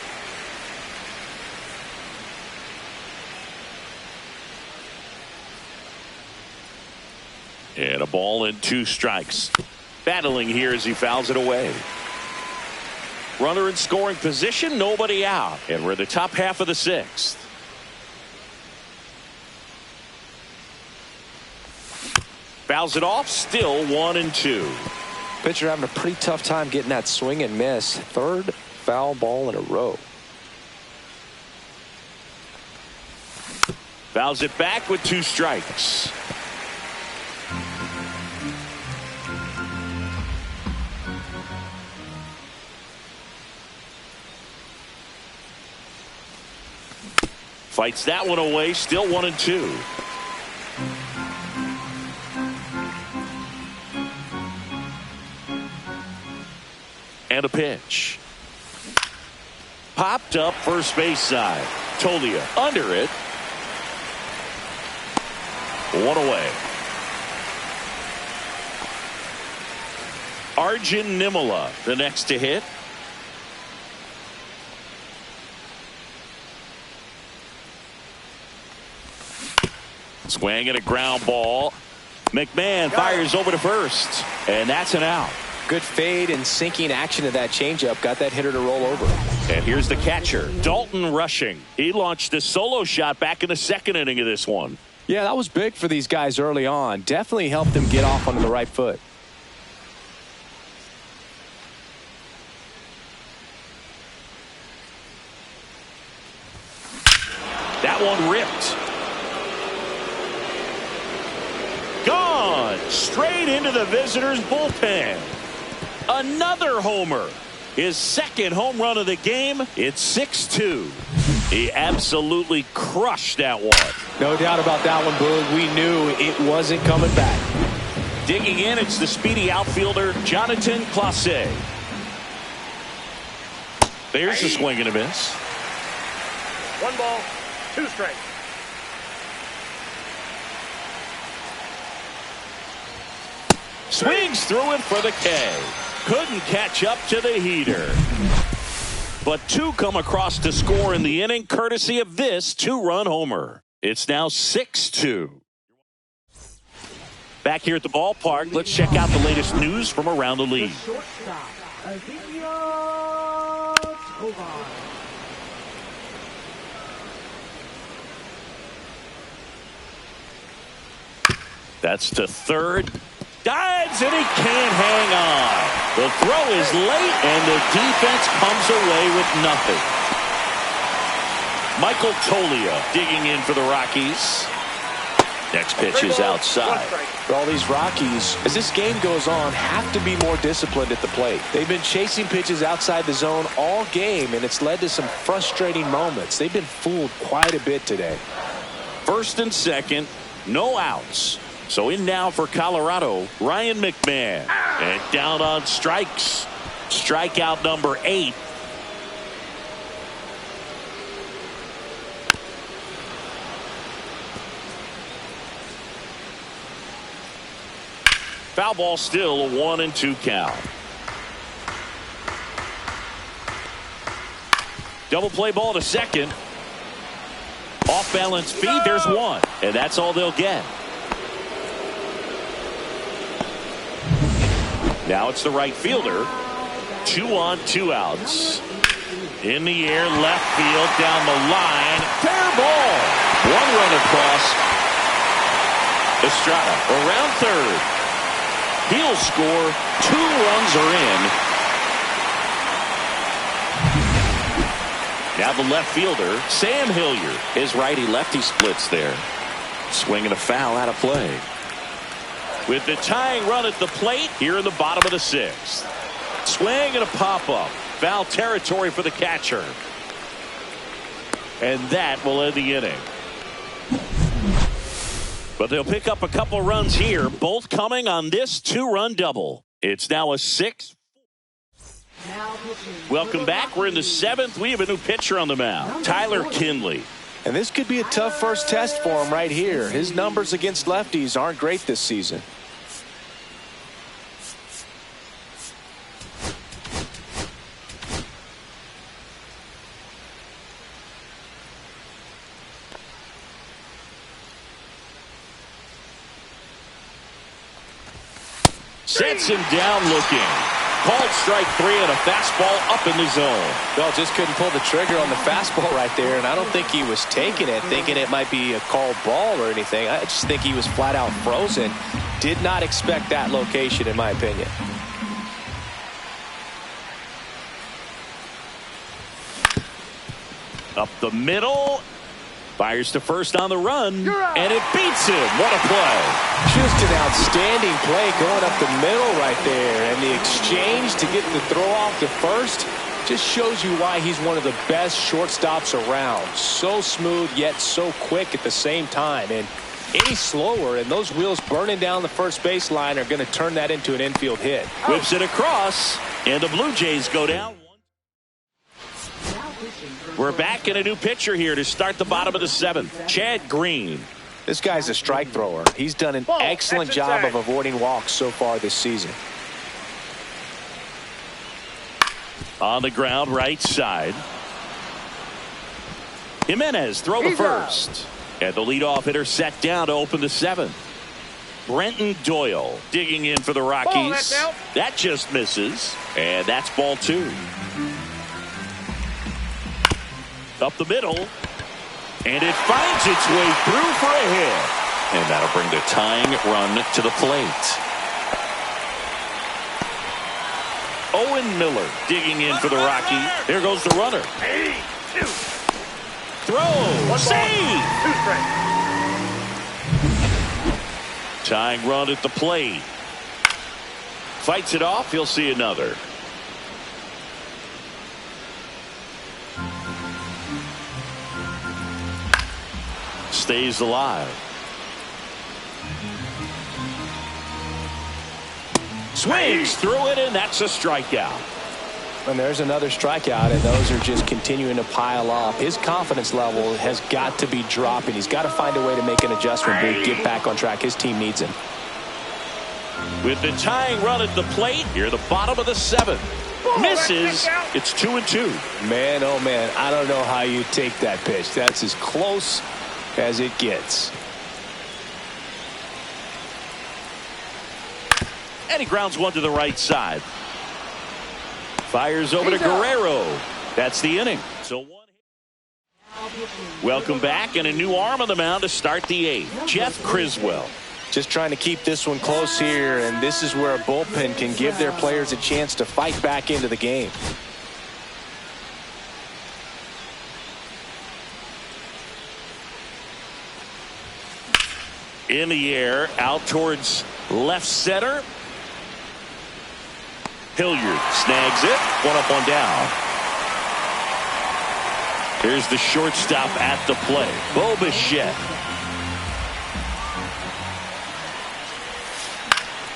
And a ball and 2 strikes. Battling here as he fouls it away. Runner in scoring position, nobody out. And we're at the top half of the 6th. Fouls it off, still 1-2. Pitcher having a pretty tough time getting that swing and miss. 3rd foul ball in a row. Fouls it back with 2 strikes. Fights that one away, still 1-2. And a pitch. Popped up first base side. Tolia under it. 1 away. Arjun Nimala, the next to hit. Swing and a ground ball. McMahon fires over to first, and that's an out. Good fade and sinking action of that changeup. Got that hitter to roll over. And here's the catcher, Dalton Rushing. He launched a solo shot back in the 2nd inning of this one. Yeah, that was big for these guys early on. Definitely helped them get off onto the right foot. That one ripped. Gone straight into the visitors' bullpen. Another homer. His 2nd home run of the game. It's 6-2. He absolutely crushed that one. No doubt about that one, Boog. We knew it wasn't coming back. Digging in, it's the speedy outfielder, Jonathan Clase. There's the swing and a miss. 1 ball, 2 strikes. Swings through it for the K. Couldn't catch up to the heater. But 2 come across to score in the inning, courtesy of this 2-run homer. It's now 6-2. Back here at the ballpark, let's check out the latest news from around the league. That's to third. Dives, and he can't hang on. The throw is late, and the defense comes away with nothing. Michael Tolia digging in for the Rockies. Next pitch is outside. For all these Rockies, as this game goes on, have to be more disciplined at the plate. They've been chasing pitches outside the zone all game, and it's led to some frustrating moments. They've been fooled quite a bit today. 1st and 2nd, no outs. So in now for Colorado, Ryan McMahon. And down on strikes. Strikeout number 8. Foul ball, still a 1-2 count. Double play ball to second. Off balance feed, there's 1. And that's all they'll get. Now it's the right fielder. 2 on, 2 outs. In the air, left field, down the line. Fair ball. 1 run across. Estrada around third. He'll score. 2 runs are in. Now the left fielder, Sam Hilliard. His righty-lefty splits there. Swinging a foul out of play. With the tying run at the plate here in the bottom of the 6th. Swing and a pop-up. Foul territory for the catcher. And that will end the inning. But they'll pick up a couple runs here, both coming on this 2-run double. It's now a 6. Welcome back. We're in the 7th. We have a new pitcher on the mound, Tyler Kinley. And this could be a tough first test for him right here. His numbers against lefties aren't great this season. Sets him down looking. Called strike 3 and a fastball up in the zone. Well, just couldn't pull the trigger on the fastball right there, and I don't think he was taking it, thinking it might be a called ball or anything. I just think he was flat out frozen. Did not expect that location, in my opinion. Up the middle. Fires to first on the run, and it beats him. What a play. Just an outstanding play going up the middle right there. And the exchange to get the throw off to first just shows you why he's one of the best shortstops around. So smooth, yet so quick at the same time. And any slower, and those wheels burning down the first baseline are going to turn that into an infield hit. Whips it across, and the Blue Jays go down. We're back in a new pitcher here to start the bottom of the seventh. Chad Green. This guy's a strike thrower. He's done an excellent job of avoiding walks so far this season. On the ground, right side. Jimenez throw to first. And the leadoff hitter set down to open the seventh. Brenton Doyle digging in for the Rockies. That just misses. And that's ball two. Up the middle, and it finds its way through for a hit, and that'll bring the tying run to the plate. Owen Miller digging in for the Rockies. There goes the runner. Throw, save. Tying run at the plate. Fights it off. He'll see another. Stays alive. Swings through it, and that's a strikeout. And there's another strikeout, and those are just continuing to pile up. His confidence level has got to be dropping. He's got to find a way to make an adjustment to get back on track. His team needs him. With the tying run at the plate, here the bottom of the seventh. Misses. It's 2-2. Man, oh man, I don't know how you take that pitch. That's as close as it gets. And he grounds one to the right side. Fires over to Guerrero. That's the inning. So one hit. Welcome back, and a new arm on the mound to start the eighth. Jeff Criswell. Just trying to keep this one close here, and this is where a bullpen can give their players a chance to fight back into the game. In the air, out towards left center. Hilliard snags it. One up, one down. Here's the shortstop at the plate, Bo Bichette.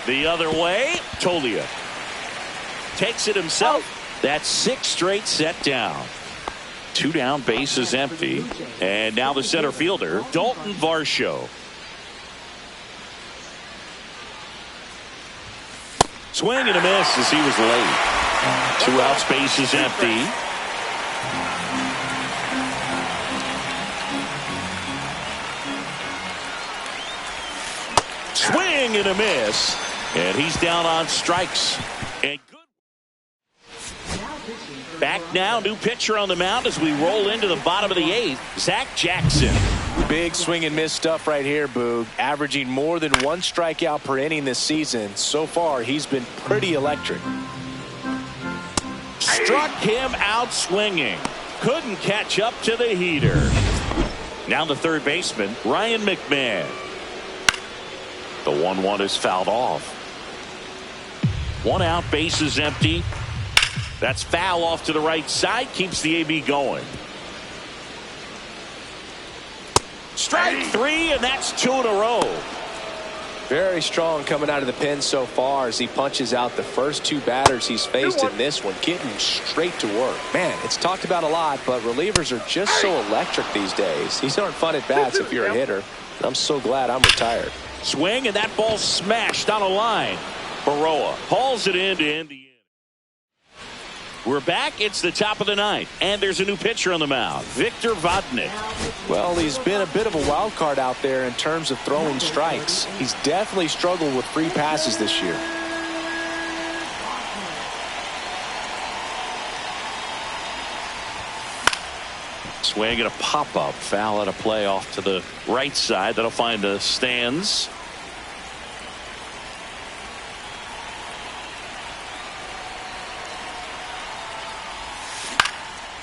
The other way, Tolia takes it himself. That's 6 straight set down. 2 down, bases empty. And now the center fielder, Dalton Varsho. Swing and a miss as he was late. 2 outs, bases empty. Swing and a miss. And he's down on strikes. And good. Back now, new pitcher on the mound as we roll into the bottom of the 8th. Zach Jackson. Big swing and miss stuff right here, Boog. Averaging more than 1 strikeout per inning this season. So far, he's been pretty electric. Struck him out swinging. Couldn't catch up to the heater. Now the third baseman, Ryan McMahon. The 1-1 is fouled off. 1 out, bases empty. That's foul off to the right side. Keeps the AB going. Strike 3, and that's 2 in a row. Very strong coming out of the pen so far as he punches out the first 2 batters he's faced in this one, getting straight to work. Man, it's talked about a lot, but relievers are just so electric these days. These aren't fun at bats if you're a hitter. I'm so glad I'm retired. Swing, and that ball smashed on a line. Baroa hauls it in to end the inning. We're back. It's the top of the 9th, and there's a new pitcher on the mound, Victor Vodnik. Well, he's been a bit of a wild card out there in terms of throwing strikes. He's definitely struggled with free passes this year. Swing and a pop-up. Foul at a play off to the right side. That'll find the stands.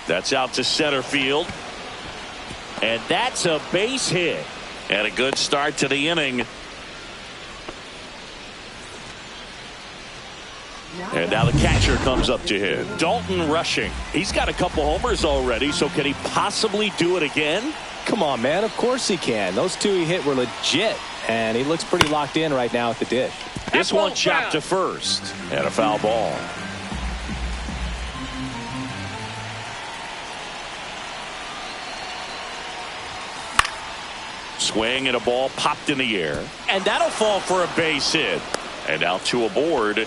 That's out to center field. And that's a base hit. And a good start to the inning. And now the catcher comes up to hit. Dalton rushing. He's got a couple homers already, so can he possibly do it again? Come on, man. Of course he can. Those two he hit were legit, and he looks pretty locked in right now at the dish. This one chopped to first, and a foul ball. Swing and a ball popped in the air, and that'll fall for a base hit. And now two aboard.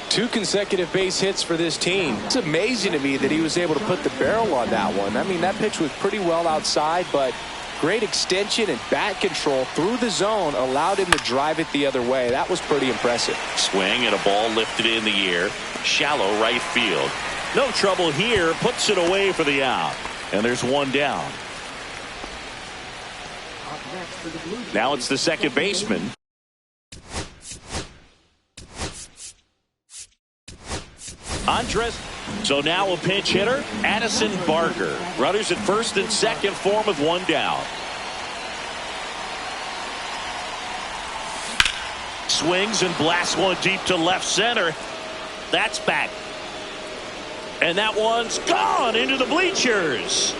2 consecutive base hits for this team. It's amazing to me that he was able to put the barrel on that one. I mean, that pitch was pretty well outside, but great extension and bat control through the zone allowed him to drive it the other way. That was pretty impressive. Swing and a ball lifted in the air. Shallow right field. No trouble here. Puts it away for the out. And there's one down. Now it's the second baseman. Andres. So now a pinch hitter, Addison Barker. Runners at first and second for him with one down. Swings and blasts one deep to left center. That's back. And that one's gone into the bleachers.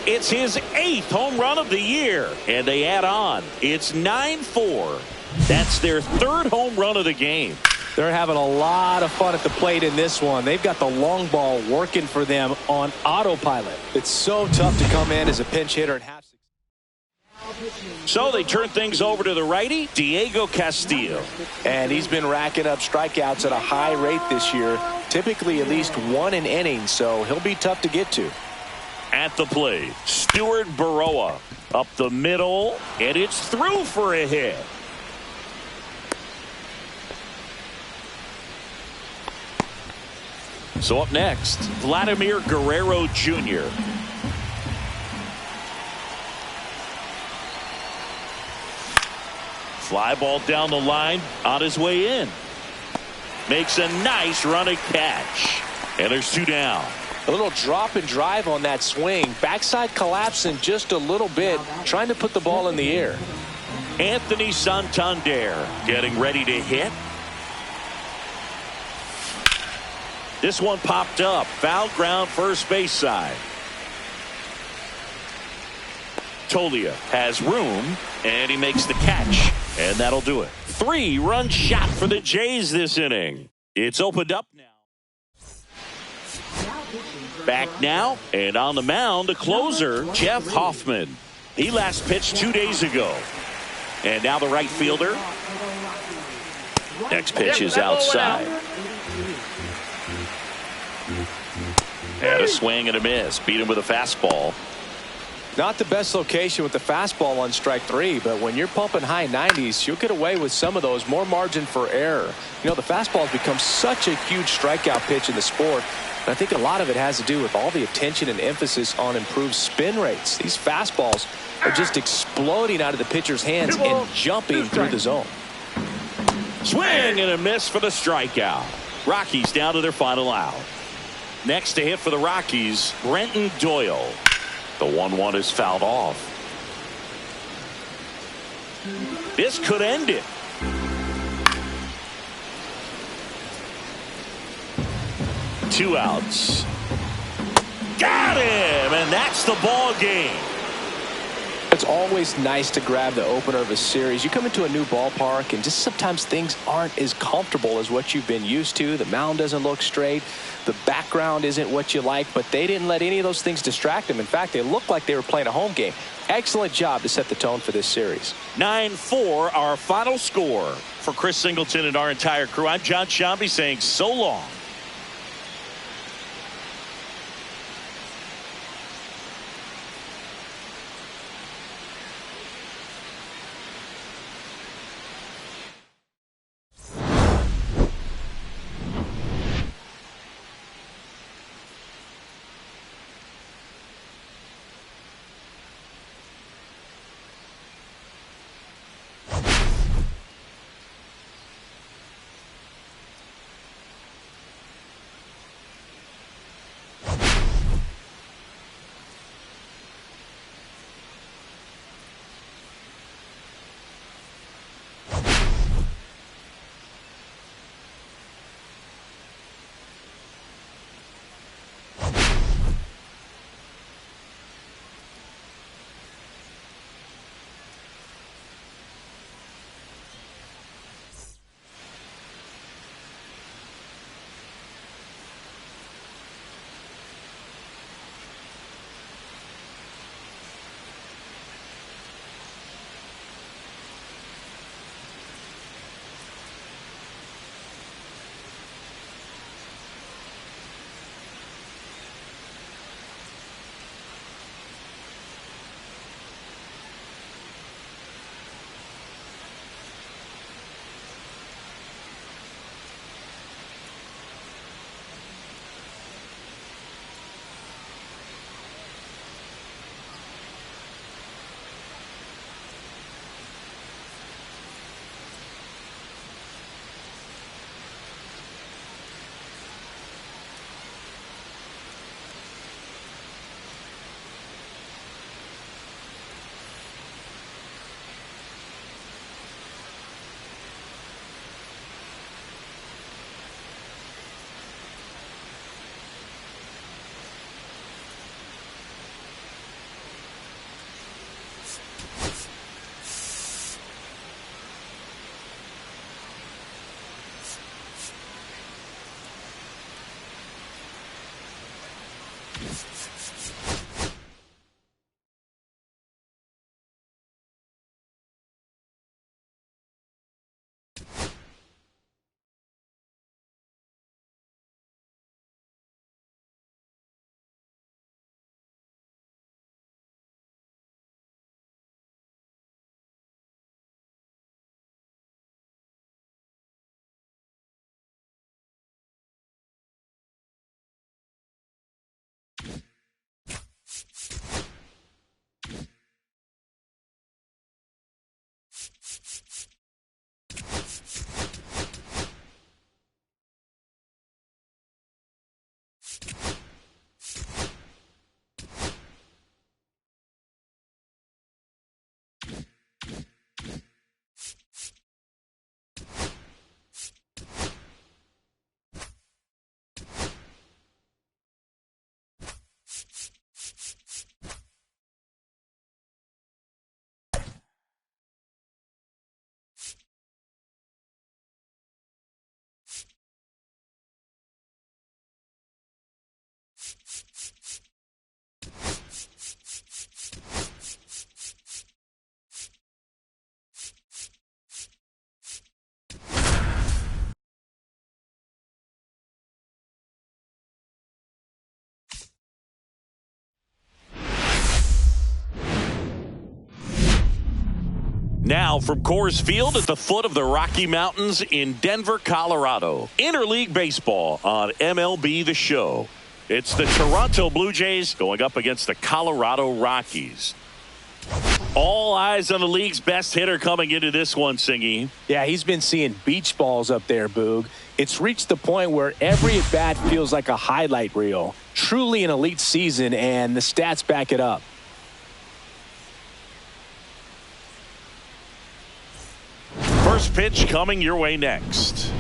It's his 8th home run of the year. And they add on. It's 9-4. That's their 3rd home run of the game. They're having a lot of fun at the plate in this one. They've got the long ball working for them on autopilot. It's so tough to come in as a pinch hitter and have success. So they turn things over to the righty, Diego Castillo. And he's been racking up strikeouts at a high rate this year, typically at least 1 an inning, so he'll be tough to get to. At the plate, Stuart Baroa up the middle, and it's through for a hit. So up next, Vladimir Guerrero Jr. Fly ball down the line on his way in. Makes a nice running catch. And there's 2 down. A little drop and drive on that swing. Backside collapsing just a little bit, trying to put the ball in the air. Anthony Santander getting ready to hit. This one popped up. Foul ground first base side. Tolia has room, and he makes the catch. And that'll do it. 3-run shot for the Jays this inning. It's opened up now. Back now, and on the mound, the closer, Jeff Hoffman. He last pitched 2 days ago. And now the right fielder. Next pitch is outside. And a swing and a miss. Beat him with a fastball. Not the best location with the fastball on strike 3, but when you're pumping high 90s, you'll get away with some of those. More margin for error. You know, the fastball has become such a huge strikeout pitch in the sport. And I think a lot of it has to do with all the attention and emphasis on improved spin rates. These fastballs are just exploding out of the pitcher's hands and jumping through the zone. Swing and a miss for the strikeout. Rockies down to their final out. Next to hit for the Rockies, Brenton Doyle. The 1-1 is fouled off. This could end it. Two outs. Got him, and that's the ball game. It's always nice to grab the opener of a series. You come into a new ballpark and just sometimes things aren't as comfortable as what you've been used to. The mound doesn't look straight. The background isn't what you like, but they didn't let any of those things distract them. In fact, they looked like they were playing a home game. Excellent job to set the tone for this series. 9-4, our final score. For Chris Singleton and our entire crew, I'm John Shambi saying so long. Now from Coors Field at the foot of the Rocky Mountains in Denver, Colorado. Interleague Baseball on MLB The Show. It's the Toronto Blue Jays going up against the Colorado Rockies. All eyes on the league's best hitter coming into this one, Singy. Yeah, he's been seeing beach balls up there, Boog. It's reached the point where every at-bat feels like a highlight reel. Truly an elite season, and the stats back it up. First pitch coming your way next.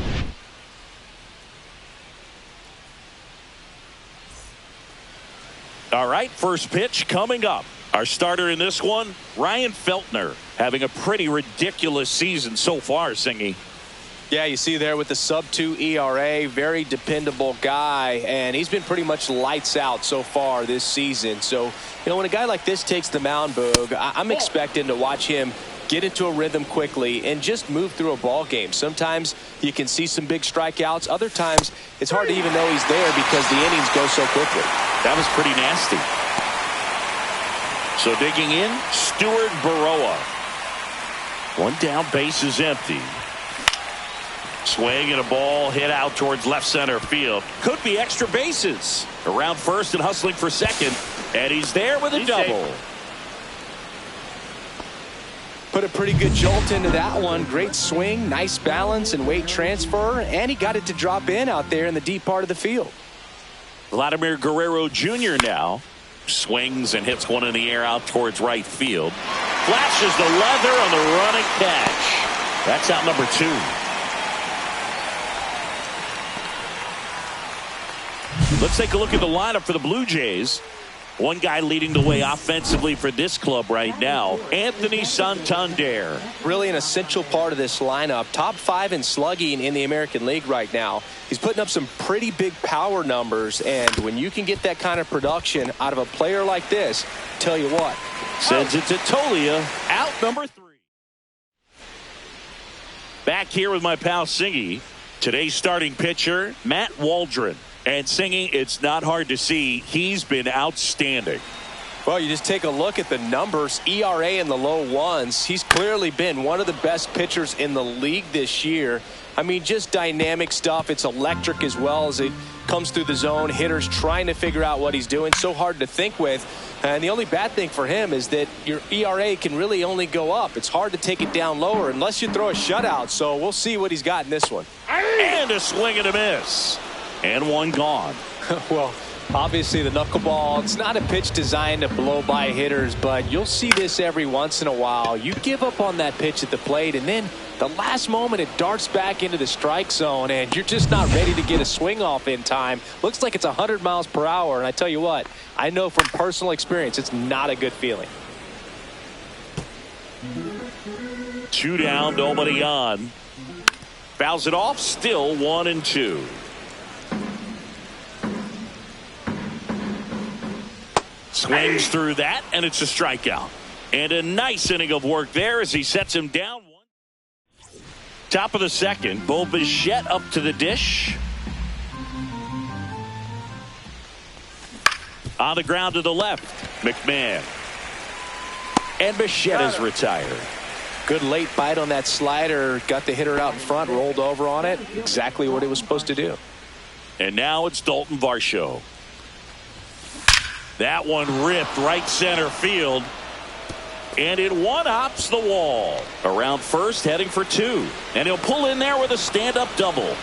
All right, first pitch coming up. Our starter in this one, Ryan Feltner, having a pretty ridiculous season so far, Singy. Yeah, you see there with the sub-2 ERA, very dependable guy, and he's been pretty much lights out so far this season. So, when a guy like this takes the mound, Boog, I'm expecting to watch him get into a rhythm quickly and just move through a ball game. Sometimes you can see some big strikeouts. Other times it's hard to even know he's there because the innings go so quickly. That was pretty nasty. So digging in, Stuart Baroa. One down, base is empty. Swing and a ball hit out towards left center field. Could be extra bases. Around first and hustling for second. And he's there with a double. Put a pretty good jolt into that one. Great swing, nice balance and weight transfer, and he got it to drop in out there in the deep part of the field. Vladimir Guerrero Jr. now swings and hits one in the air out towards right field. Flashes the leather on the running catch. That's out number 2. Let's take a look at the lineup for the Blue Jays. One guy leading the way offensively for this club right now, Anthony Santander. Really an essential part of this lineup. Top 5 in slugging in the American League right now. He's putting up some pretty big power numbers, and when you can get that kind of production out of a player like this, tell you what. Sends it to Tolia, out number 3. Back here with my pal Singy. Today's starting pitcher, Matt Waldron. And Singing, it's not hard to see he's been outstanding. Well, you just take a look at the numbers, ERA in the low ones. He's clearly been one of the best pitchers in the league this year. I mean, just dynamic stuff. It's electric as well as it comes through the zone. Hitters trying to figure out what he's doing. So hard to think with. And the only bad thing for him is that your ERA can really only go up. It's hard to take it down lower unless you throw a shutout. So we'll see what he's got in this one. And a swing and a miss. And one gone. Well, obviously the knuckleball, it's not a pitch designed to blow by hitters, but you'll see this every once in a while. You give up on that pitch at the plate, and then the last moment it darts back into the strike zone, and you're just not ready to get a swing off in time. Looks like it's 100 miles per hour, and I tell you what, I know from personal experience it's not a good feeling. 2 down, nobody on. Fouls it off, still 1-2. Swings through that, and it's a strikeout. And a nice inning of work there as he sets him down. Top of the second, Bo Bichette up to the dish. On the ground to the left, McMahon. And Bichette is retired. Good late bite on that slider. Got the hitter out in front, rolled over on it. Exactly what it was supposed to do. And now it's Dalton Varsho. That one ripped right center field. And it one-hops the wall. Around first, heading for two. And he'll pull in there with a stand-up double.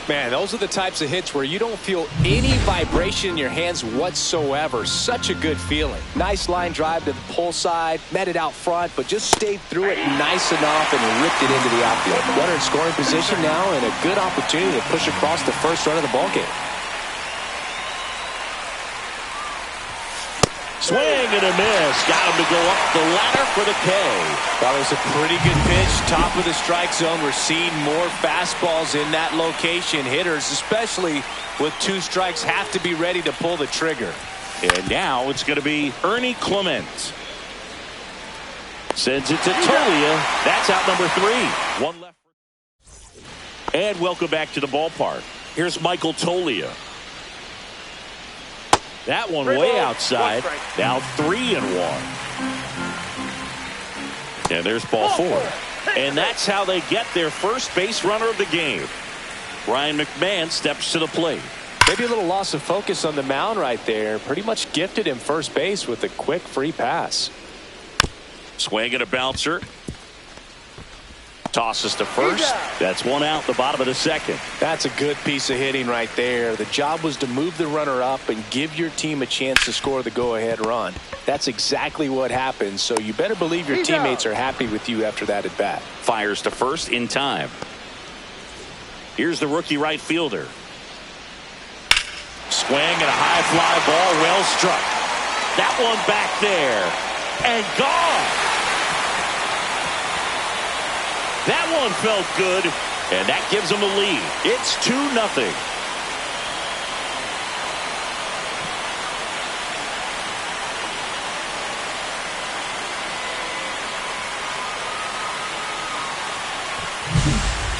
Man, those are the types of hits where you don't feel any vibration in your hands whatsoever. Such a good feeling. Nice line drive to the pull side, met it out front, but just stayed through it nice enough and ripped it into the outfield. Runner in scoring position now and a good opportunity to push across the first run of the ballgame. Swing and a miss. Got him to go up the ladder for the K. That was a pretty good pitch. Top of the strike zone. We're seeing more fastballs in that location. Hitters, especially with two strikes, have to be ready to pull the trigger. And now it's going to be Ernie Clement. Sends it to Tolia. That's out number 3. One left. And welcome back to the ballpark. Here's Michael Tolia. That one way outside. Now 3-1. And there's ball 4. And that's how they get their first base runner of the game. Ryan McMahon steps to the plate. Maybe a little loss of focus on the mound right there. Pretty much gifted him first base with a quick free pass. Swing and a bouncer. Tosses to first. That's one out the bottom of the second. That's a good piece of hitting right there. The job was to move the runner up and give your team a chance to score the go-ahead run. That's exactly what happened, so you better believe your teammates are happy with you after that at-bat. Fires to first in time. Here's the rookie right fielder. Swing and a high fly ball, well struck. That one back there and gone. That one felt good, and that gives them a lead. It's 2-0.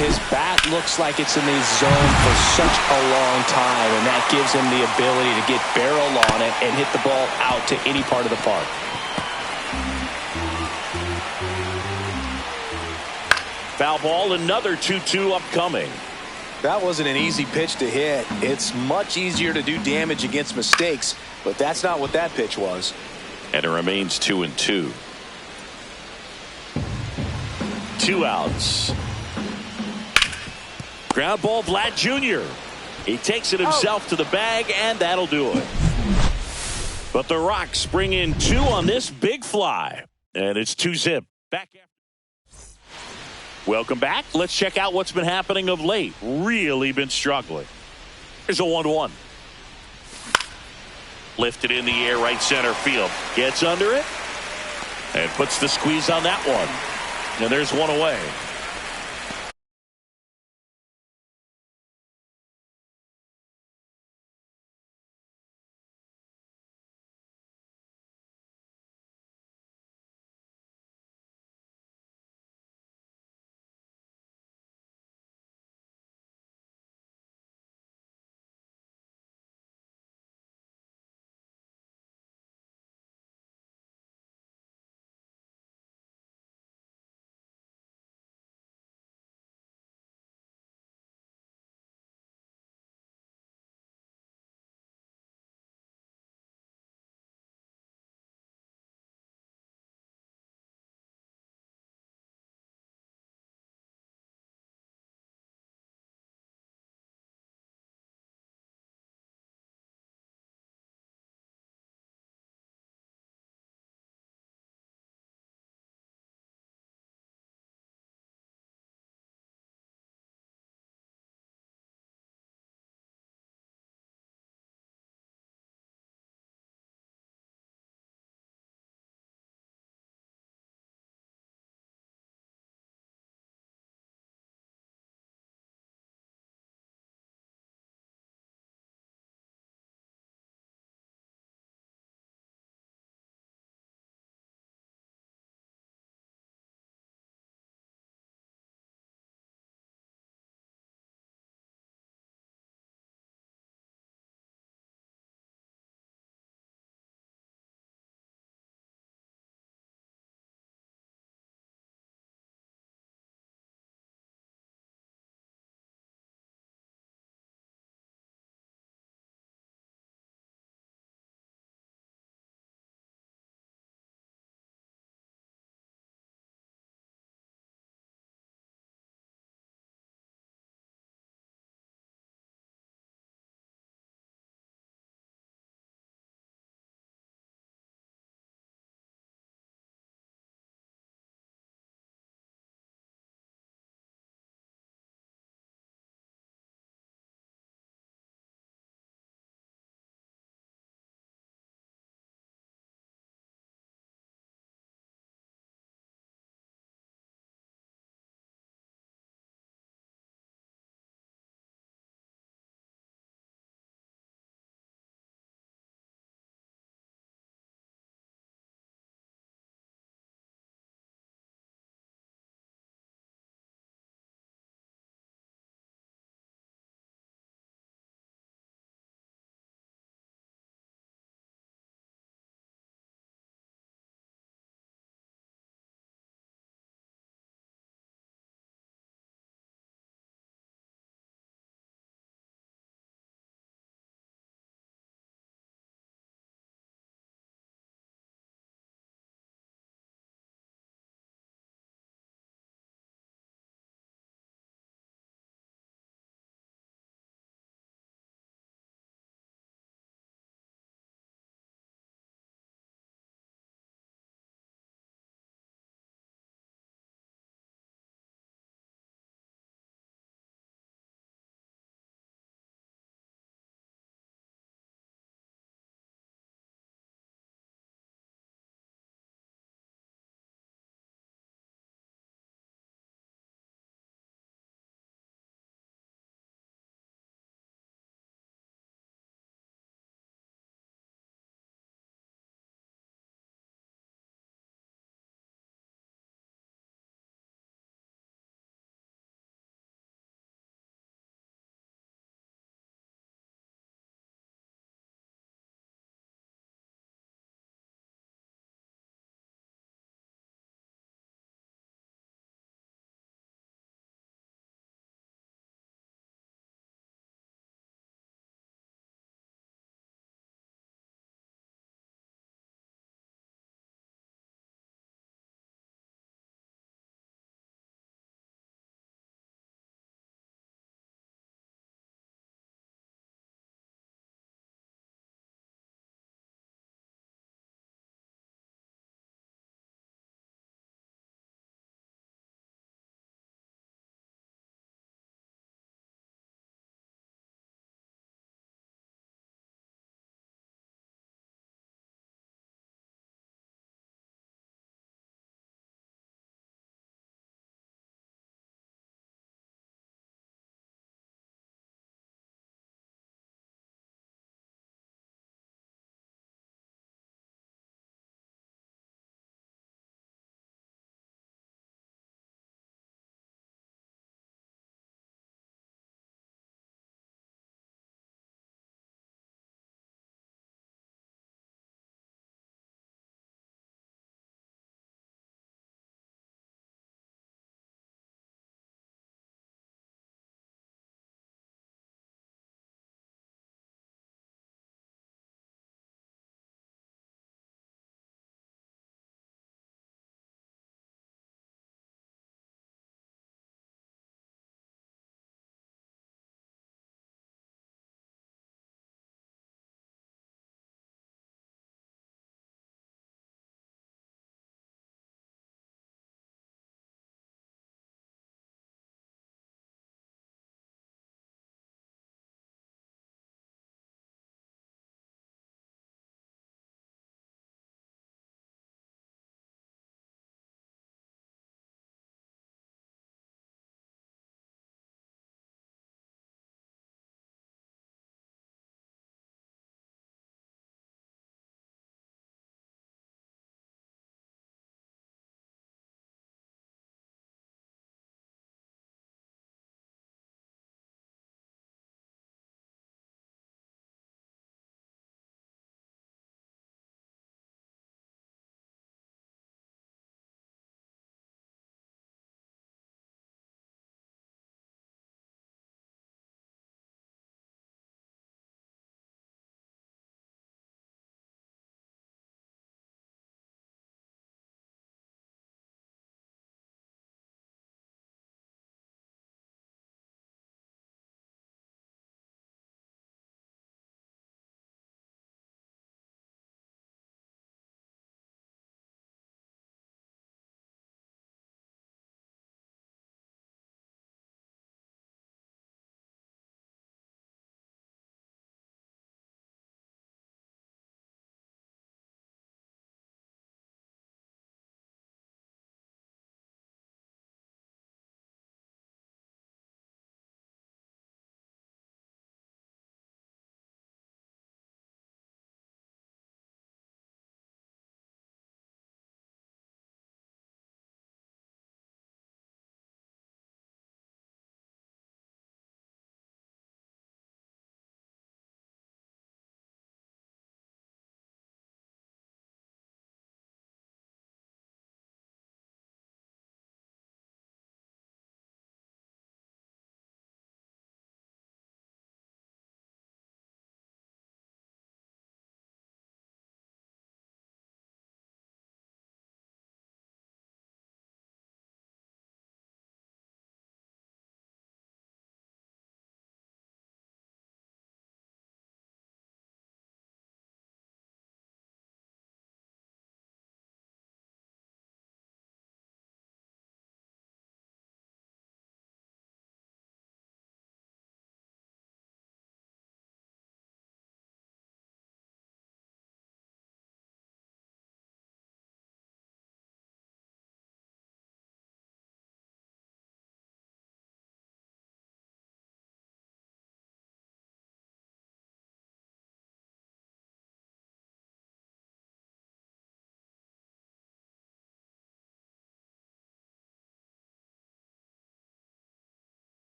His bat looks like it's in the zone for such a long time, and that gives him the ability to get barrel on it and hit the ball out to any part of the park. Foul ball, another 2-2 upcoming. That wasn't an easy pitch to hit. It's much easier to do damage against mistakes, but that's not what that pitch was. And it remains 2-2. 2 outs. Ground ball, Vlad Jr. He takes it himself to the bag, and that'll do it. But the Rocks bring in 2 on this big fly, and it's 2-0. Back after. Welcome back. Let's check out what's been happening of late. Really been struggling. Here's a 1-1. Lifted in the air, right center field. Gets under it and puts the squeeze on that one. And there's one away.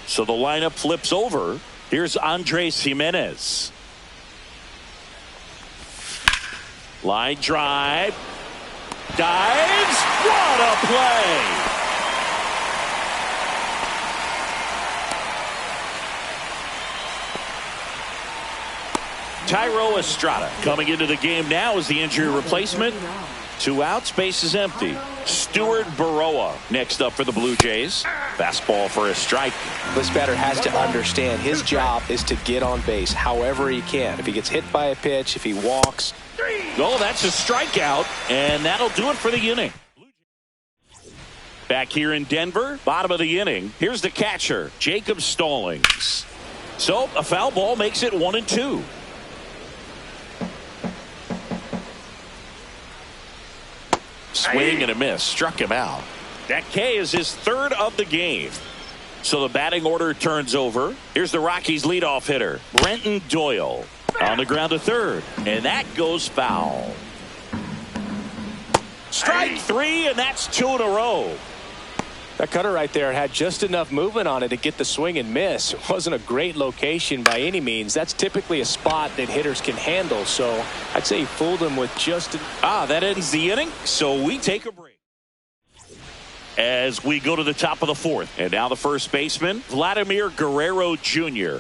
So the lineup flips over. Here's Andres Jimenez. Line drive. Dives. What a play. Tyro Estrada coming into the game now as the injury replacement. 2 outs, base is empty. Stuart Baroa next up for the Blue Jays. Fastball for a strike. This batter has to understand his job is to get on base however he can. If he gets hit by a pitch, if he walks. Oh, that's a strikeout, and that'll do it for the inning. Back here in Denver, bottom of the inning. Here's the catcher, Jacob Stallings. So a foul ball makes it 1-2. Swing and a miss. Struck him out. That K is his 3rd of the game. So the batting order turns over. Here's the Rockies leadoff hitter, Brenton Doyle. On the ground to 3rd. And that goes foul. Strike 3, and that's 2 in a row. That cutter right there had just enough movement on it to get the swing and miss. It wasn't a great location by any means. That's typically a spot that hitters can handle. So I'd say he fooled him with just. That ends the inning. So we take a break. As we go to the top of the 4th. And now the first baseman, Vladimir Guerrero Jr.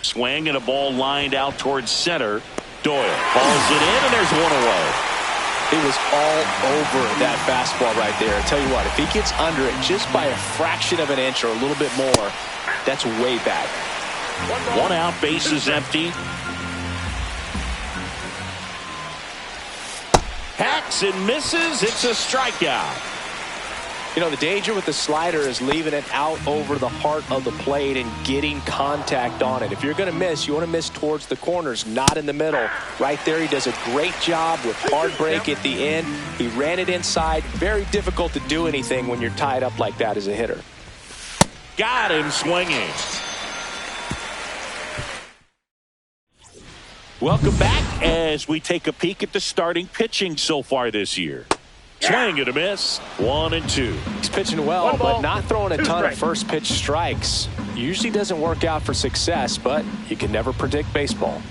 Swing and a ball lined out towards center. Doyle hauls it in, and there's 1 away. It was all over that fastball right there. I tell you what, if he gets under it just by a fraction of an inch or a little bit more, that's way back. 1 out, base is empty. Hacks and misses. It's a strikeout. You know, the danger with the slider is leaving it out over the heart of the plate and getting contact on it. If you're going to miss, you want to miss towards the corners, not in the middle. Right there, he does a great job with hard break at the end. He ran it inside. Very difficult to do anything when you're tied up like that as a hitter. Got him swinging. Welcome back as we take a peek at the starting pitching so far this year. Swing and a miss. 1-2. He's pitching well, but not throwing a ton of first pitch strikes. Usually doesn't work out for success, but you can never predict baseball.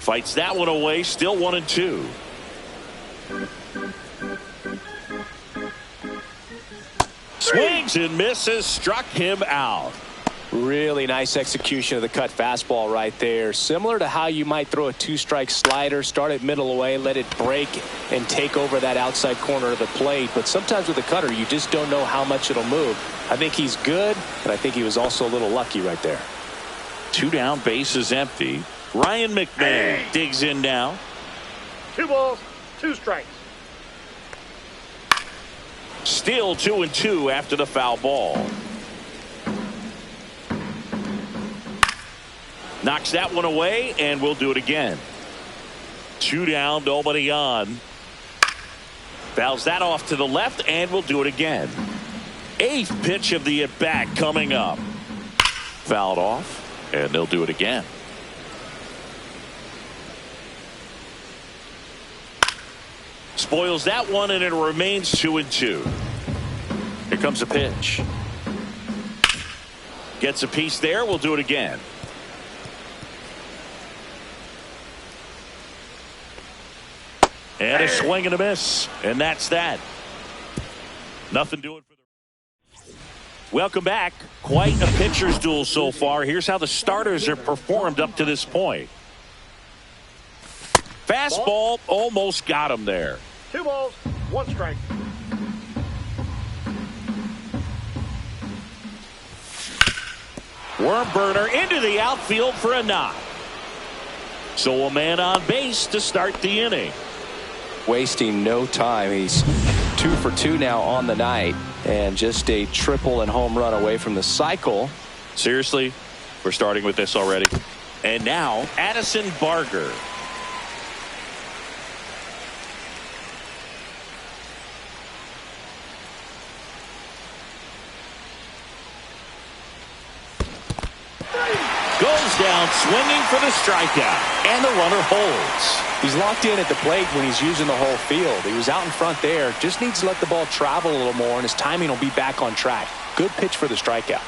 Fights that one away. Still 1-2. Swings and misses. Struck him out. Really nice execution of the cut fastball right there. Similar to how you might throw a 2-strike slider, start it middle away, let it break and take over that outside corner of the plate. But sometimes with a cutter, you just don't know how much it'll move. I think he's good, but I think he was also a little lucky right there. 2 down, base is empty. Ryan McMahon digs in now. 2 balls, 2 strikes. Still 2-2 after the foul ball. Knocks that one away, and we'll do it again. 2 down, nobody on. Fouls that off to the left, and we'll do it again. 8th pitch of the at-bat coming up. Fouled off, and they'll do it again. Spoils that one, and it remains 2-2. Here comes a pitch. Gets a piece there. We'll do it again. And a swing and a miss. And that's that. Nothing doing for the. Welcome back. Quite a pitcher's duel so far. Here's how the starters have performed up to this point. Fastball almost got him there. 2 balls, 1 strike. Worm burner into the outfield for a knock. So a man on base to start the inning. Wasting no time. He's 2 for 2 now on the night, and just a triple and home run away from the cycle. Seriously, we're starting with this already. And now Addison Barger. Goes down swinging for the strikeout. And the runner holds. He's locked in at the plate when he's using the whole field. He was out in front there. Just needs to let the ball travel a little more, and his timing will be back on track. Good pitch for the strikeout.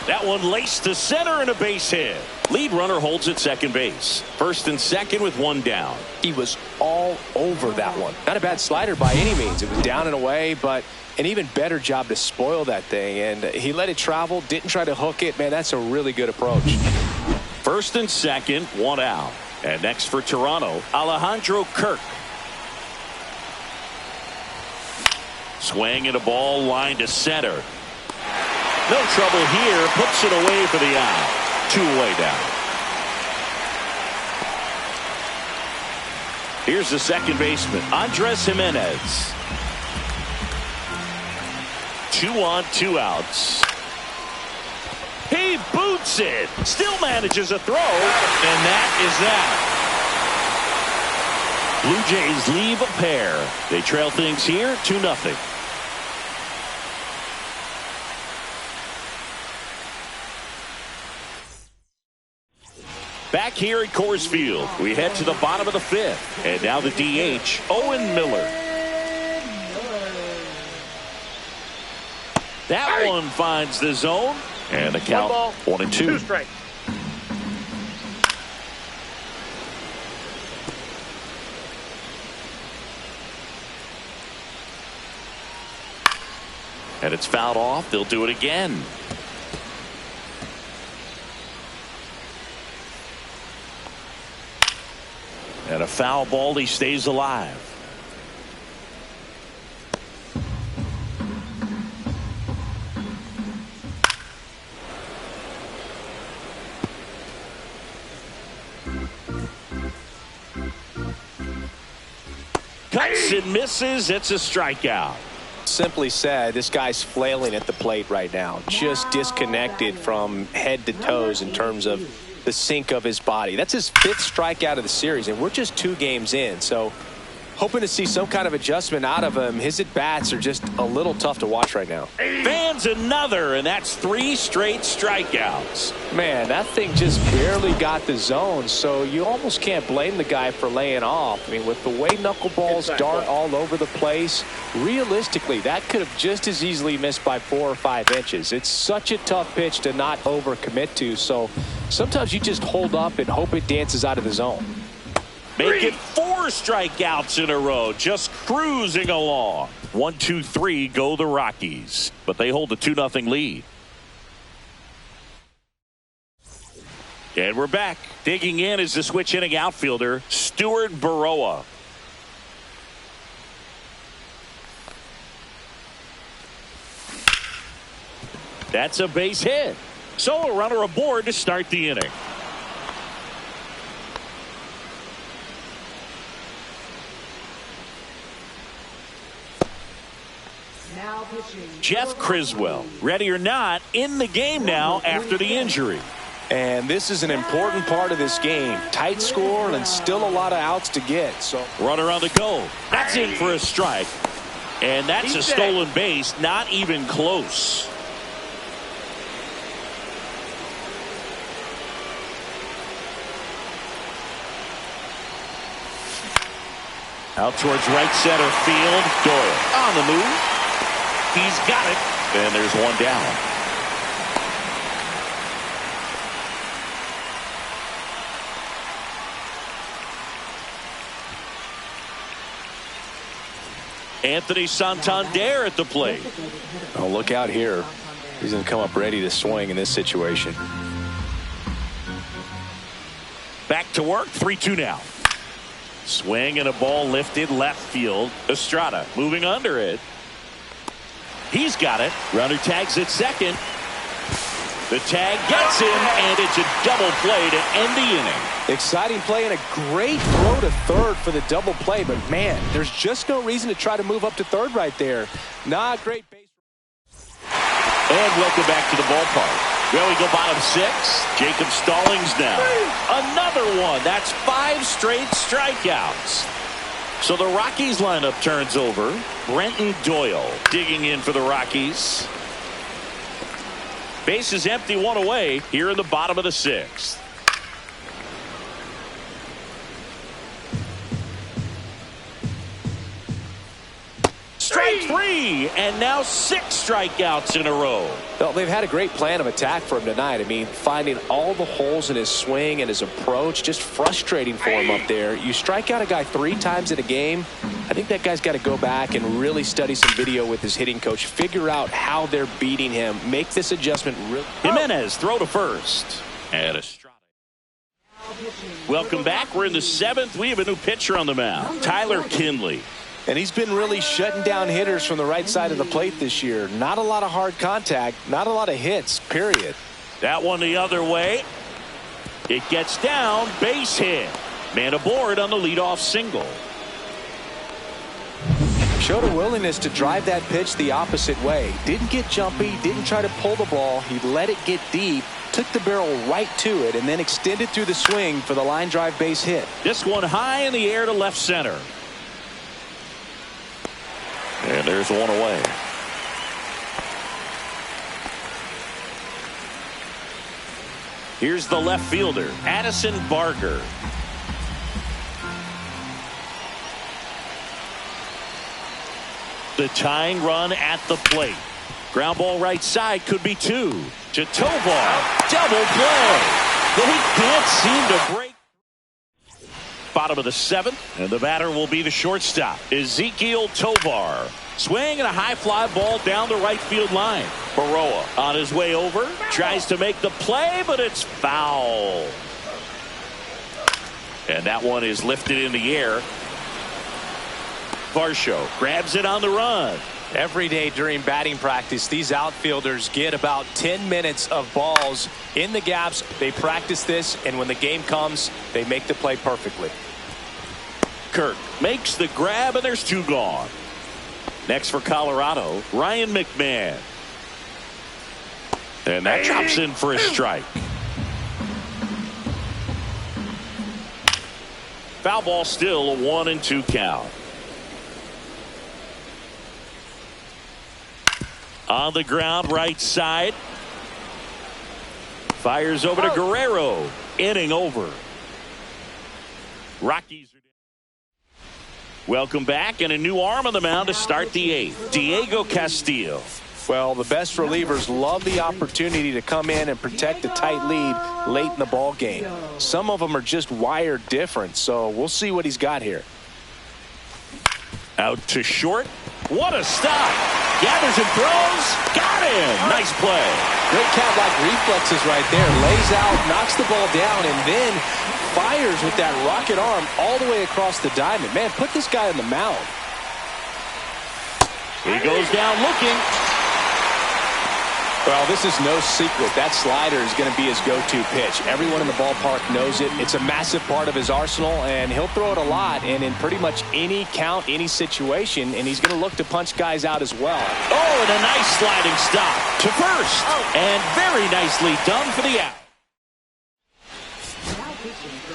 That one laced to center and a base hit. Lead runner holds at second base. First and second with one down. He was all over that one. Not a bad slider by any means. It was down and away, but an even better job to spoil that thing. And he let it travel, didn't try to hook it. Man, that's a really good approach. First and second, one out. And next for Toronto, Alejandro Kirk. Swing and a ball line to center. No trouble here. Puts it away for the out. 2 away down. Here's the second baseman, Andres Jimenez. 2 on, 2 outs. He boots it. Still manages a throw. And that is that. Blue Jays leave a pair. They trail things here 2-0. Back here at Coors Field, we head to the bottom of the 5th. And now the DH, Owen Miller. That one finds the zone. And the count 1-2. 2 strikes. And it's fouled off. They'll do it again. And a foul ball. He stays alive. Cuts and misses. It's a strikeout. Simply said, this guy's flailing at the plate right now. Just disconnected from head to toes in terms of the sink of his body. That's his 5th strikeout of the series, and we're just 2 games in. So hoping to see some kind of adjustment out of him. His at-bats are just a little tough to watch right now. Fans another, and that's 3 straight strikeouts. Man, that thing just barely got the zone, so you almost can't blame the guy for laying off. I mean, with the way knuckleballs dart all over the place, realistically, that could have just as easily missed by 4 or 5 inches. It's such a tough pitch to not overcommit to, so sometimes you just hold up and hope it dances out of the zone. Make it 4 strikeouts in a row, just cruising along. 1, 2, 3 go the Rockies, but they hold a 2-0 lead. And we're back. Digging in is the switch hitting outfielder, Stuart Baroa. That's a base hit. So a runner aboard to start the inning. Jeff Criswell, ready or not, in the game now after the injury. And this is an important part of this game. Tight score and still a lot of outs to get. So runner on the go. That's in for a strike. And that's a stolen base, not even close. Out towards right center field. Doyle on the move. He's got it. And there's one down. Anthony Santander at the plate. Oh, look out here. He's going to come up ready to swing in this situation. Back to work. 3-2 now. Swing and a ball lifted left field. Estrada moving under it. He's got it. Runner tags at second. The tag gets him, and it's a double play to end the inning. Exciting play and a great throw to third for the double play, but man, there's just no reason to try to move up to third right there. Not great base. And welcome back to the ballpark. Well, we go bottom 6. Jacob Stallings now. Another one. That's 5 straight strikeouts. So the Rockies lineup turns over. Brenton Doyle digging in for the Rockies. Base is empty, one away here in the bottom of the sixth. Strike three, and now 6 strikeouts in a row. Well, they've had a great plan of attack for him tonight. I mean, finding all the holes in his swing and his approach, just frustrating for him up there. You strike out a guy 3 times in a game, I think that guy's got to go back and really study some video with his hitting coach, figure out how they're beating him, make this adjustment. Jimenez throw to first. And Estrada. Welcome back. We're in the 7th. We have a new pitcher on the mound, Tyler Kinley. And he's been really shutting down hitters from the right side of the plate this year. Not a lot of hard contact, not a lot of hits, period. That one the other way. It gets down, base hit. Man aboard on the leadoff single. Showed a willingness to drive that pitch the opposite way. Didn't get jumpy, didn't try to pull the ball. He let it get deep, took the barrel right to it, and then extended through the swing for the line drive base hit. This one high in the air to left center. And there's one away. Here's the left fielder, Addison Barger. The tying run at the plate. Ground ball right side, could be 2. To Tovar, double play. They can't seem to break. Bottom of the 7th, and the batter will be the shortstop, Ezekiel Tovar. Swing and a high fly ball down the right field line. Baroa on his way over, tries to make the play, but it's foul. And that one is lifted in the air. Varsho grabs it on the run. Every day during batting practice, these outfielders get about 10 minutes of balls in the gaps. They practice this, and when the game comes, they make the play perfectly. Kirk makes the grab, and there's 2 gone. Next for Colorado, Ryan McMahon. And that drops in for a strike. Foul ball, still a 1-2 count. On the ground, right side. Fires over to Guerrero. Inning over. Rockies are down. Welcome back, and a new arm on the mound to start the 8th. Diego Castillo. Well, the best relievers love the opportunity to come in and protect a tight lead late in the ball game. Some of them are just wired different, so we'll see what he's got here. Out to short. What a stop. Gathers and throws. Got him. Nice play. Great cat-like reflexes right there. Lays out, knocks the ball down, and then fires with that rocket arm all the way across the diamond. Man, put this guy on the mound. He goes down looking. Well, this is no secret. That slider is going to be his go-to pitch. Everyone in the ballpark knows it. It's a massive part of his arsenal, and he'll throw it a lot and in pretty much any count, any situation, and he's going to look to punch guys out as well. Oh, and a nice sliding stop to first. And very nicely done for the out.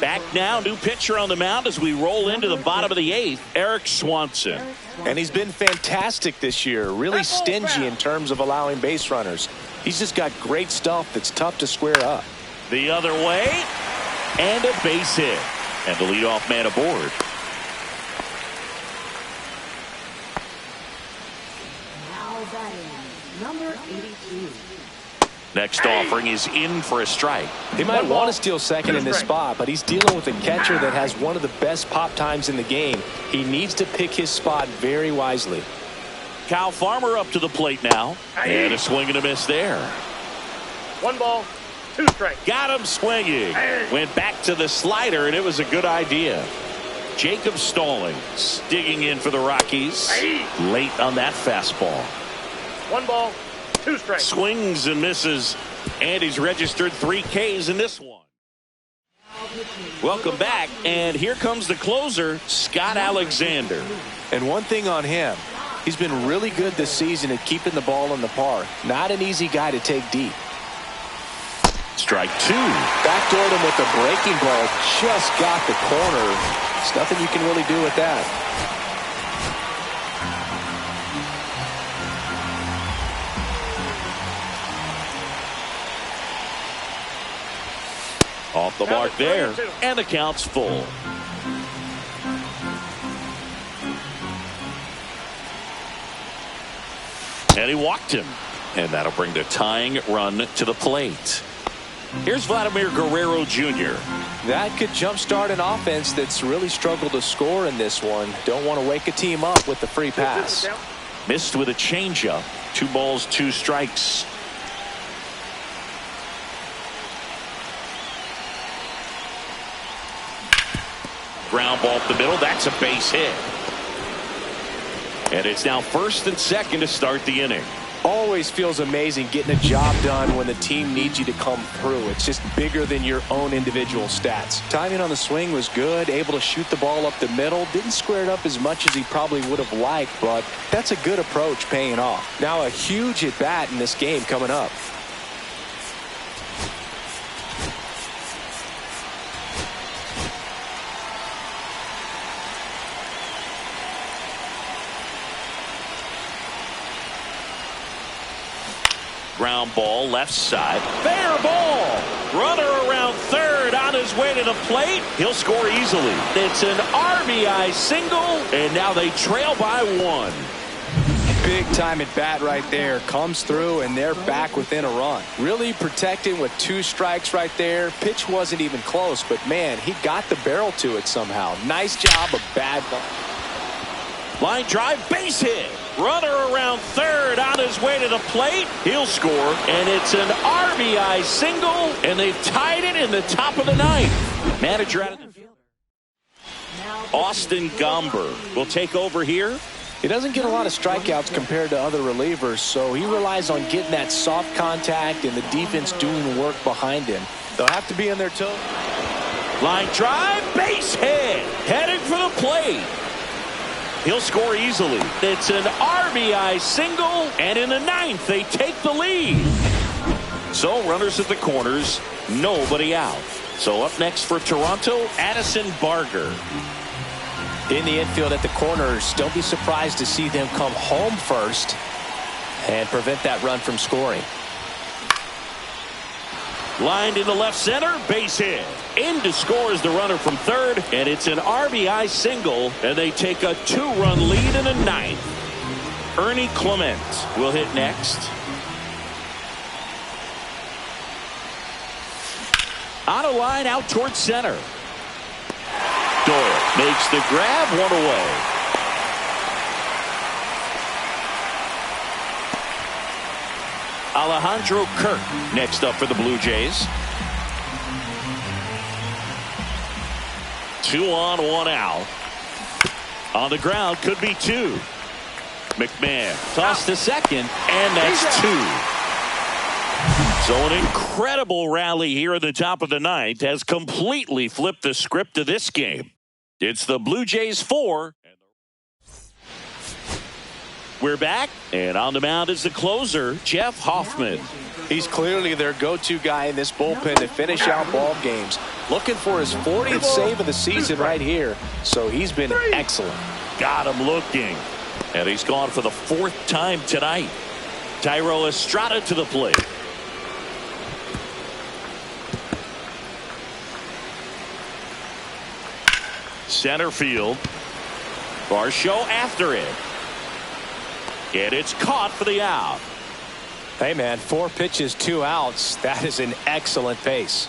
Back now, new pitcher on the mound as we roll into the bottom of the 8th, Eric Swanson. And he's been fantastic this year, really stingy in terms of allowing base runners. He's just got great stuff that's tough to square up. The other way, and a base hit. And the leadoff man aboard. Now batting, number 82. Next offering is in for a strike. He might want to steal second in this spot, but he's dealing with a catcher that has one of the best pop times in the game. He needs to pick his spot very wisely. Kyle Farmer up to the plate now. And a swing and a miss there. 1 ball, 2 strikes. Got him swinging. Went back to the slider, and it was a good idea. Jacob Stallings digging in for the Rockies. Late on that fastball. 1 ball, 2 strikes. Swings and misses, and he's registered 3 Ks in this one. Welcome back, and here comes the closer, Scott Alexander. And one thing on him, he's been really good this season at keeping the ball in the park. Not an easy guy to take deep. Strike 2. Backdoored him with the breaking ball, just got the corner. There's nothing you can really do with that. off the mark there, and the count's full. And he walked him. And that'll bring the tying run to the plate. Here's Vladimir Guerrero Jr. That could jumpstart an offense that's really struggled to score in this one. Don't want to wake a team up with the free pass. Missed with a changeup. 2 balls, 2 strikes. Ground ball up the middle. That's a base hit. And it's now first and second to start the inning. Always feels amazing getting a job done when the team needs you to come through. It's just bigger than your own individual stats. Timing on the swing was good, able to shoot the ball up the middle. Didn't square it up as much as he probably would have liked, but that's a good approach paying off. Now a huge at bat in this game coming up. Ground ball left side. Fair ball. Runner around third on his way to the plate. He'll score easily. It's an RBI single, and now they trail by 1. Big time at bat right there. Comes through, and they're back within a run. Really protecting with 2 strikes right there. Pitch wasn't even close, but man, he got the barrel to it somehow. Nice job of bad ball. Line drive, base hit. Runner around third on his way to the plate. He'll score, and it's an RBI single, and they've tied it in the top of the 9th. Manager out of the field. Austin Gomber will take over here. He doesn't get a lot of strikeouts compared to other relievers, so he relies on getting that soft contact and the defense doing work behind him. They'll have to be on their toes. Line drive, base hit. Heading for the plate. He'll score easily. It's an RBI single, and in the 9th, they take the lead. So runners at the corners, nobody out. So up next for Toronto, Addison Barger. In the infield at the corners, don't be surprised to see them come home first and prevent that run from scoring. Lined into left center, base hit. In to score is the runner from third, and it's an RBI single, and they take a 2-run lead in the 9th. Ernie Clement will hit next. On a line out towards center. Doyle makes the grab, 1 away. Alejandro Kirk next up for the Blue Jays. 2 on, 1 out. On the ground, could be 2. McMahon tossed to second, and that's 2. So an incredible rally here at the top of the 9th has completely flipped the script of this game. It's the Blue Jays 4. We're back, and on the mound is the closer, Jeff Hoffman. He's clearly their go-to guy in this bullpen to finish out ball games. Looking for his 40th save of the season right here, so he's been excellent. Got him looking, and he's gone for the 4th time tonight. Tyro Estrada to the plate. Center field. Varsho after it. And it's caught for the out. Hey, man, 4 pitches, 2 outs. That is an excellent pace.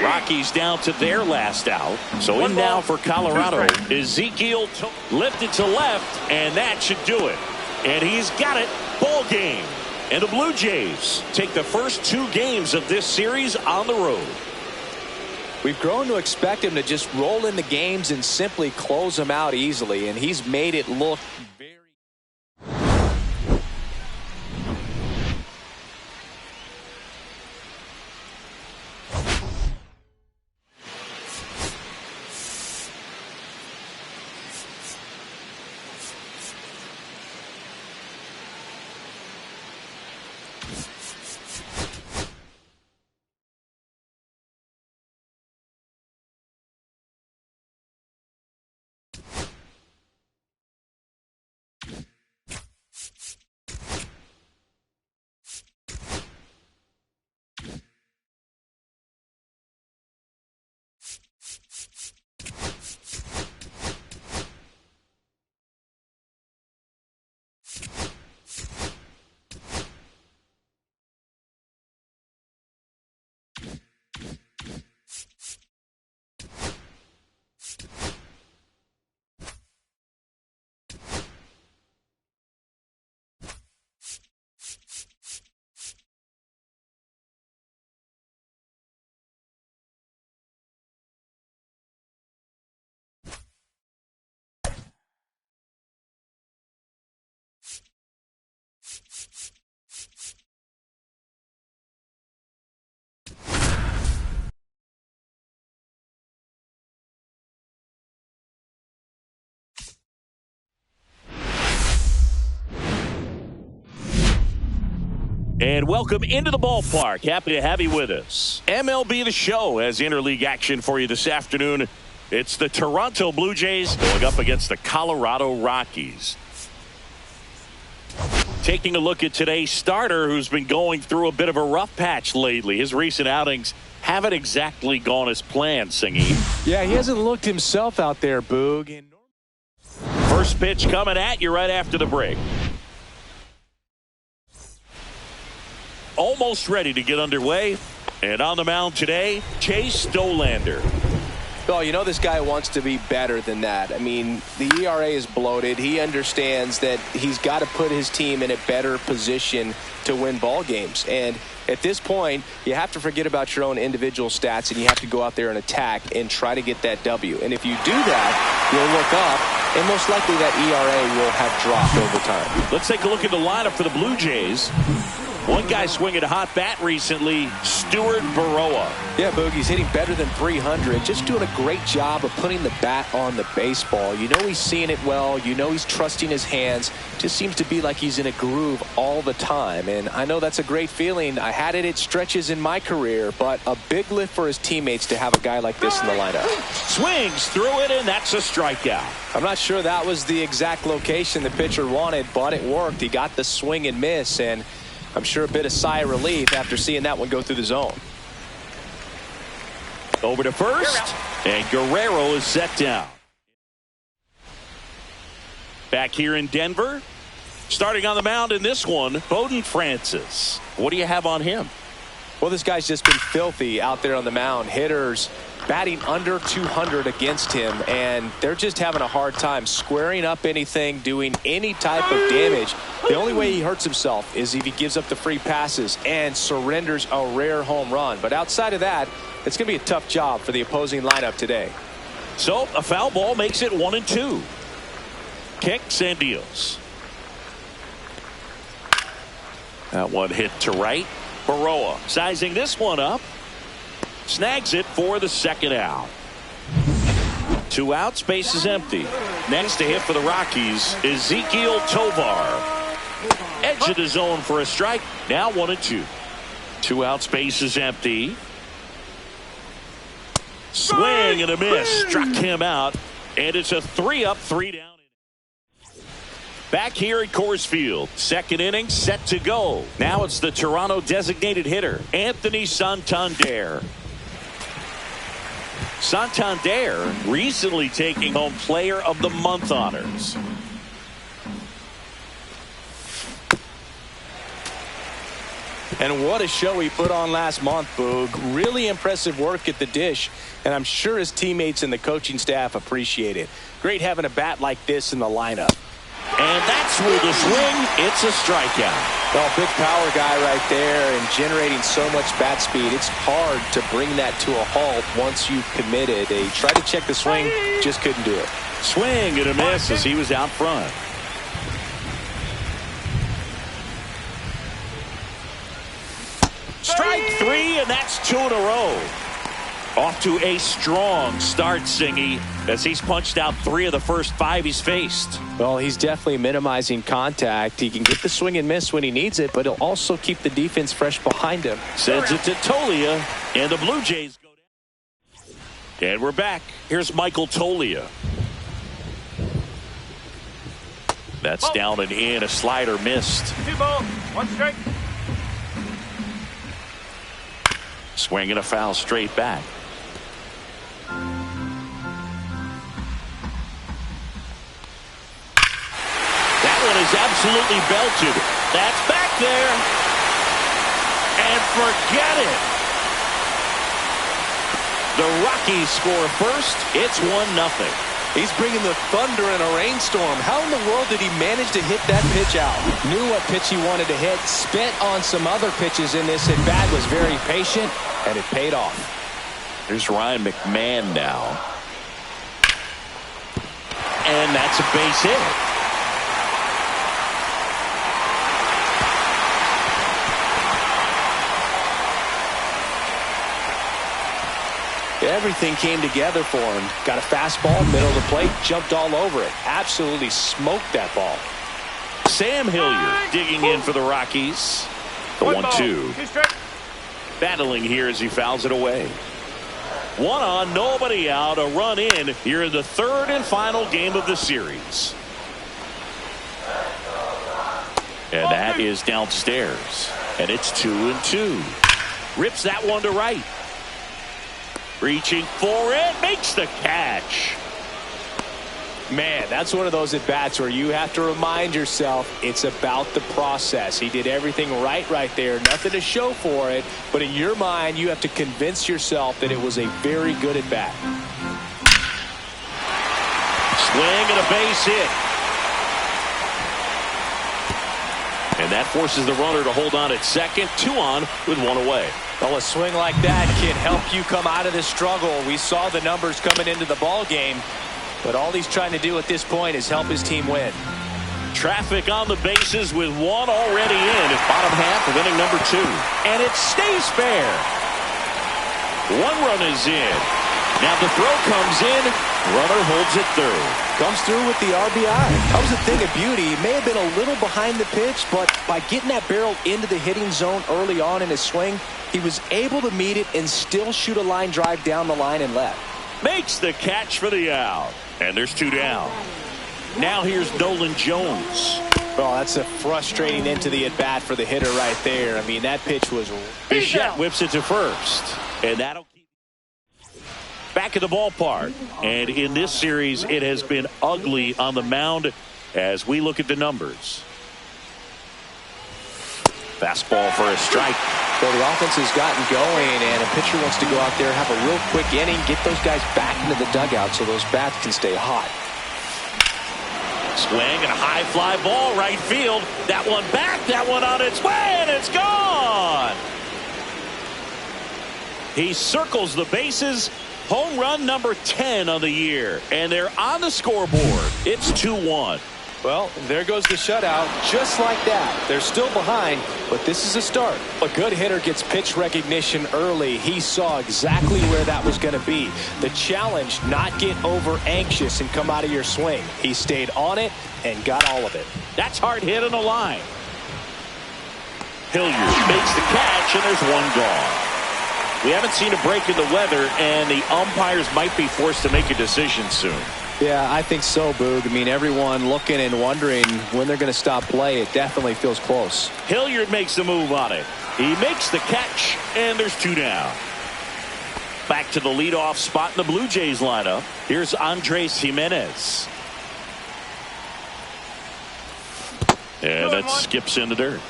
Rockies down to their last out. So in now for Colorado. Ezekiel lifted to left, and that should do it. And he's got it. Ball game. And the Blue Jays take the first 2 games of this series on the road. We've grown to expect him to just roll in the games and simply close them out easily, and he's made it look And welcome into the ballpark. Happy to have you with us. MLB The Show has interleague action for you this afternoon. It's the Toronto Blue Jays going up against the Colorado Rockies. Taking a look at today's starter, who's been going through a bit of a rough patch lately. His recent outings haven't exactly gone as planned, Singy. Yeah, he hasn't looked himself out there, Boog. First pitch coming at you right after the break. Almost ready to get underway. And on the mound today, Chase Stolander. Oh, you know this guy wants to be better than that. I mean, the ERA is bloated. He understands that he's got to put his team in a better position to win ball games. And at this point, you have to forget about your own individual stats, and you have to go out there and attack and try to get that W. And if you do that, you'll look up, and most likely that ERA will have dropped over time. Let's take a look at the lineup for the Blue Jays. One guy swinging a hot bat recently, Stuart Baroa. Yeah, Boogie's hitting better than 300. Just doing a great job of putting the bat on the baseball. You know he's seeing it well. You know he's trusting his hands. Just seems to be like he's in a groove all the time. And I know that's a great feeling. I had it at stretches in my career, but a big lift for his teammates to have a guy like this in the lineup. Swings through it, and that's a strikeout. I'm not sure that was the exact location the pitcher wanted, but it worked. He got the swing and miss, and I'm sure a bit of sigh of relief after seeing that one go through the zone. Over to first, and Guerrero is set down. Back here in Denver, starting on the mound in this one, Bowden Francis. What do you have on him? Well, this guy's just been filthy out there on the mound. Hitters batting under 200 against him, and they're just having a hard time squaring up anything, doing any type of damage. The only way he hurts himself is if he gives up the free passes and surrenders a rare home run. But outside of that, it's going to be a tough job for the opposing lineup today. So a foul ball makes it 1-2. Kicks and deals. That one hit to right. Baroa sizing this one up. Snags it for the second out. 2 outs, base is empty. Next to hit for the Rockies, Ezequiel Tovar. Edge of the zone for a strike. Now 1-2. 2 outs, base is empty. Swing and a miss. Struck him out. And it's a 3-up, 3-down. Back here at Coors Field, second inning set to go. Now it's the Toronto designated hitter, Anthony Santander. Santander recently taking home Player of the Month honors. And what a show he put on last month, Boog. Really impressive work at the dish, and I'm sure his teammates and the coaching staff appreciate it. Great having a bat like this in the lineup. And that's where the swing, it's a strikeout. Well, big power guy right there and generating so much bat speed. It's hard to bring that to a halt once you've committed. They tried to check the swing, just couldn't do it. Swing and a miss as he was out front. Strike 3, and that's 2 in a row. Off to a strong start, Singy, as he's punched out 3 of the first 5 he's faced. Well, he's definitely minimizing contact. He can get the swing and miss when he needs it, but he'll also keep the defense fresh behind him. Sends it to Tolia, and the Blue Jays go down. And we're back. Here's Michael Tolia. That's down and in. A slider missed. 2 balls, 1 strike. Swing and a foul straight back. That one is absolutely belted. That's back there. And forget it. The Rockies score first. It's 1-0. He's bringing the thunder in a rainstorm. How in the world did he manage to hit that pitch out? Knew what pitch he wanted to hit. Spent on some other pitches in this at bat. Was very patient, and it paid off. There's Ryan McMahon now. And that's a base hit. Everything came together for him. Got a fastball, middle of the plate, jumped all over it. Absolutely smoked that ball. Sam Hilliard digging in for the Rockies. The 1-2. 1-2. Battling here as he fouls it away. One on, nobody out, a run in here in the third and final game of the series. And that is downstairs. And it's 2-2. Rips that one to right. Reaching for it, makes the catch. Man, that's one of those at-bats where you have to remind yourself it's about the process. He did everything right there. Nothing to show for it. But in your mind, you have to convince yourself that it was a very good at-bat. Swing and a base hit. And that forces the runner to hold on at second. 2 on with 1 away. Well, a swing like that can help you come out of this struggle. We saw the numbers coming into the ball game. But all he's trying to do at this point is help his team win. Traffic on the bases with 1 already in at bottom half of inning number 2. And it stays fair. 1 run is in. Now the throw comes in. Runner holds it third. Comes through with the RBI. That was a thing of beauty. He may have been a little behind the pitch, but by getting that barrel into the hitting zone early on in his swing, he was able to meet it and still shoot a line drive down the line and left. Makes the catch for the out. And there's 2 down. Now here's Nolan Jones. Well, that's a frustrating end to the at-bat for the hitter right there. I mean, that pitch was... Bichette whips it to first. And that'll keep... Back at the ballpark. And in this series, it has been ugly on the mound as we look at the numbers. Fastball for a strike. So the offense has gotten going, and a pitcher wants to go out there, have a real quick inning, get those guys back into the dugout so those bats can stay hot. Swing and a high fly ball right field. That one back, that one on its way, and it's gone. He circles the bases. Home run number 10 on the year, and they're on the scoreboard. It's 2-1. Well, there goes the shutout. Just like that. They're still behind, but this is a start. A good hitter gets pitch recognition early. He saw exactly where that was going to be. The challenge, not get over anxious and come out of your swing. He stayed on it and got all of it. That's hard hit on the line. Hilliard makes the catch, and there's 1 gone. We haven't seen a break in the weather, and the umpires might be forced to make a decision soon. Yeah, I think so, Boog. I mean, everyone looking and wondering when they're going to stop play. It definitely feels close. Hilliard makes the move on it. He makes the catch, and there's 2 down. Back to the leadoff spot in the Blue Jays lineup. Here's Andres Jimenez. And that skips in the dirt.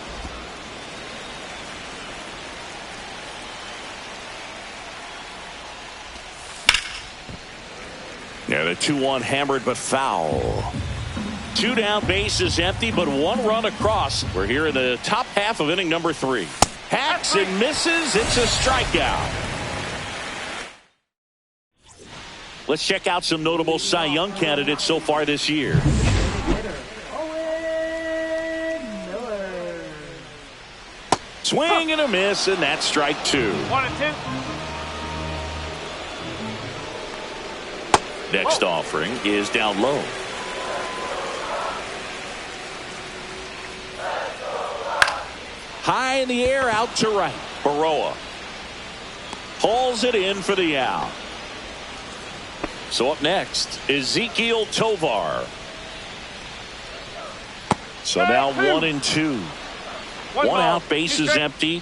Yeah, the 2-1 hammered but foul. 2 down, bases empty, but 1 run across. We're here in the top half of inning number 3. Hacks and misses. It's a strikeout. Let's check out some notable Cy Young candidates so far this year. Swing and a miss, and that's strike 2. 1-2. Next offering is down low. High in the air, out to right. Baroa pulls it in for the out. So up next, Ezekiel Tovar. So now 1-2. 1 out, bases empty.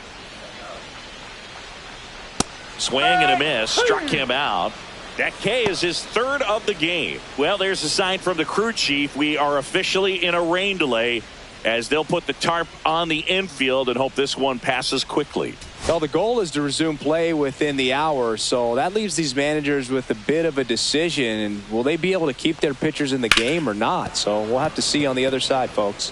Swing and a miss, struck him out. That K is his 3rd of the game. Well, there's a sign from the crew chief. We are officially in a rain delay as they'll put the tarp on the infield and hope this one passes quickly. Well, the goal is to resume play within the hour, so that leaves these managers with a bit of a decision. And will they be able to keep their pitchers in the game or not? So we'll have to see on the other side, folks.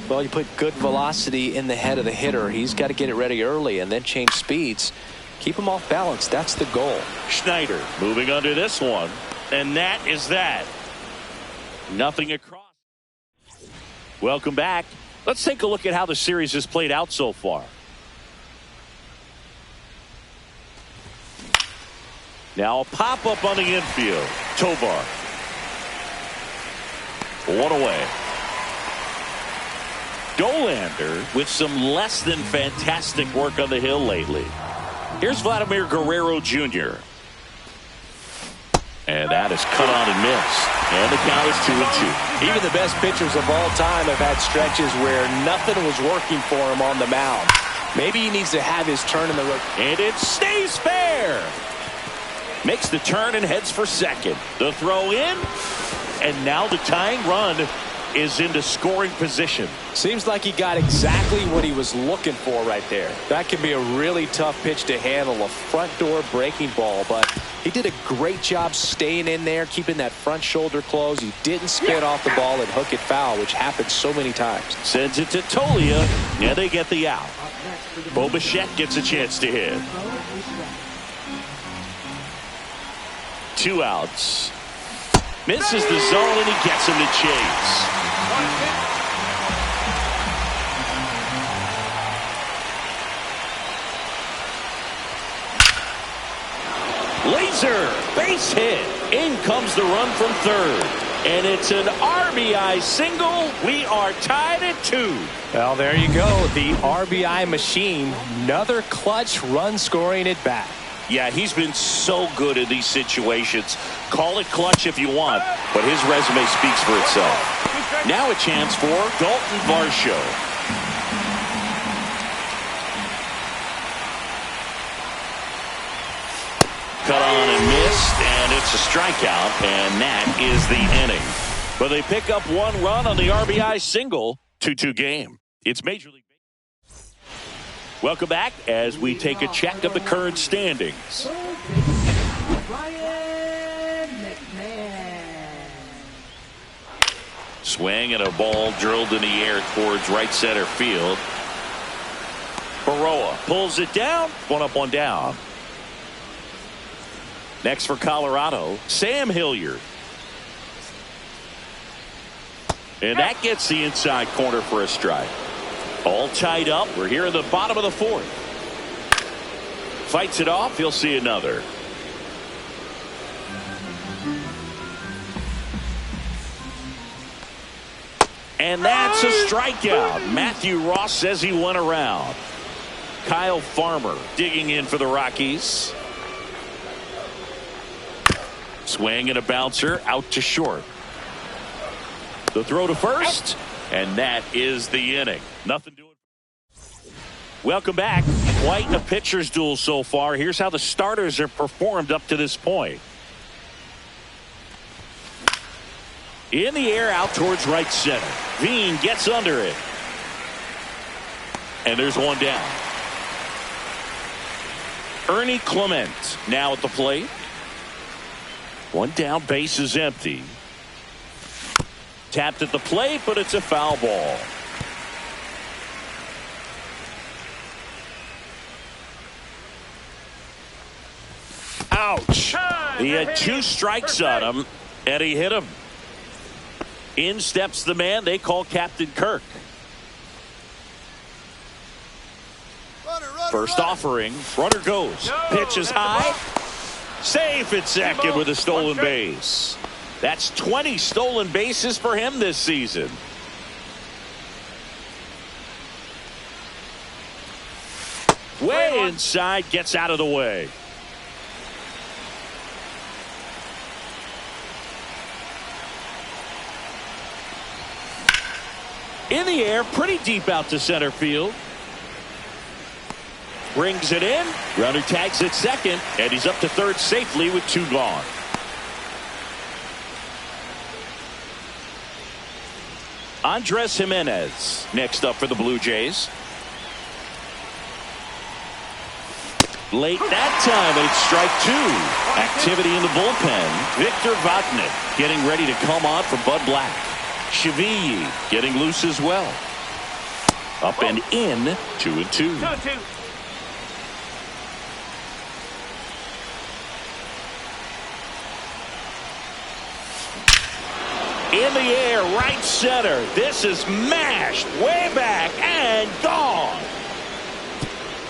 Well, you put good velocity in the head of the hitter. He's got to get it ready early and then change speeds. Keep him off balance. That's the goal. Schneider moving under this one. And that is that. Nothing across. Welcome back. Let's take a look at how the series has played out so far. Now a pop-up on the infield. Tovar. 1 away. Dolander with some less than fantastic work on the hill lately. Here's Vladimir Guerrero Jr. And that is cut on and missed. And the count is 2-2. Even the best pitchers of all time have had stretches where nothing was working for him on the mound. Maybe he needs to have his turn in the road. And it stays fair. Makes the turn and heads for second. The throw in. And now the tying run is into scoring position. Seems like he got exactly what he was looking for right there. That can be a really tough pitch to handle, a front door breaking ball, but he did a great job staying in there, keeping that front shoulder closed. He didn't spin off the ball and hook it foul, which happens so many times. Sends it to Tolia, and they get the out. Bo Bichette gets a chance to hit. 2 outs. Misses the zone, and he gets him to chase. Laser, base hit. In comes the run from third. And it's an RBI single. We are tied at 2. Well, there you go. The RBI machine. Another clutch run scoring at bat. Yeah, he's been so good in these situations. Call it clutch if you want, but his resume speaks for itself. Now a chance for Dalton Varsho. Cut on and missed, and it's a strikeout, and that is the inning. But they pick up 1 run on the RBI single. 2-2 game. It's Major League. Welcome back as we take a check of the current standings. Swing and a ball drilled in the air towards right center field. Baroa pulls it down. 1 up, 1 down. Next for Colorado, Sam Hilliard. And that gets the inside corner for a strike. All tied up. We're here in the bottom of the 4th. Fights it off. He'll see another. And that's a strikeout. Matthew Ross says he went around. Kyle Farmer digging in for the Rockies. Swing and a bouncer out to short. The throw to first. And that is the inning. Nothing doing. Welcome back. Quite a pitcher's duel so far. Here's how the starters have performed up to this point. In the air out towards right center. Veen gets under it. And there's 1 down. Ernie Clement now at the plate. 1 down, base is empty. Tapped at the plate, but it's a foul ball. Ouch. He had 2 strikes on him, and he hit him. In steps the man they call Captain Kirk. First offering. Runner goes. Pitch is high. Safe at second with a stolen base. That's 20 stolen bases for him this season. Way inside, gets out of the way. In the air, pretty deep out to center field. Brings it in. Runner tags at second, and he's up to third safely with 2 gone. Andres Jimenez next up for the Blue Jays. Late that time, and it's strike 2. Activity in the bullpen. Victor Vodnik getting ready to come on for Bud Black. Cheville getting loose as well. Up and in, 2-2. 2-2. In the air, right center. This is mashed way back and gone.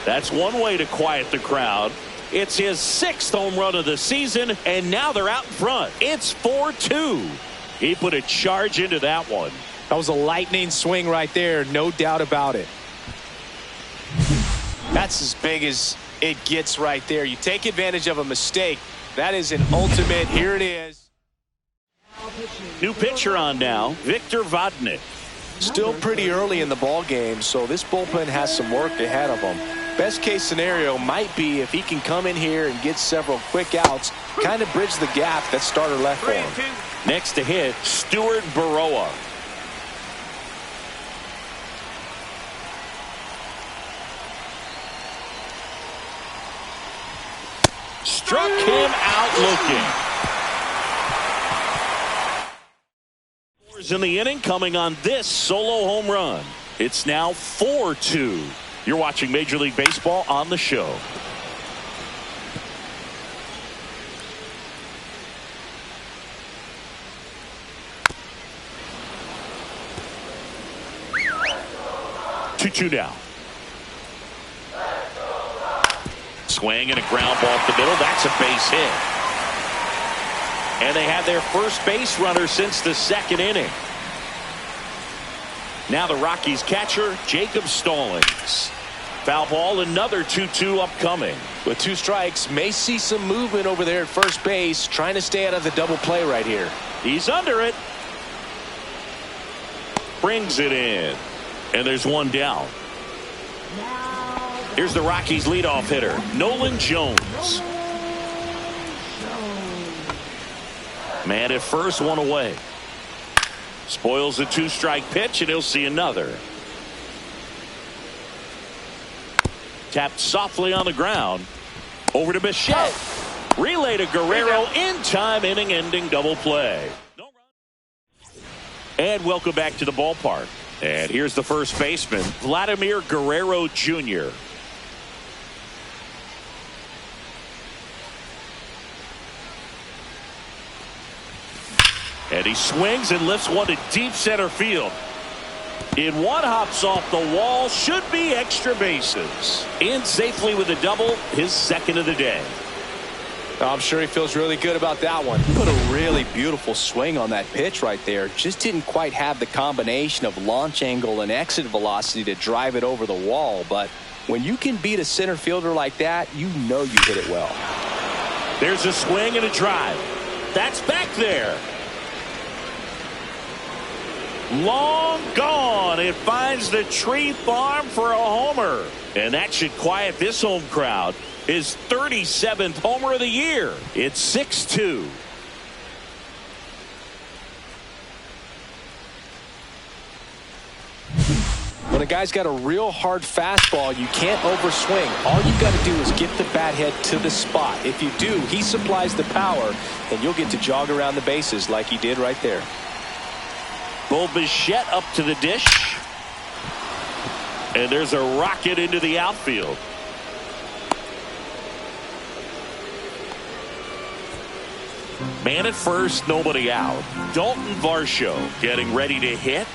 That's one way to quiet the crowd. It's his 6th home run of the season, and now they're out in front. It's 4-2. He put a charge into that one. That was a lightning swing right there, no doubt about it. That's as big as it gets right there. You take advantage of a mistake. That is an ultimate. Here it is. New pitcher on now, Victor Vodnik. Still pretty early in the ball game, so this bullpen has some work ahead of them. Best case scenario might be if he can come in here and get several quick outs, kind of bridge the gap that starter left for him. Next to hit, Stuart Baroa. Struck him out looking. In the inning coming on this solo home run. It's now 4-2. You're watching Major League Baseball on the show. Two now. Swing and a ground ball up the middle. That's a base hit. And they have their first base runner since the second inning. Now the Rockies catcher, Jacob Stallings. Foul ball, another 2-2 upcoming. With 2 strikes, may see some movement over there at first base, trying to stay out of the double play right here. He's under it. Brings it in. And there's one down. Here's the Rockies leadoff hitter, Nolan Jones. Man at first, one away. Spoils a 2-strike pitch, and he'll see another. Tapped softly on the ground. Over to Bichette. Relay to Guerrero in time, inning-ending double play. And welcome back to the ballpark. And here's the first baseman, Vladimir Guerrero Jr. And he swings and lifts one to deep center field. In one, hops off the wall, should be extra bases. In safely with a double, his second of the day. I'm sure he feels really good about that one. Put a really beautiful swing on that pitch right there. Just didn't quite have the combination of launch angle and exit velocity to drive it over the wall. But when you can beat a center fielder like that, you know you hit it well. There's a swing and a drive. That's back there. Long gone. It finds the tree farm for a homer. And that should quiet this home crowd. His 37th homer of the year. It's 6-2. When a guy's got a real hard fastball, you can't overswing. All you've got to do is get the bat head to the spot. If you do, he supplies the power, and you'll get to jog around the bases like he did right there. Bo Bichette up to the dish. And there's a rocket into the outfield. Man at first, nobody out. Dalton Varsho getting ready to hit.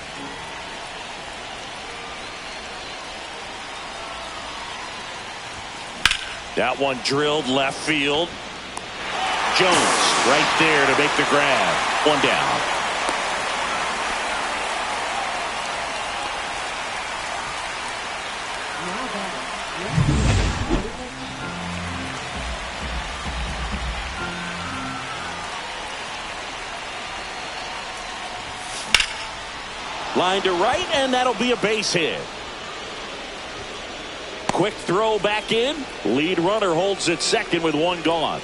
That one drilled left field. Jones right there to make the grab. One down. Line to right, and that'll be a base hit. Quick throw back in. Lead runner holds at second with one gone.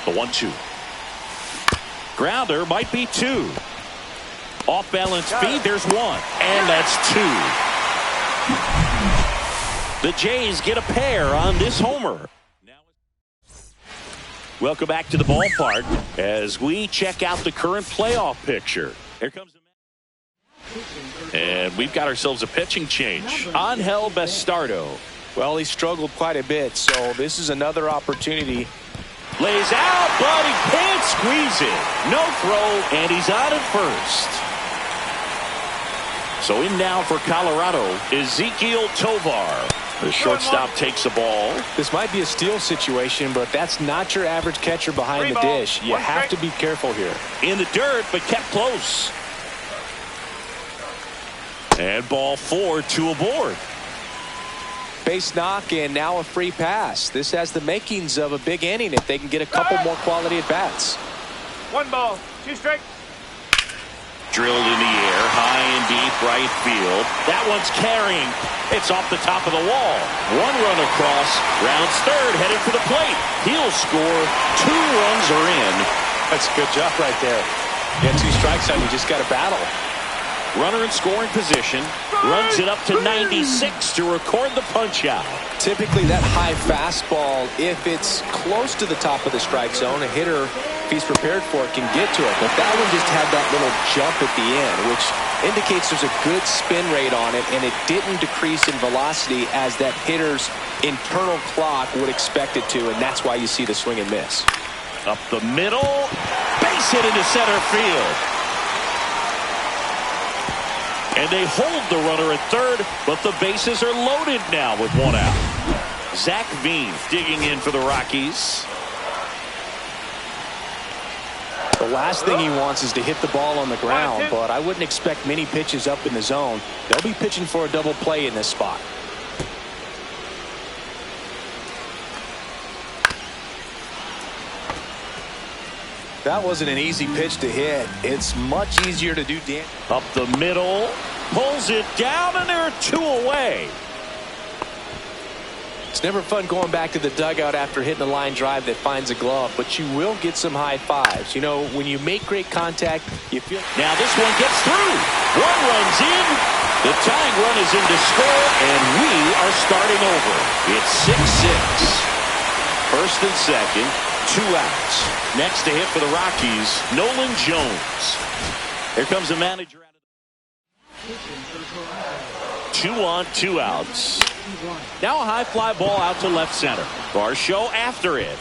The 1-2. Grounder might be two. Off balance feed, there's one. And that's two. The Jays get a pair on this homer. Welcome back to the ballpark as we check out the current playoff picture. Here comes the and we've got ourselves a pitching change. Angel Bastardo. Well, he struggled quite a bit, so this is another opportunity. Lays out, but he can't squeeze it. No throw, and he's out at first. So in now for Colorado, Ezequiel Tovar. The shortstop takes the ball. This might be a steal situation, but that's not your average catcher behind the dish. You have to be careful here. In the dirt, but kept close. And ball 4, 2 aboard. Base knock and now a free pass. This has the makings of a big inning if they can get a couple more quality at bats. 1 ball, 2 strike. Drilled in the air, high and deep right field. That one's carrying. It's off the top of the wall. 1 run across. Rounds third, headed for the plate. He'll score. 2 runs are in. That's a good job right there. Get 2 strikes on you, just got to battle. Runner in scoring position. Runs it up to 96 to record the punch out. Typically that high fastball, if it's close to the top of the strike zone, a hitter, if he's prepared for it, can get to it. But that one just had that little jump at the end, which indicates there's a good spin rate on it, and it didn't decrease in velocity as that hitter's internal clock would expect it to, and that's why you see the swing and miss. Up the middle. Base hit into center field. And they hold the runner at third, but the bases are loaded now with 1 out. Zach Veen digging in for the Rockies. The last thing he wants is to hit the ball on the ground, but I wouldn't expect many pitches up in the zone. They'll be pitching for a double play in this spot. That wasn't an easy pitch to hit. It's much easier to do damage. Up the middle. Pulls it down, and there are 2 away. It's never fun going back to the dugout after hitting a line drive that finds a glove, but you will get some high fives. You know, when you make great contact, you feel... Now this one gets through. 1 runs in. The tying run is in to score, and we are starting over. It's 6-6. First and second. 2 outs. Next to hit for the Rockies, Nolan Jones. Here comes the manager. 2 on, 2 outs. Now a high fly ball out to left center. Varsho after it.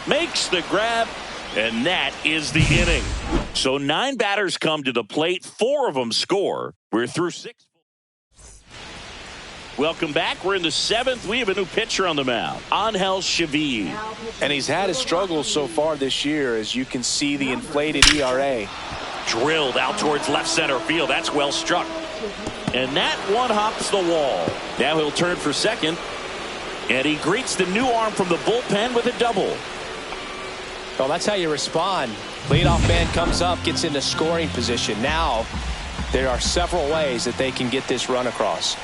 Makes the grab, and that is the inning. So 9 batters come to the plate. 4 of them score. We're through 6. Welcome back. We're in the 7th. We have a new pitcher on the mound, Angel Chavez. And he's had his struggles so far this year, as you can see the inflated ERA. Drilled out towards left center field. That's well struck. And that one hops the wall. Now he'll turn for second. And he greets the new arm from the bullpen with a double. Well, that's how you respond. Leadoff man comes up, gets into scoring position. Now there are several ways that they can get this run across.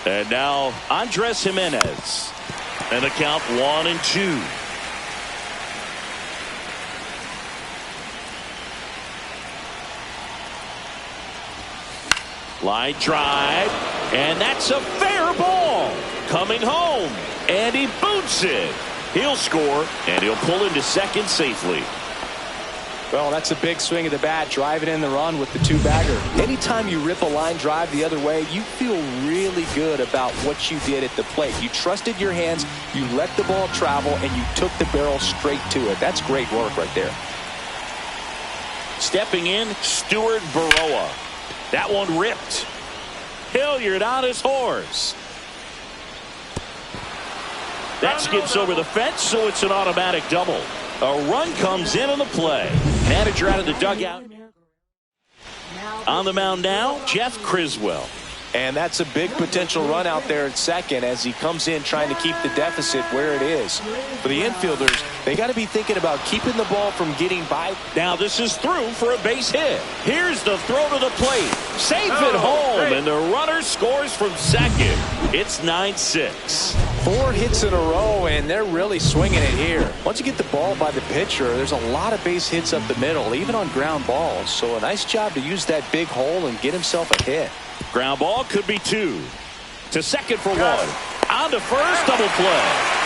And now Andres Jimenez. And the count 1-2. Line drive. And that's a fair ball. Coming home. And he boots it. He'll score. And he'll pull into second safely. Well, that's a big swing of the bat, driving in the run with the 2-bagger. Anytime you rip a line drive the other way, you feel really good about what you did at the plate. You trusted your hands, you let the ball travel, and you took the barrel straight to it. That's great work right there. Stepping in, Stuart Baroa. That one ripped. Hilliard on his horse. That skips over the fence, so it's an automatic double. A run comes in on the play. Manager out of the dugout. On the mound now, Jeff Criswell. And that's a big potential run out there at second as he comes in trying to keep the deficit where it is. For the infielders, they got to be thinking about keeping the ball from getting by. Now this is through for a base hit. Here's the throw to the plate. Safe at home, and the runner scores from second. It's 9-6. 4 hits in a row, and they're really swinging it here. Once you get the ball by the pitcher, there's a lot of base hits up the middle, even on ground balls. So a nice job to use that big hole and get himself a hit. Ground ball could be 2. To second for 1. On to first, double play.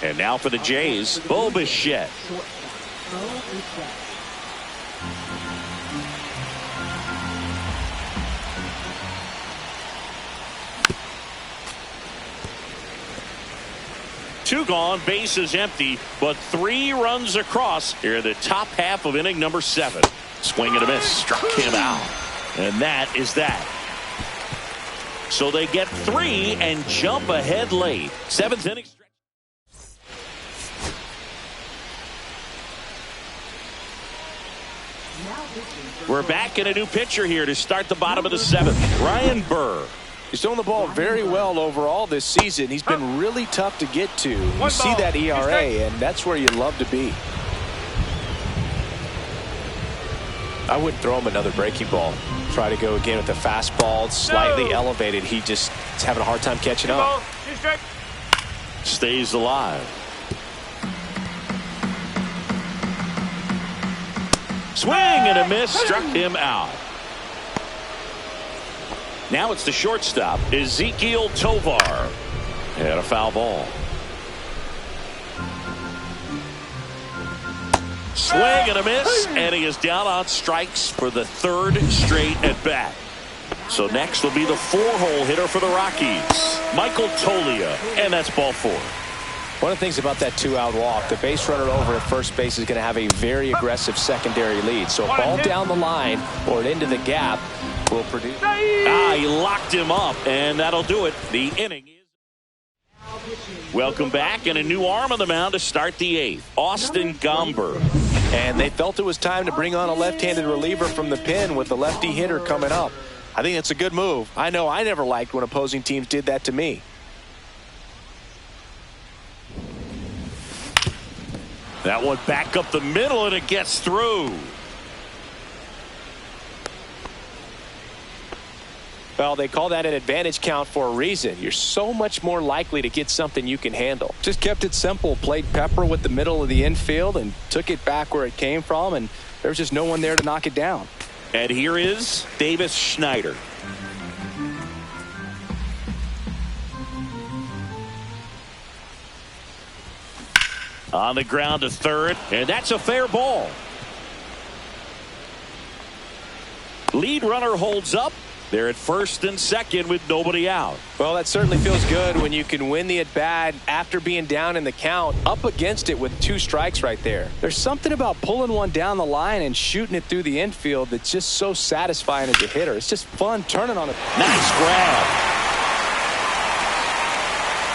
And now for the Jays, Bo Bichette. 2 gone, bases empty, but 3 runs across here in the top half of inning number 7. Swing and a miss, struck him out. And that is that. So they get 3 and jump ahead late. 7th inning. We're back in a new pitcher here to start the bottom of the 7th. Ryan Burr. He's throwing the ball very well overall this season. He's been really tough to get to. You see that ERA, and that's where you love to be. I wouldn't throw him another breaking ball. Try to go again with the fastball, slightly elevated. He just is having a hard time catching up. Stays alive. Swing and a miss, struck him out. Now it's the shortstop, Ezekiel Tovar. And a foul ball. Swing and a miss, and he is down on strikes for the 3rd straight at bat. So next will be the 4-hole hitter for the Rockies, Michael Toglia, and that's ball 4. One of the things about that 2-out walk, the base runner over at first base is going to have a very aggressive secondary lead. So a ball down the line or into the gap will produce. He locked him up, and that'll do it. The inning is. Welcome back, and a new arm on the mound to start the 8th, Austin Gomber. And they felt it was time to bring on a left-handed reliever from the pen with the lefty hitter coming up. I think it's a good move. I know I never liked when opposing teams did that to me. That one back up the middle, and it gets through. Well, they call that an advantage count for a reason. You're so much more likely to get something you can handle. Just kept it simple. Played pepper with the middle of the infield and took it back where it came from, and there was just no one there to knock it down. And here is Davis Schneider. On the ground to third, and that's a fair ball. Lead runner holds up. They're at first and second with nobody out. Well, that certainly feels good when you can win the at-bat after being down in the count, up against it with 2 strikes right there. There's something about pulling one down the line and shooting it through the infield that's just so satisfying as a hitter. It's just fun turning on it. Nice grab.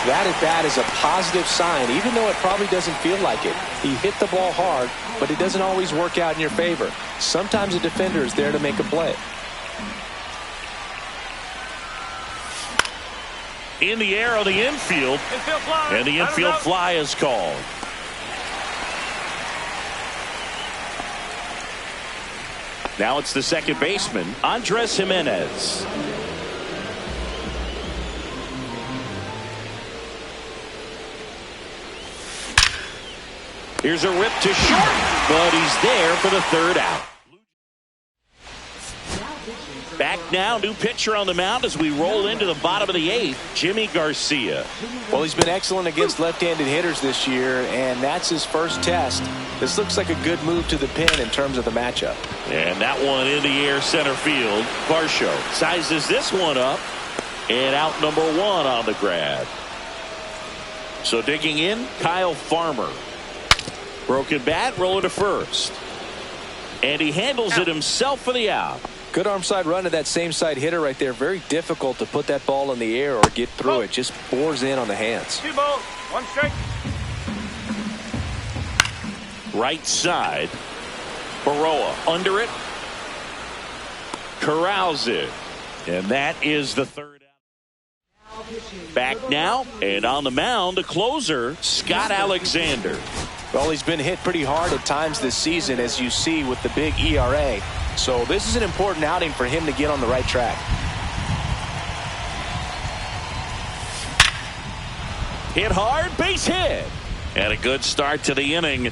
That at-bat is a positive sign, even though it probably doesn't feel like it. He hit the ball hard, but it doesn't always work out in your favor. Sometimes a defender is there to make a play. In the air on the infield, and the infield fly is called. Now it's the second baseman, Andres Jimenez. Here's a rip to short, but he's there for the 3rd out. Back now, new pitcher on the mound as we roll into the bottom of the 8th, Jimmy Garcia. Well, he's been excellent against left-handed hitters this year, and that's his first test. This looks like a good move to the pin in terms of the matchup. And that one in the air center field. Varsho sizes this one up, and out number 1 on the grab. So digging in, Kyle Farmer. Broken bat, roller to first. And he handles it himself for the out. Good arm side run to that same side hitter right there. Very difficult to put that ball in the air or get through it. Just bores in on the hands. 2 balls, 1 strike. Right side. Baroa under it. Corrals it. And that is the 3rd out. Back now, and on the mound, the closer, Scott Alexander. Well, he's been hit pretty hard at times this season, as you see with the big ERA. So this is an important outing for him to get on the right track. Hit hard, base hit. And a good start to the inning.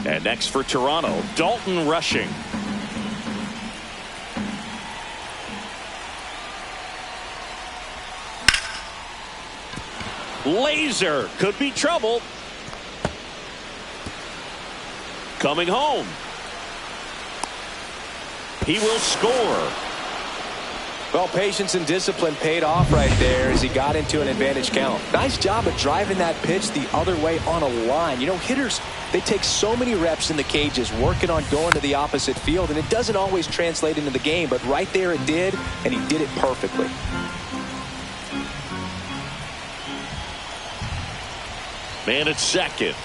And next for Toronto, Dalton Rushing. Laser could be trouble. Coming home. He will score. Well, patience and discipline paid off right there as he got into an advantage count. Nice job of driving that pitch the other way on a line. You know, hitters, they take so many reps in the cages working on going to the opposite field, and it doesn't always translate into the game, but right there it did, and he did it perfectly. Man at second.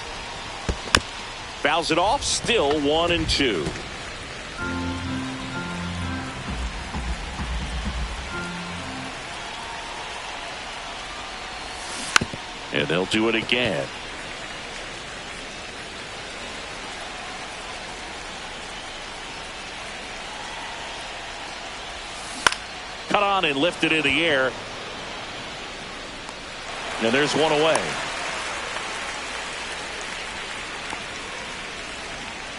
Fouls it off, still 1-2. And they'll do it again. Cut on and lifted in the air. And there's one away.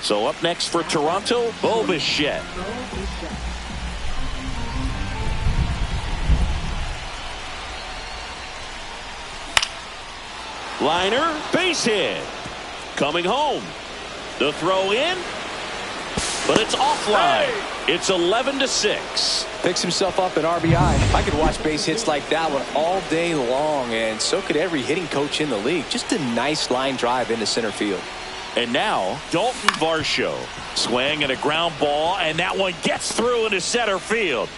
So up next for Toronto, Bo Bichette. Liner, base hit. Coming home. The throw in, but it's offline. It's 11-6. Picks himself up an RBI. I could watch base hits like that one all day long, and so could every hitting coach in the league. Just a nice line drive into center field. And now, Dalton Varsho. Swing and a ground ball, and that one gets through into center field.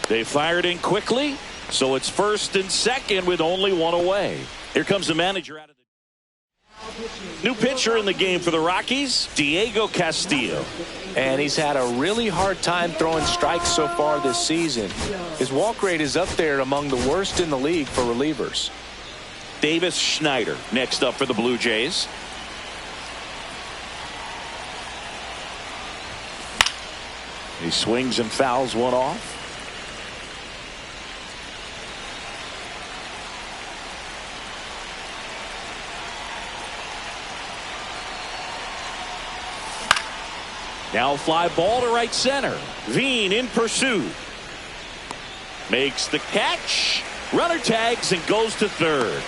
They fired in quickly, so it's first and second with only one away. Here comes the manager out of the new pitcher in the game for the Rockies, Diego Castillo. And he's had a really hard time throwing strikes so far this season. His walk rate is up there among the worst in the league for relievers. Davis Schneider next up for the Blue Jays. He swings and fouls one off. Now fly ball to right center. Veen in pursuit. Makes the catch. Runner tags and goes to third.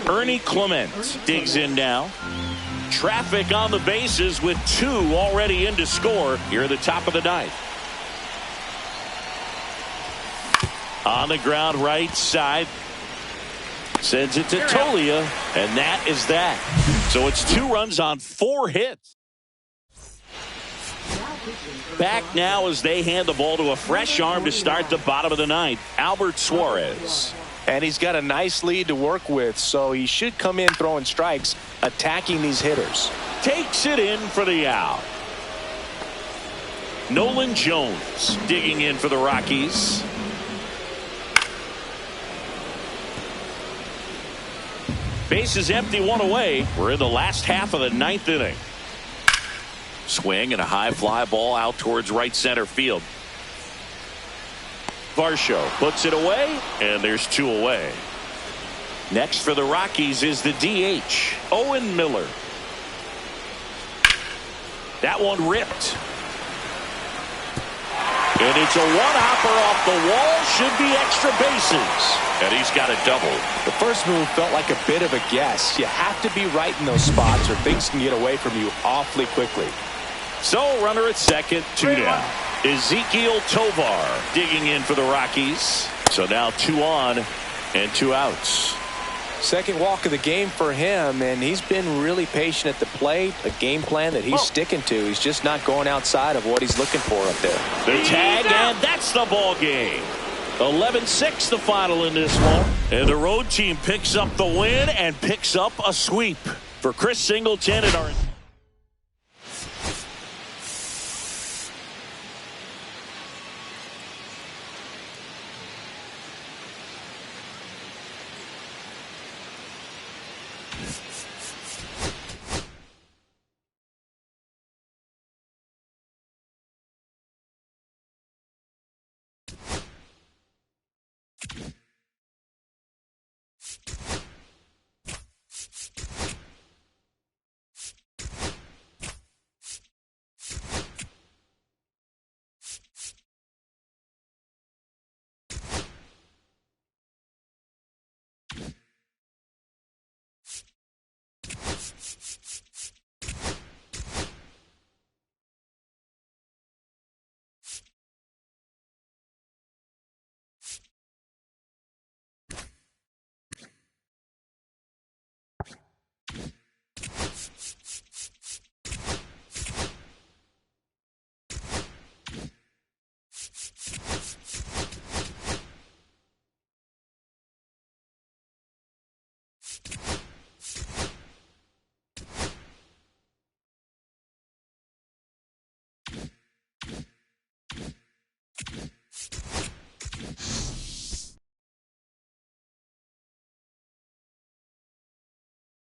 Ernie Clement digs in now. Traffic on the bases with two already in to score here at the top of the ninth. On the ground right side. Sends it to Tolia, and that is that. So it's 2 runs on 4 hits. Back now as they hand the ball to a fresh arm to start the bottom of the ninth, Albert Suarez. And he's got a nice lead to work with, so he should come in throwing strikes, attacking these hitters. Takes it in for the out. Nolan Jones digging in for the Rockies. Base is empty, 1 away. We're in the last half of the 9th inning. Swing and a high fly ball out towards right center field. Varsho puts it away, and there's 2 away. Next for the Rockies is the DH, Owen Miller. That one ripped. And it's a one-hopper off the wall. Should be extra bases. And he's got a double. The first move felt like a bit of a guess. You have to be right in those spots or things can get away from you awfully quickly. So runner at second, 2 down. Ezekiel Tovar digging in for the Rockies. So now 2 on and 2 outs. Second walk of the game for him, and he's been really patient at the plate. A game plan that he's sticking to. He's just not going outside of what he's looking for up there. The tag, and that's the ball game. 11-6 the final in this one. And the road team picks up the win and picks up a sweep. For Chris Singleton and our...